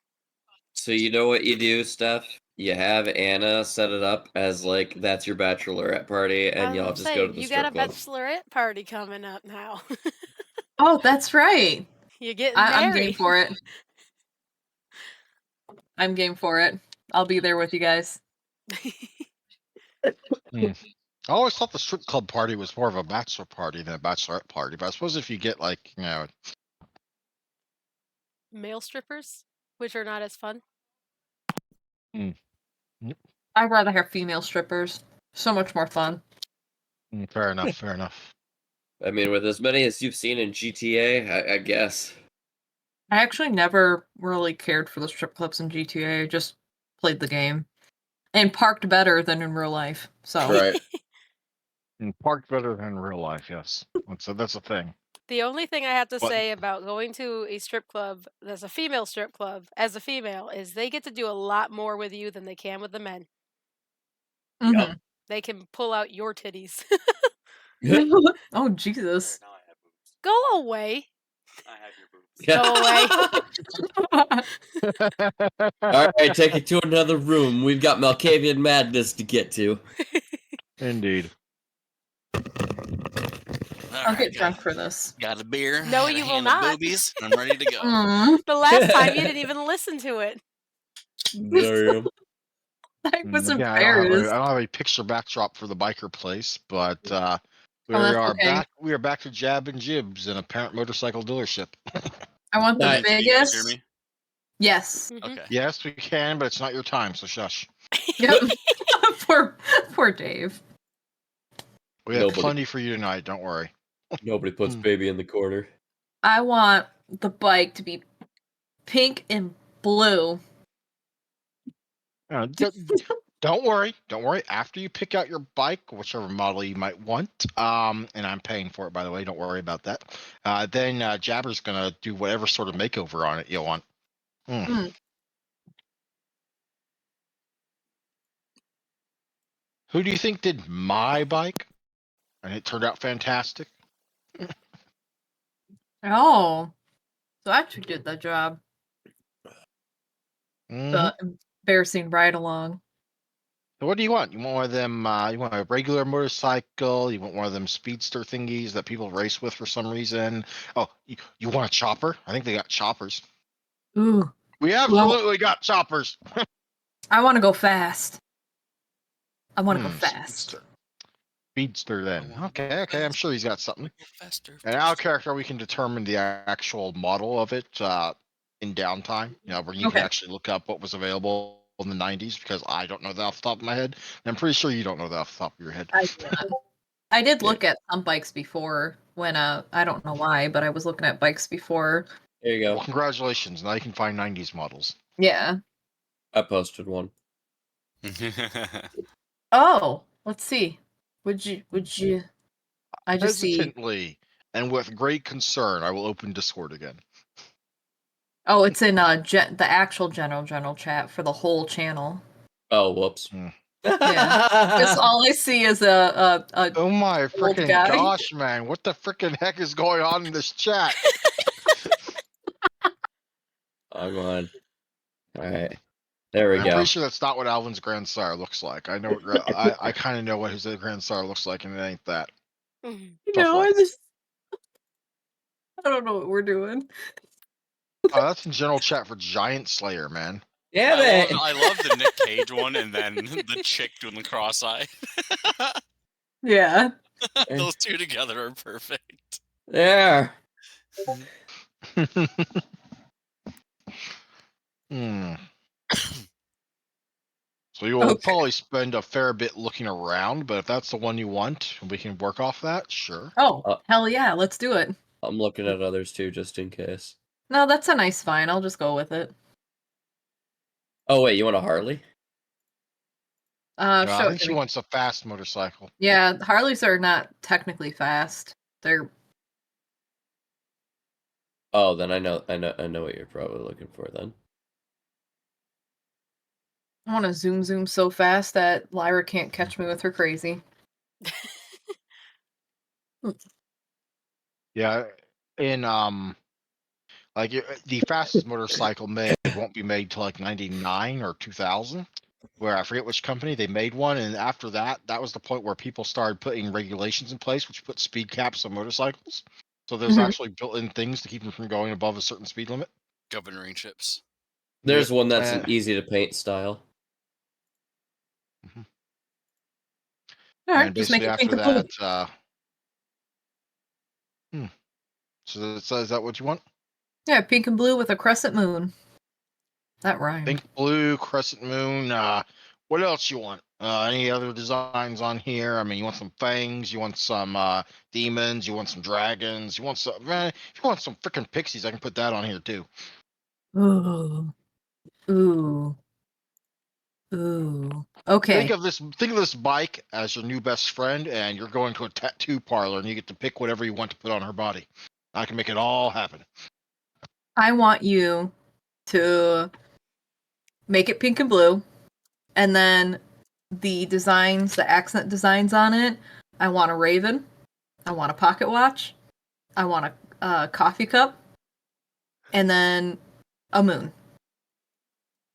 E: So you know what you do, Steph? You have Anna set it up as like that's your bachelorette party, and y'all just go to the
D: you
E: strip
D: got a
E: club.
D: bachelorette party coming up now.
C: Oh, that's right.
D: You're getting
C: I'm
D: married.
C: game for it. I'm game for it. I'll be there with you guys.
A: I always thought the strip club party was more of a bachelor party than a bachelorette party, but I suppose if you get like,
D: Male strippers, which are not as fun.
C: I'd rather have female strippers. So much more fun.
A: Fair enough. Fair enough.
E: I mean, with as many as you've seen in GTA, I guess.
C: I actually never really cared for the strip clubs in GTA. I just played the game. And parked better than in real life. So
E: Right.
A: Parked better than real life, yes. That's a thing.
D: The only thing I have to
A: What?
D: say about going to a strip club that's a female strip club as a female is they get to do a lot more with you than they can with the men.
C: Mhm.
D: They can pull out your titties.
C: Oh Jesus.
D: Go away.
B: I have your boobs.
D: Go away.
E: All right, take it to another room. We've got Malkavian madness to get to.
A: Indeed.
C: I'll get drunk for this.
B: Got a beer.
D: No,
B: got a
D: you will
B: hand
D: not.
B: Of boobies. And I'm ready to go.
D: The last time you didn't even listen to it.
E: Damn.
C: I was
A: Yeah, I don't
C: embarrassed.
A: have a picture backdrop for the biker place, but we
C: Oh, that's
A: are
C: okay.
A: back. We are back to Jab and Jibs, an apparent motorcycle dealership.
C: I want the
E: Nice.
B: Can you guys hear
C: biggest.
B: me?
C: Yes.
D: Mhm.
B: Okay.
A: Yes, we can, but it's not your time, so shush.
C: Yep. poor Dave.
A: We have
E: Nobody.
A: plenty for you tonight. Don't worry.
E: Nobody puts baby in the corner.
C: I want the bike to be pink and blue.
A: Don't worry. Don't worry. After you pick out your bike, whichever model you might want, and I'm paying for it, by the way. Don't worry about that. Then Jabber's gonna do whatever sort of makeover on it you want.
C: Mm.
A: Who do you think did my bike? And it turned out fantastic.
C: Oh, so I actually did that job.
A: Mhm.
C: The embarrassing ride along.
A: So what do you want? You want one of them? You want a regular motorcycle? You want one of them speedster thingies that people race with for some reason? Oh, you want a chopper? I think they got choppers.
C: Ooh,
A: We absolutely got choppers.
C: I want to go fast. I want to go fast.
A: Speedster. Speedster then. Okay. I'm sure he's got something.
B: Faster.
A: And our character, we can determine the actual model of it in downtime. You know, where you can
C: Okay.
A: actually look up what was available in the 90s, because I don't know that off the top of my head. And I'm pretty sure you don't know that off the top of your head.
C: I did look at some bikes before when I don't know why, but I was looking at bikes before.
E: There you
A: Well,
E: go.
A: congratulations. Now you can find 90s models.
C: Yeah.
E: I posted one.
C: Oh, let's see. Would you I just see.
A: Hesitantly and with great concern, I will open Discord again.
C: Oh, it's in the actual general chat for the whole channel.
E: Oh, whoops.
C: Because all I see is a
A: Oh my
C: old
A: freaking
C: guy.
A: gosh, man. What the freaking heck is going on in this chat?
E: I'm on. Alright. There we
A: I'm
E: go.
A: pretty sure that's not what Alvin's grandsire looks like. I know what I kind of know what his grandsire looks like, and it ain't that.
D: Mhm.
A: Tough luck.
C: I don't know what we're doing.
A: Oh, that's in general chat for Giant Slayer, man.
E: Damn it!
B: I love the Nick Cage one, and then the chick doing the cross eye.
C: Yeah.
B: Those two together are perfect.
E: There.
A: Hmm. So you will probably spend a fair bit looking around, but if that's the one you want, we can work off that. Sure.
C: Oh, hell yeah, let's do it.
E: I'm looking at others too, just in case.
C: No, that's a nice find. I'll just go with it.
E: Oh, wait, you want a Harley?
A: I
C: Show
A: think she wants a fast motorcycle.
C: Yeah, Harleys are not technically fast. They're
E: Oh, then I know what you're probably looking for then.
C: I want to zoom so fast that Lyra can't catch me with her crazy.
A: Yeah, in like the fastest motorcycle made won't be made till like 99 or 2000, where I forget which company they made one, and after that, that was the point where people started putting regulations in place, which put speed caps on motorcycles. So there's actually built-in things to keep them from going above a certain speed limit.
B: Governing chips.
E: There's
A: Yep.
E: one that's an easy to paint style.
C: All right,
A: And
C: just make
A: basically
C: it pink
A: after
C: and blue.
A: that, so is that what you want?
C: Yeah, pink and blue with a crescent moon. That rhymed.
A: Pink, blue, crescent moon. What else you want? Any other designs on here? I mean, you want some fangs? You want some demons? You want some dragons? You want some? Man, if you want some freaking pixies, I can put that on here too.
C: Ooh. Okay.
A: Think of this bike as your new best friend, and you're going to a tattoo parlor, and you get to pick whatever you want to put on her body. I can make it all happen.
C: I want you to make it pink and blue, and then the designs, the accent designs on it. I want a raven. I want a pocket watch. I want a coffee cup, and then a moon.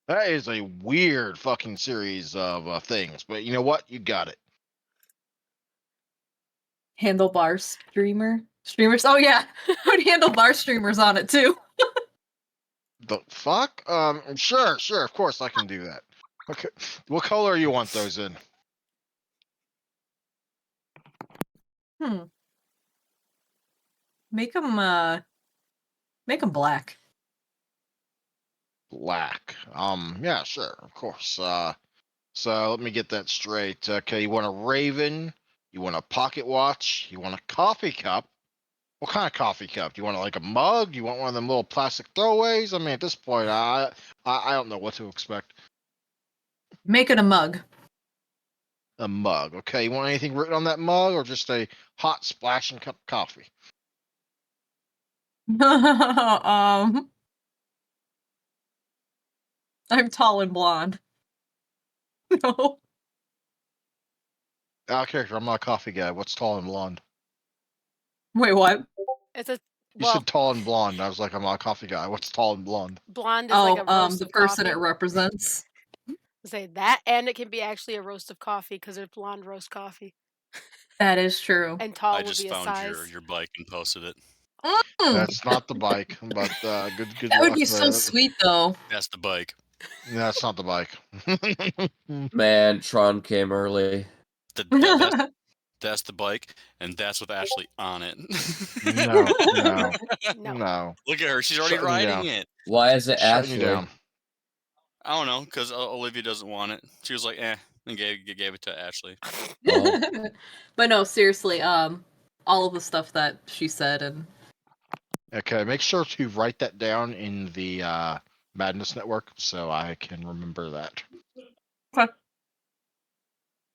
A: That is a weird fucking series of things, but you know what? You got it.
C: Handlebar streamers. Oh yeah, put handlebar streamers on it too.
A: The fuck? Sure, of course I can do that. Okay, what color you want those in?
C: Hmm. Make them black.
A: Black. Yeah, sure, of course. So let me get that straight. Okay, you want a raven? You want a pocket watch? You want a coffee cup? What kind of coffee cup? Do you want like a mug? Do you want one of them little plastic throwaways? I mean, at this point, I don't know what to expect.
C: Make it a mug.
A: A mug. Okay, you want anything written on that mug, or just a hot splashing cup of coffee?
C: I'm tall and blonde. No.
A: Out of character. I'm not a coffee guy. What's tall and blonde?
C: Wait, what?
D: It's a
A: You
D: well,
A: said tall and blonde. I was like, I'm not a coffee guy. What's tall and blonde?
D: blonde is like a roast
C: The
D: of
C: person
D: coffee.
C: it represents.
D: Say that, and it can be actually a roast of coffee because it's blonde roast coffee.
C: That is true.
D: And tall
B: I
D: would
B: just
D: be a
B: found
D: size.
B: your bike and posted it.
A: That's not the bike, but good
C: That would
A: luck
C: be so
A: there.
C: sweet, though.
B: That's the bike.
A: That's not the bike.
E: Man, Tron came early.
B: That's the bike, and that's with Ashley on it.
A: No.
D: No.
B: Look at her; she's already
A: Shutting you
B: riding
A: down.
B: it.
E: Why is it
A: Shutting you
E: Ashley?
A: down.
B: I don't know, because Olivia doesn't want it. She was like, "Eh," and gave it to Ashley.
E: Oh.
C: But no, seriously, all of the stuff that she said and
A: Okay, make sure to write that down in the Madness Network so I can remember that.
C: Okay.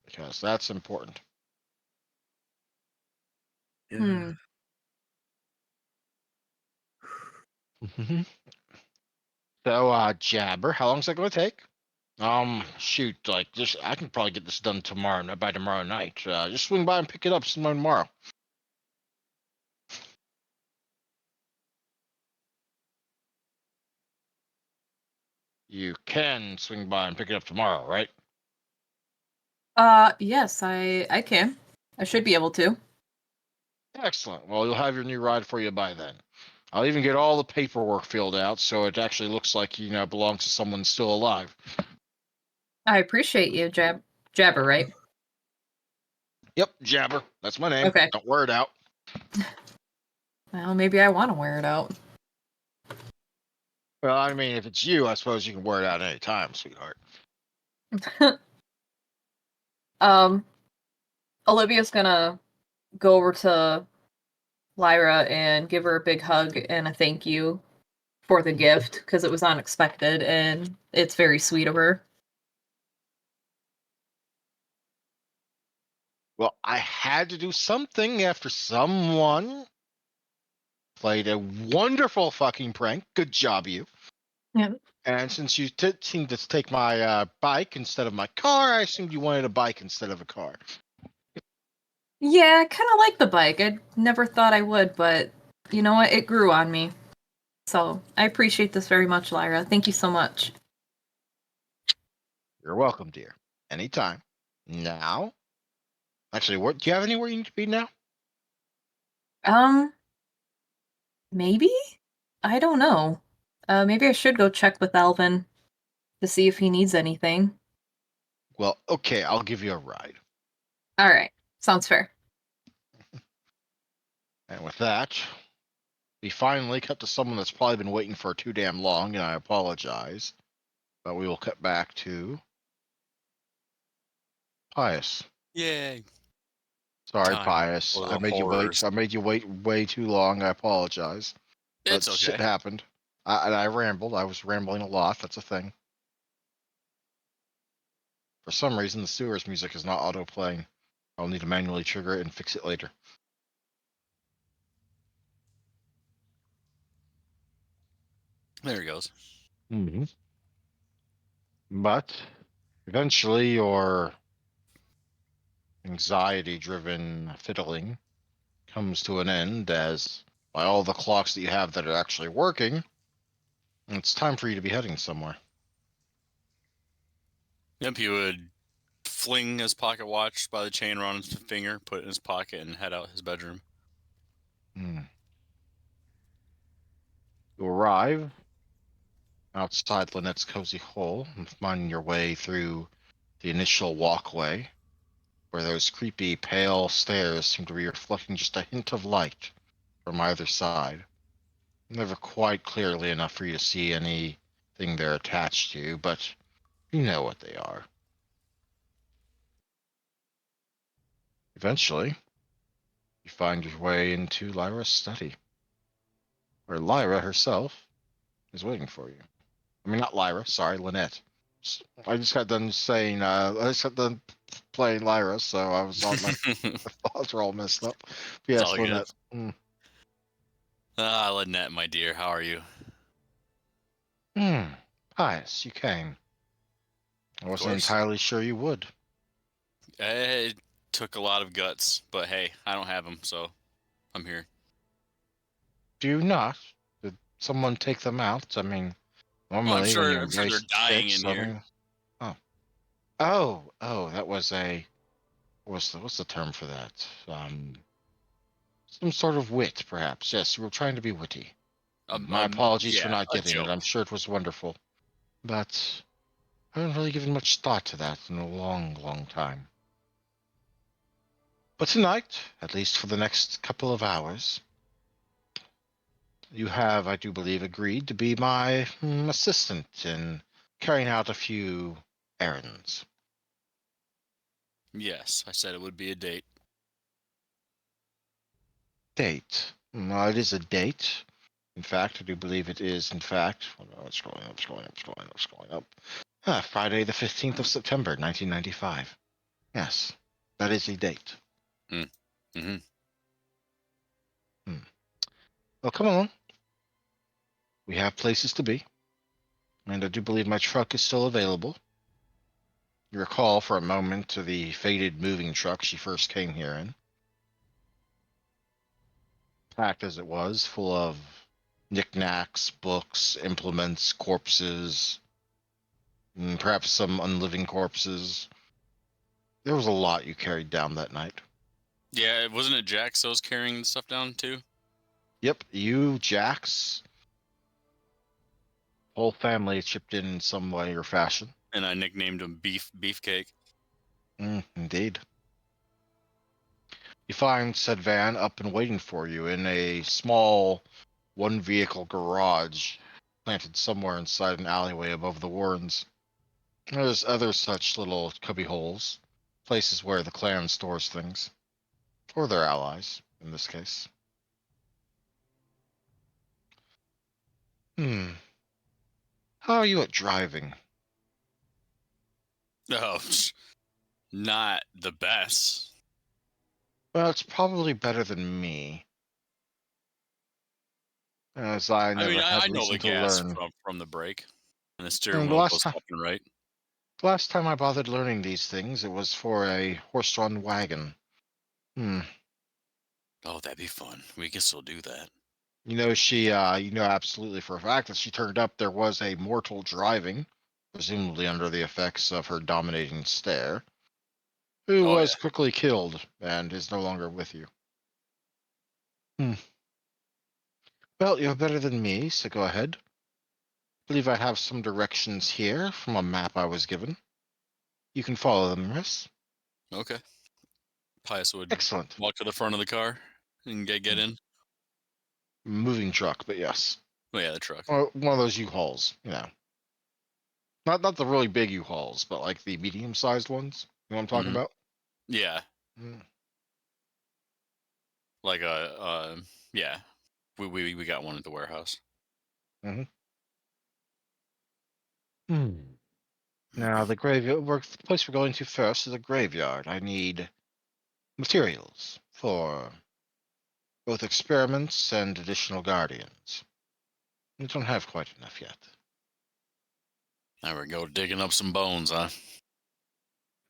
A: Because that's important.
C: Hmm.
A: So, Jabber, how long is that going to take? Shoot, like just I can probably get this done tomorrow by tomorrow night. Just swing by and pick it up sometime tomorrow. You can swing by and pick it up tomorrow, right?
C: Yes, I can. I should be able to.
A: Excellent. Well, you'll have your new ride for you by then. I'll even get all the paperwork filled out so it actually looks like it belongs to someone still alive.
C: I appreciate you, Jabber, right?
A: Yep, Jabber. That's my name.
C: Okay.
A: Don't wear it out.
C: Well, maybe I want to wear it out.
A: Well, I mean, if it's you, I suppose you can wear it out any time, sweetheart.
C: Olivia's gonna go over to Lyra and give her a big hug and a thank you for the gift because it was unexpected and it's very sweet of her.
A: Well, I had to do something after someone played a wonderful fucking prank. Good job, you.
C: Yeah.
A: And since you seemed to take my bike instead of my car, I assumed you wanted a bike instead of a car.
C: Yeah, I kind of like the bike. I never thought I would, but you know what? It grew on me. So I appreciate this very much, Lyra. Thank you so much.
A: You're welcome, dear. Anytime. Now, actually, what do you have anywhere you need to be now?
C: Maybe? I don't know. Maybe I should go check with Alvin to see if he needs anything.
A: Well, okay, I'll give you a ride.
C: All right. Sounds fair.
A: And with that, we finally cut to someone that's probably been waiting for too damn long, and I apologize. But we will cut back to Pius.
B: Yay!
A: Sorry,
B: Time
A: Pius.
B: for
A: I
B: the
A: made you
B: horrors.
A: wait. I made you wait way too long. I apologize.
B: It's
A: But
B: okay.
A: shit happened. And I rambled. I was rambling a lot. That's a thing. For some reason, the sewers music is not auto playing. I'll need to manually trigger it and fix it later.
B: There he goes.
A: Mm-hmm. But eventually, your anxiety-driven fiddling comes to an end, as by all the clocks that you have that are actually working, It's time for you to be heading somewhere.
B: Yep, he would fling his pocket watch by the chain around his finger, put it in his pocket, and head out his bedroom.
A: Hmm. You arrive outside Lynette's cozy hole and find your way through the initial walkway, where those creepy, pale stairs seem to be reflecting just a hint of light from either side. Never quite clearly enough for you to see anything they're attached to, but you know what they are. Eventually, you find your way into Lyra's study, where Lyra herself is waiting for you. I mean, not Lyra, sorry, Lynette. I just got done saying, I just got done playing Lyra, so I was all, my thoughts are all messed up. But
B: It's
A: yes,
B: all good.
A: Lynette.
B: Lynette, my dear, how are you?
A: Pious, you came. I
B: Of
A: wasn't
B: course.
A: entirely sure you would.
B: It took a lot of guts, but hey, I don't have them, so I'm here.
A: Do you not? Did someone take them out? I mean,
B: Well, I'm
A: normally when
B: sure
A: you're
B: they're
A: very
B: dying
A: sick,
B: in here.
A: something. Oh, oh, that was a. What's the term for that? Some sort of wit, perhaps. Yes, you were trying to be witty. My apologies for
B: Yeah,
A: not
B: a
A: getting it.
B: joke.
A: I'm sure it was wonderful, but I haven't really given much thought to that in a long, long time. But tonight, at least for the next couple of hours, you have, I do believe, agreed to be my assistant in carrying out a few errands.
B: Yes, I said it would be a date.
A: Date. It is a date. In fact, I do believe it is, in fact, it's scrolling up. Friday the 15th of September, 1995. Yes, that is a date.
B: Mm-hmm.
A: Well, come along. We have places to be, and I do believe my truck is still available. You recall for a moment to the faded moving truck she first came here in. Packed as it was, full of knickknacks, books, implements, corpses, perhaps some unliving corpses. There was a lot you carried down that night.
B: Yeah, wasn't it Jax that was carrying the stuff down too?
A: Yep, you, Jax, whole family chipped in some way or fashion.
B: And I nicknamed him Beefcake.
A: Indeed. You find said van up and waiting for you in a small one-vehicle garage planted somewhere inside an alleyway above the Warrens. There's other such little cubby holes, places where the clan stores things, or their allies, in this case. How are you at driving?
B: Oh, not the best.
A: Well, it's probably better than me, as I
B: I mean,
A: never
B: I
A: had
B: know the
A: reason to
B: gas
A: learn.
B: from the brake, and the steering
A: And
B: wheel goes left and right.
A: the last time I bothered learning these things, it was for a horse-drawn wagon.
B: Oh, that'd be fun. We can still do that.
A: You know, you know absolutely for a fact that she turned up. There was a mortal driving, presumably under the effects of her dominating stare, who
B: Oh
A: was
B: yeah.
A: quickly killed and is no longer with you. Well, you're better than me, so go ahead. I believe I have some directions here from a map I was given. You can follow them, Miss.
B: Okay. Pius would
A: Excellent.
B: walk to the front of the car and get in.
A: Moving truck, but yes.
B: Oh yeah, the truck.
A: Or one of those U-Hauls, you know. Not the really big U-Hauls, but like the medium-sized ones. You know what I'm talking about?
B: Yeah,
A: Mm.
B: like yeah. We got one at the warehouse.
A: Mm-hmm. Now, the graveyard, the place we're going to first is a graveyard. I need materials for both experiments and additional guardians. We don't have quite enough yet.
B: There we go, digging up some bones, huh?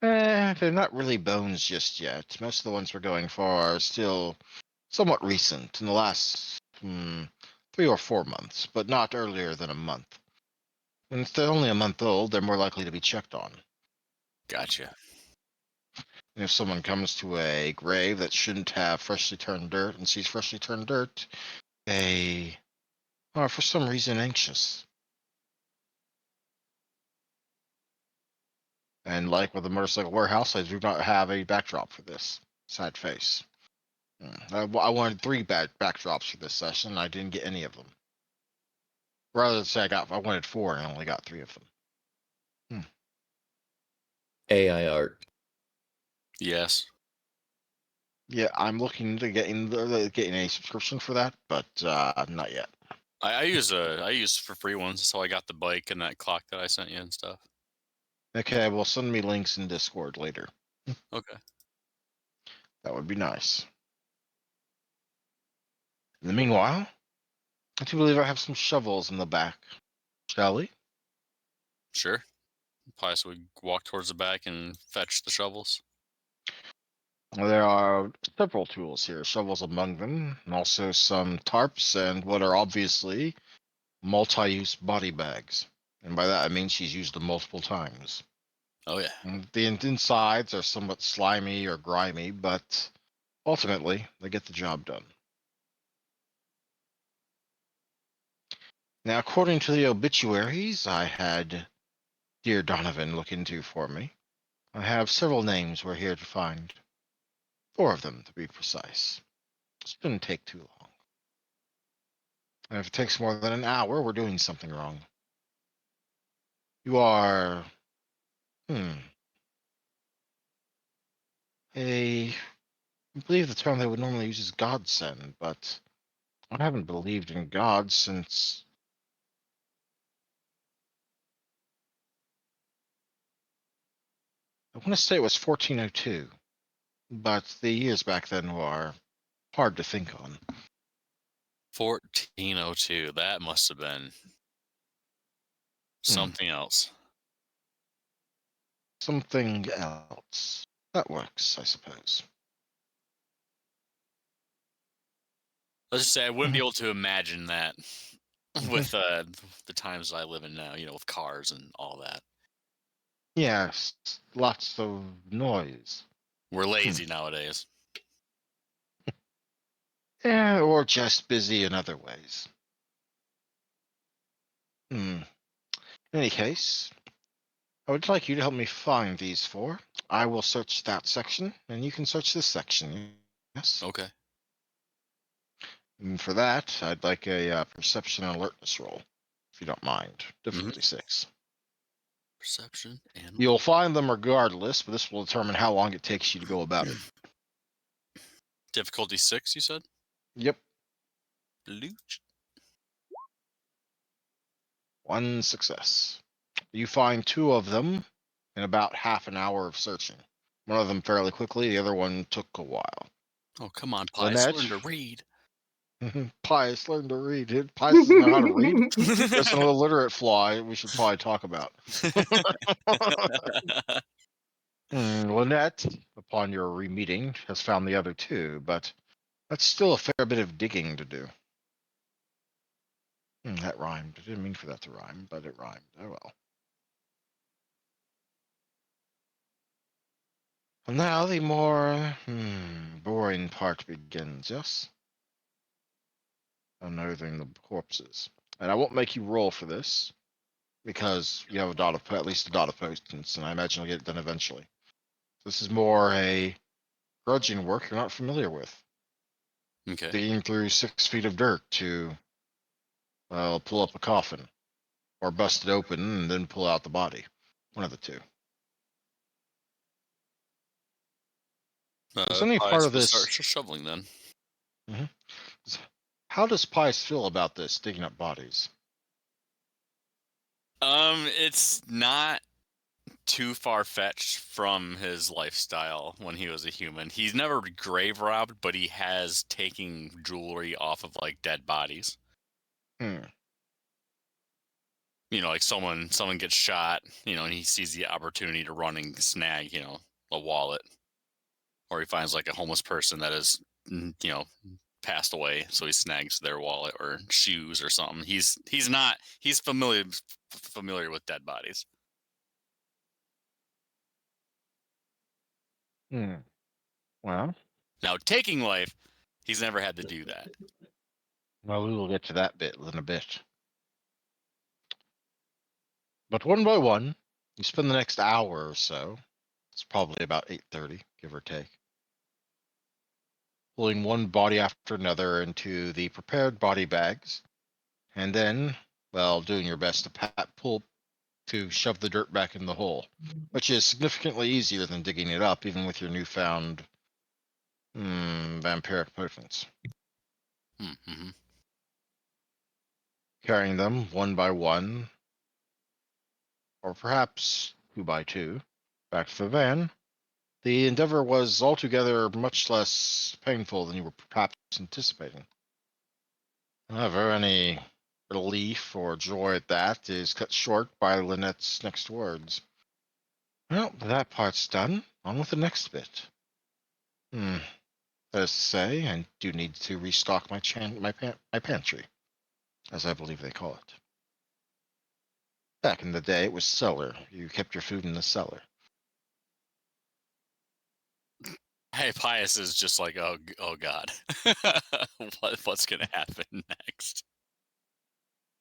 A: They're not really bones just yet. Most of the ones we're going for are still somewhat recent, in the last 3 3 or 4 months, but not earlier than a month. And if they're only a month old, they're more likely to be checked on.
B: Gotcha.
A: And if someone comes to a grave that shouldn't have freshly turned dirt and sees freshly turned dirt, they are for some reason anxious. And like with the motorcycle warehouse, I do not have a backdrop for this. Sad face. I wanted 3 backdrops for this session. I didn't get any of them. Rather than say I wanted 4 and I only got 3 of them.
E: AI art.
B: Yes.
A: Yeah, I'm looking to getting a subscription for that, but not yet.
B: I use for free ones, so I got the bike and that clock that I sent you and stuff.
A: Okay, well, send me links in Discord later.
B: Okay.
A: That would be nice. In the meanwhile, I do believe I have some shovels in the back. Shall we?
B: Sure. Probably so we walk towards the back and fetch the shovels.
A: There are several tools here, shovels among them, and also some tarps and what are obviously multi-use body bags. And by that I mean she's used them multiple times.
B: Oh yeah.
A: And the insides are somewhat slimy or grimy, but ultimately they get the job done. Now, according to the obituaries I had dear Donovan look into for me, I have several names we're here to find. 4 of them, to be precise. It shouldn't take too long. And if it takes more than an hour, we're doing something wrong. You are... I believe the term they would normally use is godsend, but I haven't believed in God since... I want to say it was 1402, but the years back then were hard to think on.
B: 1402. That must have been something else.
A: Something else. That works, I suppose.
B: Let's just say I wouldn't be able to imagine that with the times I live in now, with cars and all that.
A: Yes, lots of noise.
B: We're lazy nowadays.
A: Yeah, or just busy in other ways. In any case, I would like you to help me find these 4. I will search that section, and you can search this section. Yes?
B: Okay.
A: And for that, I'd like a perception and alertness roll, if you don't mind. Difficulty 6.
B: Perception and
A: You'll find them regardless, but this will determine how long it takes you to go about it.
B: difficulty 6, you said?
A: Yep.
B: Looch.
A: 1 success. You find 2 of them in about half an hour of searching. One of them fairly quickly, the other one took a while.
B: Oh, come on, Pies.
A: Lynette?
B: Learn to read.
A: Pius learned to read. Pius doesn't know how to read. That's an illiterate flaw we should probably talk about. Lynette, upon your re-meeting, has found the other 2, but that's still a fair bit of digging to do. That rhymed. I didn't mean for that to rhyme, but it rhymed. Oh well. And now the more boring part begins, yes? Unearthing the corpses. And I won't make you roll for this, because you have at least a dot of potence, and I imagine you'll get it done eventually. This is more a grudging work you're not familiar with.
B: Okay.
A: Digging through 6 feet of dirt to pull up a coffin, or bust it open and then pull out the body. One of the 2. Is any part
B: Pies
A: of
B: will
A: this...
B: start shoveling then.
A: How does Pius feel about this, digging up bodies?
B: It's not too far-fetched from his lifestyle when he was a human. He's never grave robbed, but he has taken jewelry off of like dead bodies. Like someone gets shot, and he sees the opportunity to run and snag, a wallet. Or he finds like a homeless person that is, passed away, so he snags their wallet or shoes or something. He's familiar with dead bodies.
A: Well,
B: Now, taking life, he's never had to do that.
A: well, we will get to that bit in a bit. But one by one, you spend the next hour or so. It's probably about 8:30, give or take, pulling one body after another into the prepared body bags, and then, well, doing your best to shove the dirt back in the hole, which is significantly easier than digging it up, even with your newfound vampiric potence.
B: Mm-hmm.
A: Carrying them one by one, or perhaps two by two, back to the van. The endeavor was altogether much less painful than you were perhaps anticipating. However, any relief or joy at that is cut short by Lynette's next words. Well, that part's done. On with the next bit. That is to say, I do need to restock my pantry, as I believe they call it. Back in the day, it was cellar. You kept your food in the cellar.
B: Hey, Pius is just like, oh God, what's gonna happen next?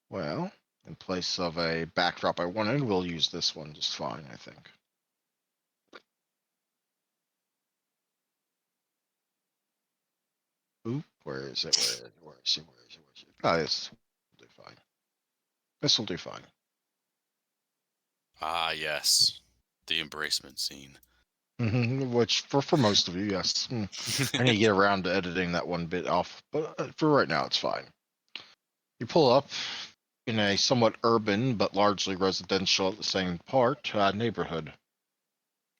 A: Well, in place of a backdrop I wanted, we'll use this one just fine, I think. Oop, where is it? Where is it? Oh, this will do fine. This will do fine.
B: Ah, yes, the embracement scene.
A: Which, for most of you, yes. I need to get around to editing that one bit off, but for right now, it's fine. You pull up in a somewhat urban but largely residential at the same part neighborhood.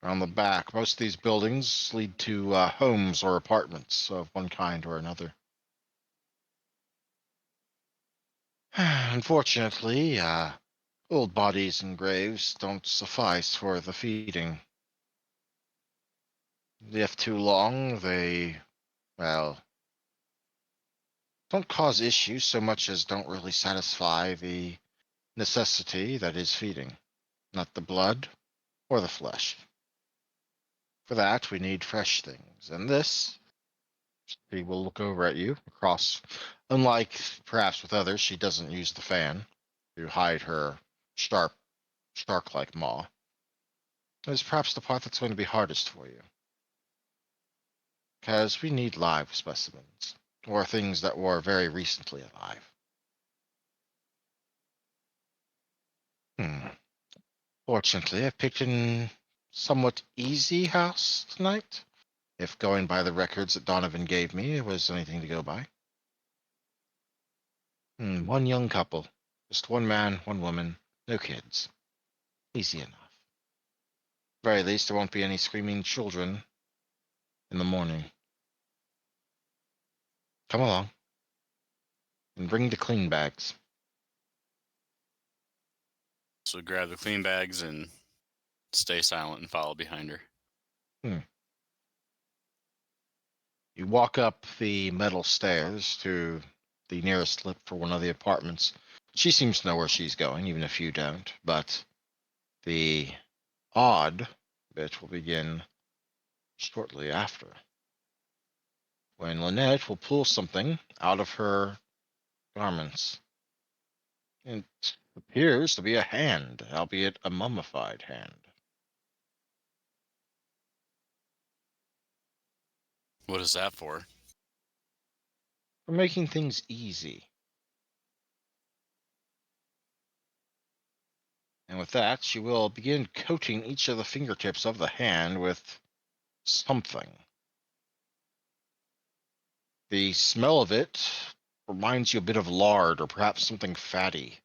A: On the back, most of these buildings lead to homes or apartments of one kind or another. Unfortunately, old bodies and graves don't suffice for the feeding. If too long, they, well, don't cause issues so much as don't really satisfy the necessity that is feeding, not the blood or the flesh. For that, we need fresh things, and this, she will look over at you across. Unlike perhaps with others, she doesn't use the fan to hide her sharp, shark-like maw. It is perhaps the part that's going to be hardest for you, because we need live specimens, or things that were very recently alive. Hmm. Fortunately, I've picked an somewhat easy house tonight, if going by the records that Donovan gave me was anything to go by. One young couple. Just one man, one woman, no kids. Easy enough. Very least, there won't be any screaming children in the morning. Come along, and bring the clean bags.
B: So grab the clean bags and stay silent and follow behind her.
A: You walk up the metal stairs to the nearest lip for one of the apartments. She seems to know where she's going, even if you don't, but the odd bit will begin shortly after, when Lynette will pull something out of her garments. It appears to be a hand, albeit a mummified hand.
B: What is that for?
A: For making things easy. And with that, she will begin coating each of the fingertips of the hand with something. The smell of it reminds you a bit of lard or perhaps something fatty.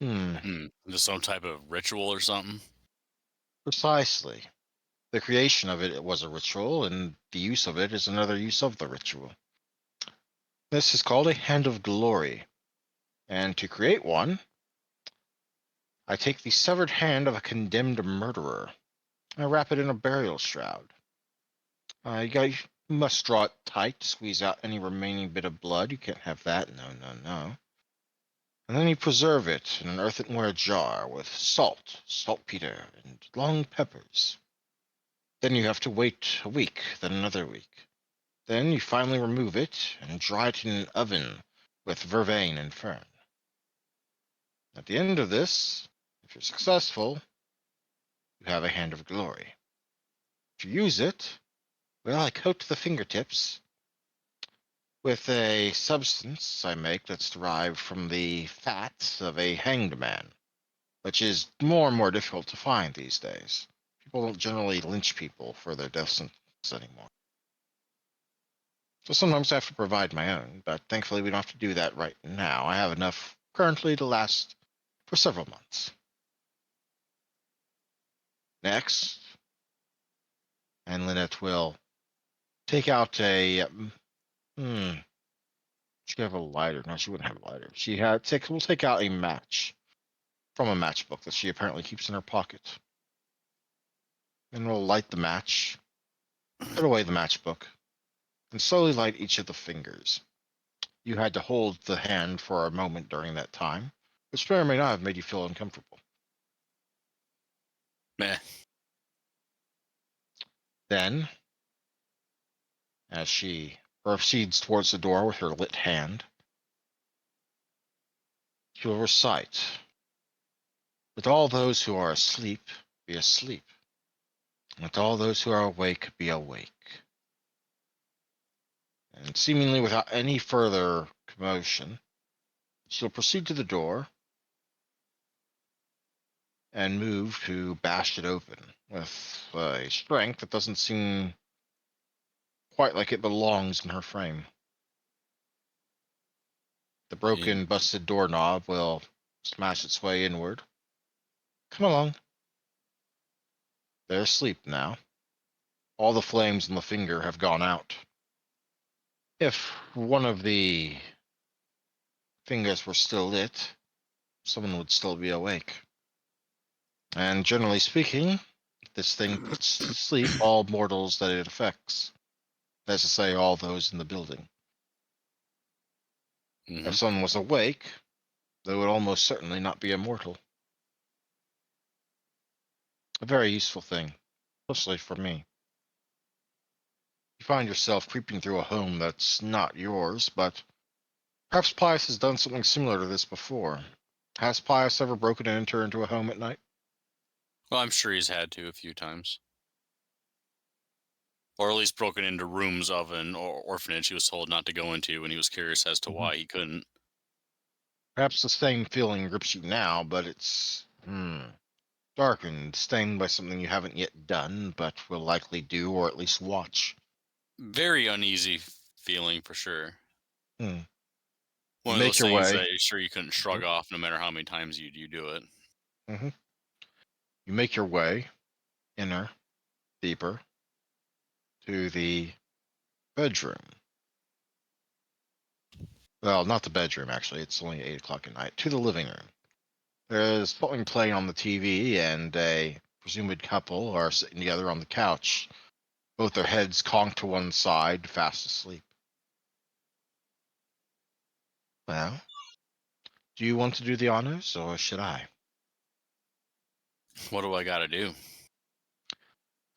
B: Just some type of ritual or something?
A: Precisely. The creation of it was a ritual, and the use of it is another use of the ritual. This is called a hand of glory. And to create one, I take the severed hand of a condemned murderer. I wrap it in a burial shroud. You must draw it tight to squeeze out any remaining bit of blood. You can't have that. No, no, no. And then you preserve it in an earthenware jar with salt, saltpeter, and long peppers. Then you have to wait a week, then another week. Then you finally remove it and dry it in an oven with vervain and fern. At the end of this, if you're successful, you have a hand of glory. If you use it, well, I coat the fingertips with a substance I make that's derived from the fat of a hanged man, which is more and more difficult to find these days. People don't generally lynch people for their death sentences anymore. So sometimes I have to provide my own, but thankfully we don't have to do that right now. I have enough currently to last for several months. Next, and Lynette will take out a she have a lighter. No, she wouldn't have a lighter. We'll take out a match from a matchbook that she apparently keeps in her pocket. And we'll light the match, put away the matchbook, and slowly light each of the fingers. You had to hold the hand for a moment during that time, which may or may not have made you feel uncomfortable.
B: Meh.
A: Then, as she proceeds towards the door with her lit hand, she will recite, "Let all those who are asleep be asleep. Let all those who are awake be awake." And seemingly without any further commotion, she'll proceed to the door and move to bash it open with a strength that doesn't seem quite like it belongs in her frame. The broken, busted doorknob will smash its way inward. Come along. They're asleep now. All the flames on the finger have gone out. If one of the fingers were still lit, someone would still be awake. And generally speaking, this thing puts to sleep all mortals that it affects. That's to say, all those in the building.
B: Mm-hmm.
A: If someone was awake, they would almost certainly not be immortal. A very useful thing, especially for me. You find yourself creeping through a home that's not yours, but perhaps Pius has done something similar to this before. Has Pius ever broken and entered into a home at night?
B: Well, I'm sure he's had to a few times. Or at least broken into rooms of an orphanage he was told not to go into when he was curious as to why he couldn't.
A: Perhaps the same feeling grips you now, but it's darkened, stained by something you haven't yet done, but will likely do or at least watch.
B: Very uneasy feeling for sure.
A: Hmm.
B: One of
A: Make
B: those
A: your
B: things
A: way.
B: that you're sure you couldn't shrug off no matter how many times you do it.
A: Mm-hmm. You make your way inner, deeper, to the bedroom. Well, not the bedroom, actually. It's only 8 o'clock at night. To the living room. There's something playing on the TV, and a presumed couple are sitting together on the couch, both their heads conked to one side, fast asleep. Well, do you want to do the honors, or should I?
B: What do I gotta do?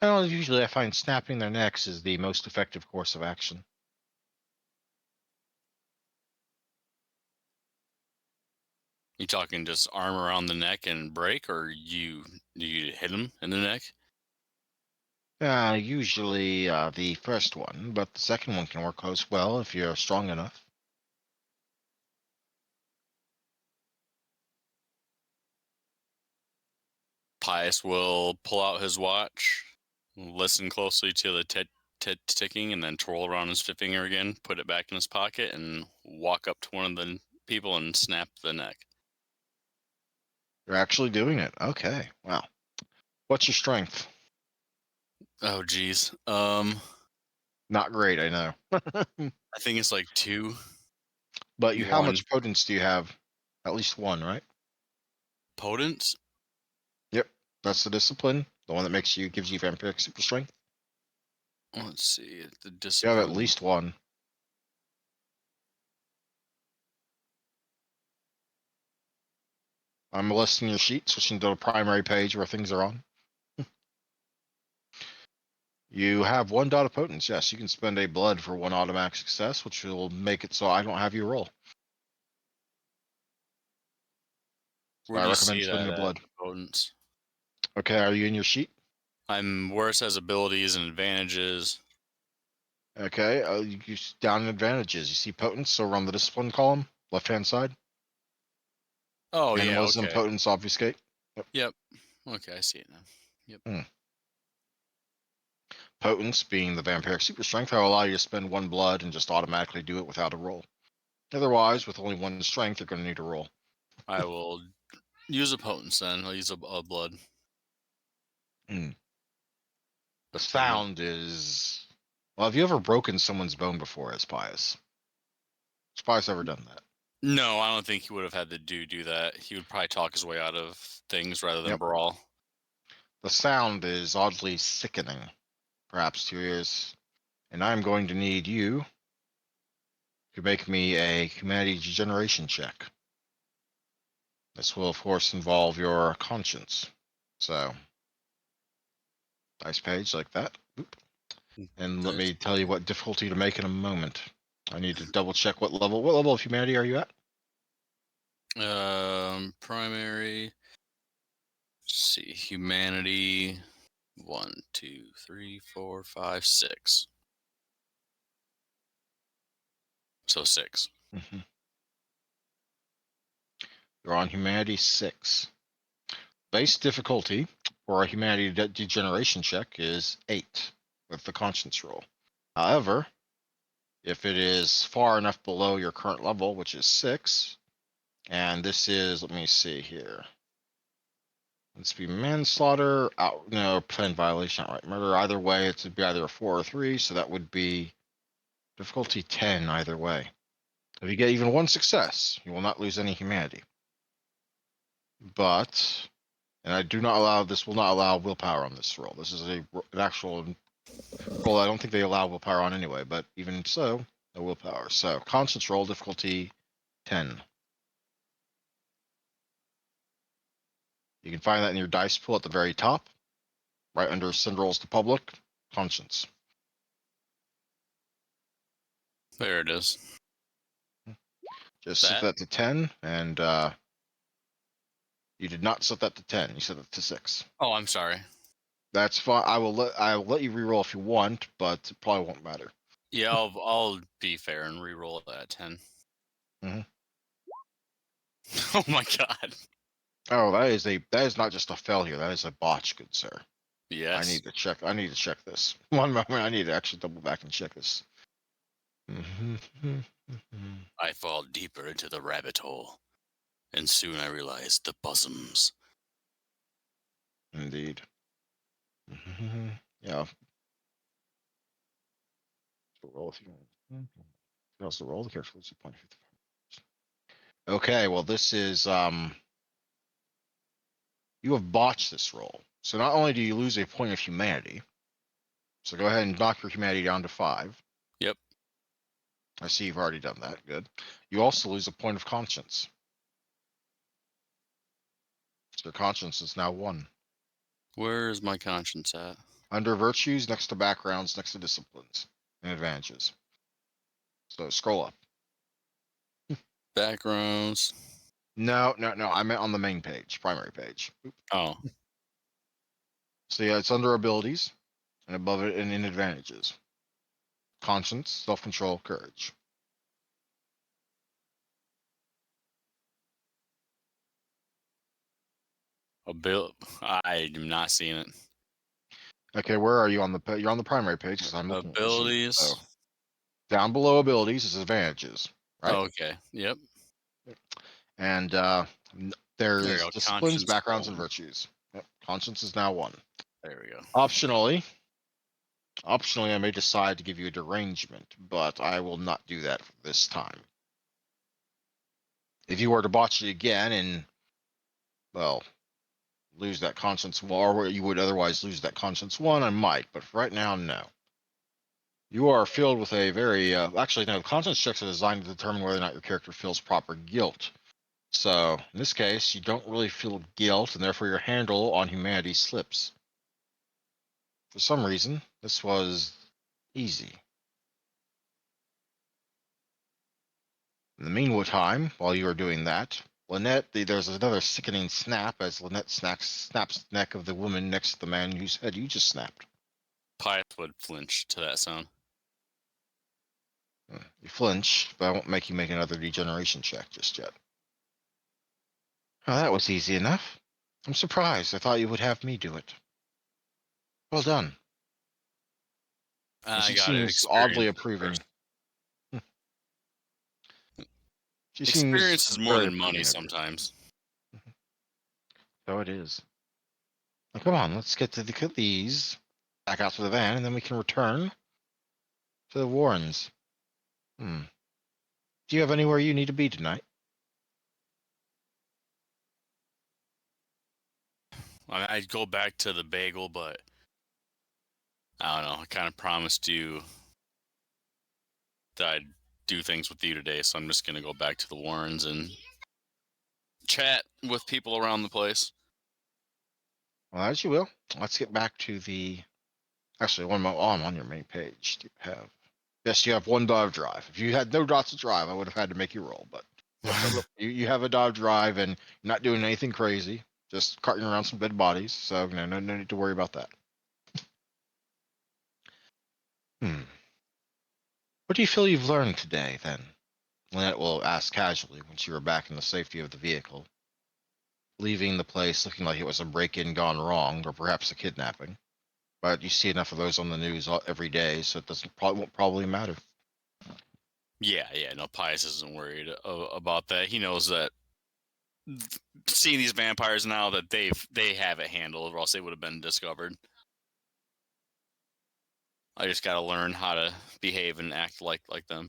A: Well, usually I find snapping their necks is the most effective course of action.
B: You talking just arm around the neck and break, or do you hit him in the neck?
A: Usually the first one, but the second one can work as well if you're strong enough.
B: Pius will pull out his watch, listen closely to the ticking, and then twirl around his finger again, put it back in his pocket, and walk up to one of the people and snap the neck.
A: You're actually doing it. Okay. Wow. What's your strength?
B: Oh, geez.
A: Not great, I know.
B: I think it's like 2.
A: But how
B: 1
A: much potence do you have? At least one, right?
B: potence.
A: Yep. That's the discipline. The one that gives you vampiric super strength.
B: Let's see. The
A: You have
B: discipline.
A: at least one. I'm listing your sheet, switching to the primary page where things are on. You have 1 dot of potence. Yes, you can spend a blood for 1 automatic success, which will make it so I don't have you roll. So
B: Where
A: I
B: do you
A: recommend
B: see
A: spending
B: that
A: a
B: at?
A: blood.
B: Potence.
A: Okay, are you in your sheet?
B: I'm worse as abilities and advantages.
A: Okay, you down in advantages. You see potence, so run the discipline column, left-hand side.
B: Oh yeah.
A: Animalism,
B: Okay.
A: potence, obfuscate.
B: Yep. Okay, I see it now. Yep.
A: Potence being the vampiric super strength, that will allow you to spend 1 blood and just automatically do it without a roll. Otherwise, with only 1 strength, you're going to need a roll.
B: I will use a potence then. I'll use a blood.
A: The sound is. Well, have you ever broken someone's bone before as Pius? Has Pius ever done that?
B: No, I don't think he would have had to do that. He would probably talk his way out of things rather than
A: Yep.
B: brawl.
A: The sound is oddly sickening, perhaps to your ears. And I'm going to need you to make me a humanity degeneration check. This will, of course, involve your conscience. So, dice page like that. Boop. And let me tell you what difficulty to make in a moment. I need to double check what level. What level of humanity are you at?
B: Primary. Let's see, humanity. 1, 2, 3, 4, 5, 6. So 6.
A: You're on humanity 6. Base difficulty for a humanity degeneration check is 8 with the conscience roll. However, if it is far enough below your current level, which is 6, and this is, let me see here. Let's be manslaughter, planned violation, outright murder. Either way, it would be either a 4 or 3, so that would be difficulty 10 either way. If you get even 1 success, you will not lose any humanity. But, and I do not allow, this will not allow willpower on this roll. This is an actual roll I don't think they allow willpower on anyway, but even so, no willpower. So, conscience roll, difficulty 10. You can find that in your dice pool at the very top, right under Send Rolls to Public, Conscience.
B: There it is.
A: Just set that to 10, and you did not set that to 10. You set it to 6.
B: Oh, I'm sorry.
A: That's fine. I will let you reroll if you want, but it probably won't matter.
B: Yeah, I'll be fair and re-roll it at 10.
A: Mhm.
B: Oh my god.
A: Oh, that is not just a failure. That is a botch, good sir.
B: Yes.
A: I need to check this. One moment. I need to actually double back and check this.
B: I fall deeper into the rabbit hole, and soon I realize the bosoms.
A: Indeed. Yeah. So roll if you want. Also roll the character. Okay. Well, this is you have botched this roll. So not only do you lose a point of humanity, so go ahead and knock your humanity down to 5.
B: Yep.
A: I see you've already done that. Good. You also lose a point of conscience. So your conscience is now 1.
B: Where is my conscience at?
A: Under virtues, next to backgrounds, next to disciplines and advantages. So scroll up.
B: Backgrounds.
A: No. I meant on the main page, primary page. Oop.
B: Oh.
A: So yeah, it's under abilities, and above it, and in advantages. Conscience, self-control, courage.
B: I am not seeing it.
A: Okay, where are you on the? You're on the primary page because I'm looking
B: Abilities.
A: at the sheet. So down below abilities is advantages, right?
B: Okay. Yep.
A: And
B: There
A: there's
B: we go.
A: disciplines,
B: Conscience
A: backgrounds, and
B: 1.
A: virtues. Yep. Conscience is now 1.
B: There we go.
A: Optionally, I may decide to give you a derangement, but I will not do that this time. If you were to botch it again and, well, lose that conscience, or you would otherwise lose that conscience 1, I might, but for right now, no. You are filled with a very actually no. Conscience checks are designed to determine whether or not your character feels proper guilt. So in this case, you don't really feel guilt, and therefore your handle on humanity slips. For some reason, this was easy. In the meantime, while you are doing that, Lynette, there's another sickening snap as Lynette snaps the neck of the woman next to the man whose head you just snapped.
B: Pius would flinch to that sound.
A: You flinch, but I won't make you make another degeneration check just yet. Oh, that was easy enough. I'm surprised. I thought you would have me do it. Well done.
B: I
A: She
B: got to
A: seems oddly
B: experience it
A: approving.
B: first.
A: She
B: Experience
A: seems
B: is more
A: very
B: than money
A: approving of you.
B: sometimes.
A: So it is. Now, come on, let's get these back out to the van, and then we can return to the Warrens. Do you have anywhere you need to be tonight?
B: I mean, I'd go back to the bagel, but I don't know. I kind of promised you that I'd do things with you today, so I'm just gonna go back to the Warrens and chat with people around the place.
A: Well, as you will. Let's get back to the. Actually, one more. Oh, I'm on your main page. Do you have? Yes, you have one dive drive. If you had no dots to drive, I would have had to make you roll. But you have a dive drive, and you're not doing anything crazy. Just carting around some dead bodies. So no need to worry about that. What do you feel you've learned today, then? Lynette will ask casually once you are back in the safety of the vehicle, leaving the place looking like it was a break-in gone wrong, or perhaps a kidnapping. But you see enough of those on the news every day, so it won't probably matter.
B: Yeah. No, Pius isn't worried about that. He knows that seeing these vampires now that they have it handled, or else they would have been discovered. I just got to learn how to behave and act like them.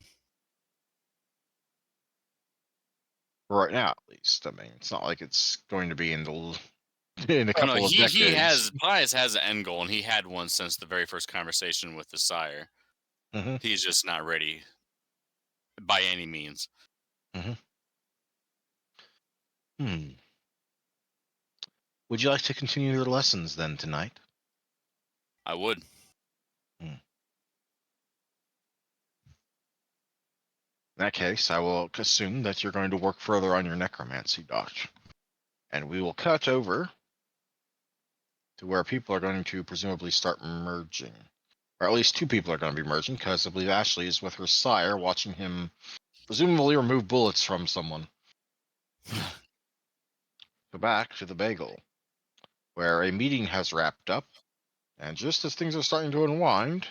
A: Right now, at least. I mean, it's not like it's going to be in a
B: Oh no,
A: couple of decades.
B: Pius has an end goal, and he had one since the very first conversation with the sire.
A: Mm-hmm.
B: He's just not ready by any means.
A: Mm-hmm. Would you like to continue your lessons then tonight?
B: I would.
A: In that case, I will assume that you're going to work further on your necromancy dodge. And we will cut over to where people are going to presumably start merging. Or at least two people are going to be merging, because I believe Ashley is with her sire watching him presumably remove bullets from someone. So back to the bagel, where a meeting has wrapped up, and just as things are starting to unwind,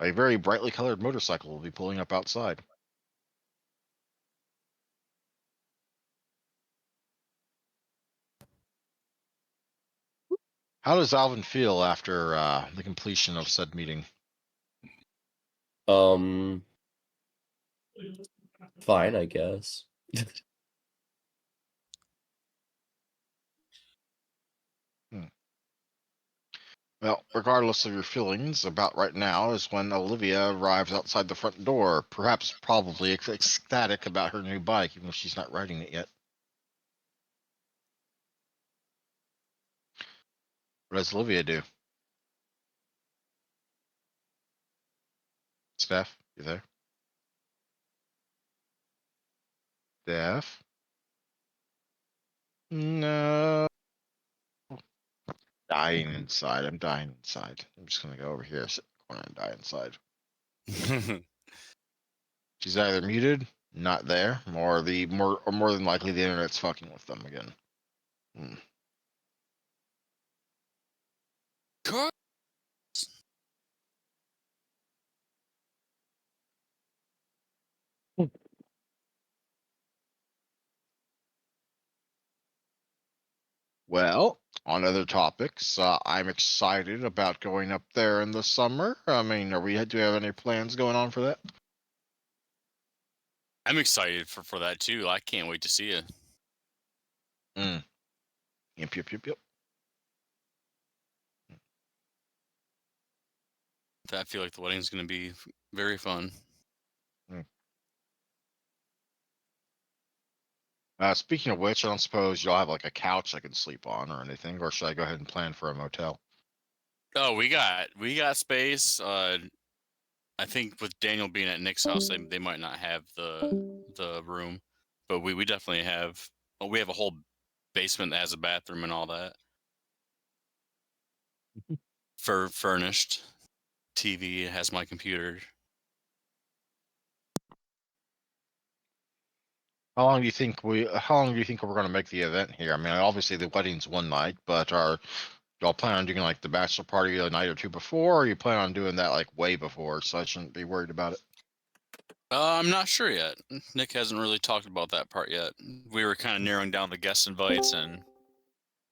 A: a very brightly colored motorcycle will be pulling up outside. How does Alvin feel after the completion of said meeting?
E: Fine, I guess.
A: Well, regardless of your feelings, about right now is when Olivia arrives outside the front door, perhaps probably ecstatic about her new bike, even though she's not riding it yet. What does Olivia do? Steph, you there? Steph? No. Dying inside. I'm dying inside. I'm just gonna go over here, sit in the corner, and die inside. She's either muted, not there, or more than likely the internet's fucking with them again. Well, on other topics, I'm excited about going up there in the summer. I mean, do we have any plans going on for that?
B: I'm excited for that too. I can't wait to see it.
A: Yep.
B: I feel like the wedding's going to be very fun.
A: Speaking of which, I don't suppose you'll have like a couch I can sleep on or anything, or should I go ahead and plan for a motel?
B: Oh, we got space. I think with Daniel being at Nick's house, they might not have the room, but we definitely have. Well, we have a whole basement that has a bathroom and all that. For furnished TV, it has my computer.
A: How long do you think How long do you think we're going to make the event here? I mean, obviously the wedding's one night, but y'all plan on doing like the bachelor party a night or two before, or you plan on doing that like way before, so I shouldn't be worried about it?
B: I'm not sure yet. Nick hasn't really talked about that part yet. We were kind of narrowing down the guest invites and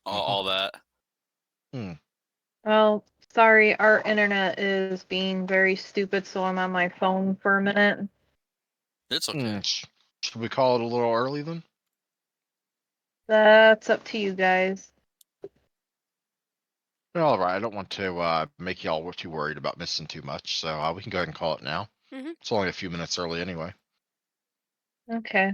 B: all that.
F: Well, sorry, our internet is being very stupid, so I'm on my phone for a minute.
B: It's okay.
A: Should we call it a little early then?
F: That's up to you guys.
A: All right. I don't want to make y'all too worried about missing too much, so we can go ahead and call it now.
D: Mhm.
A: It's only a few minutes early anyway.
F: Okay.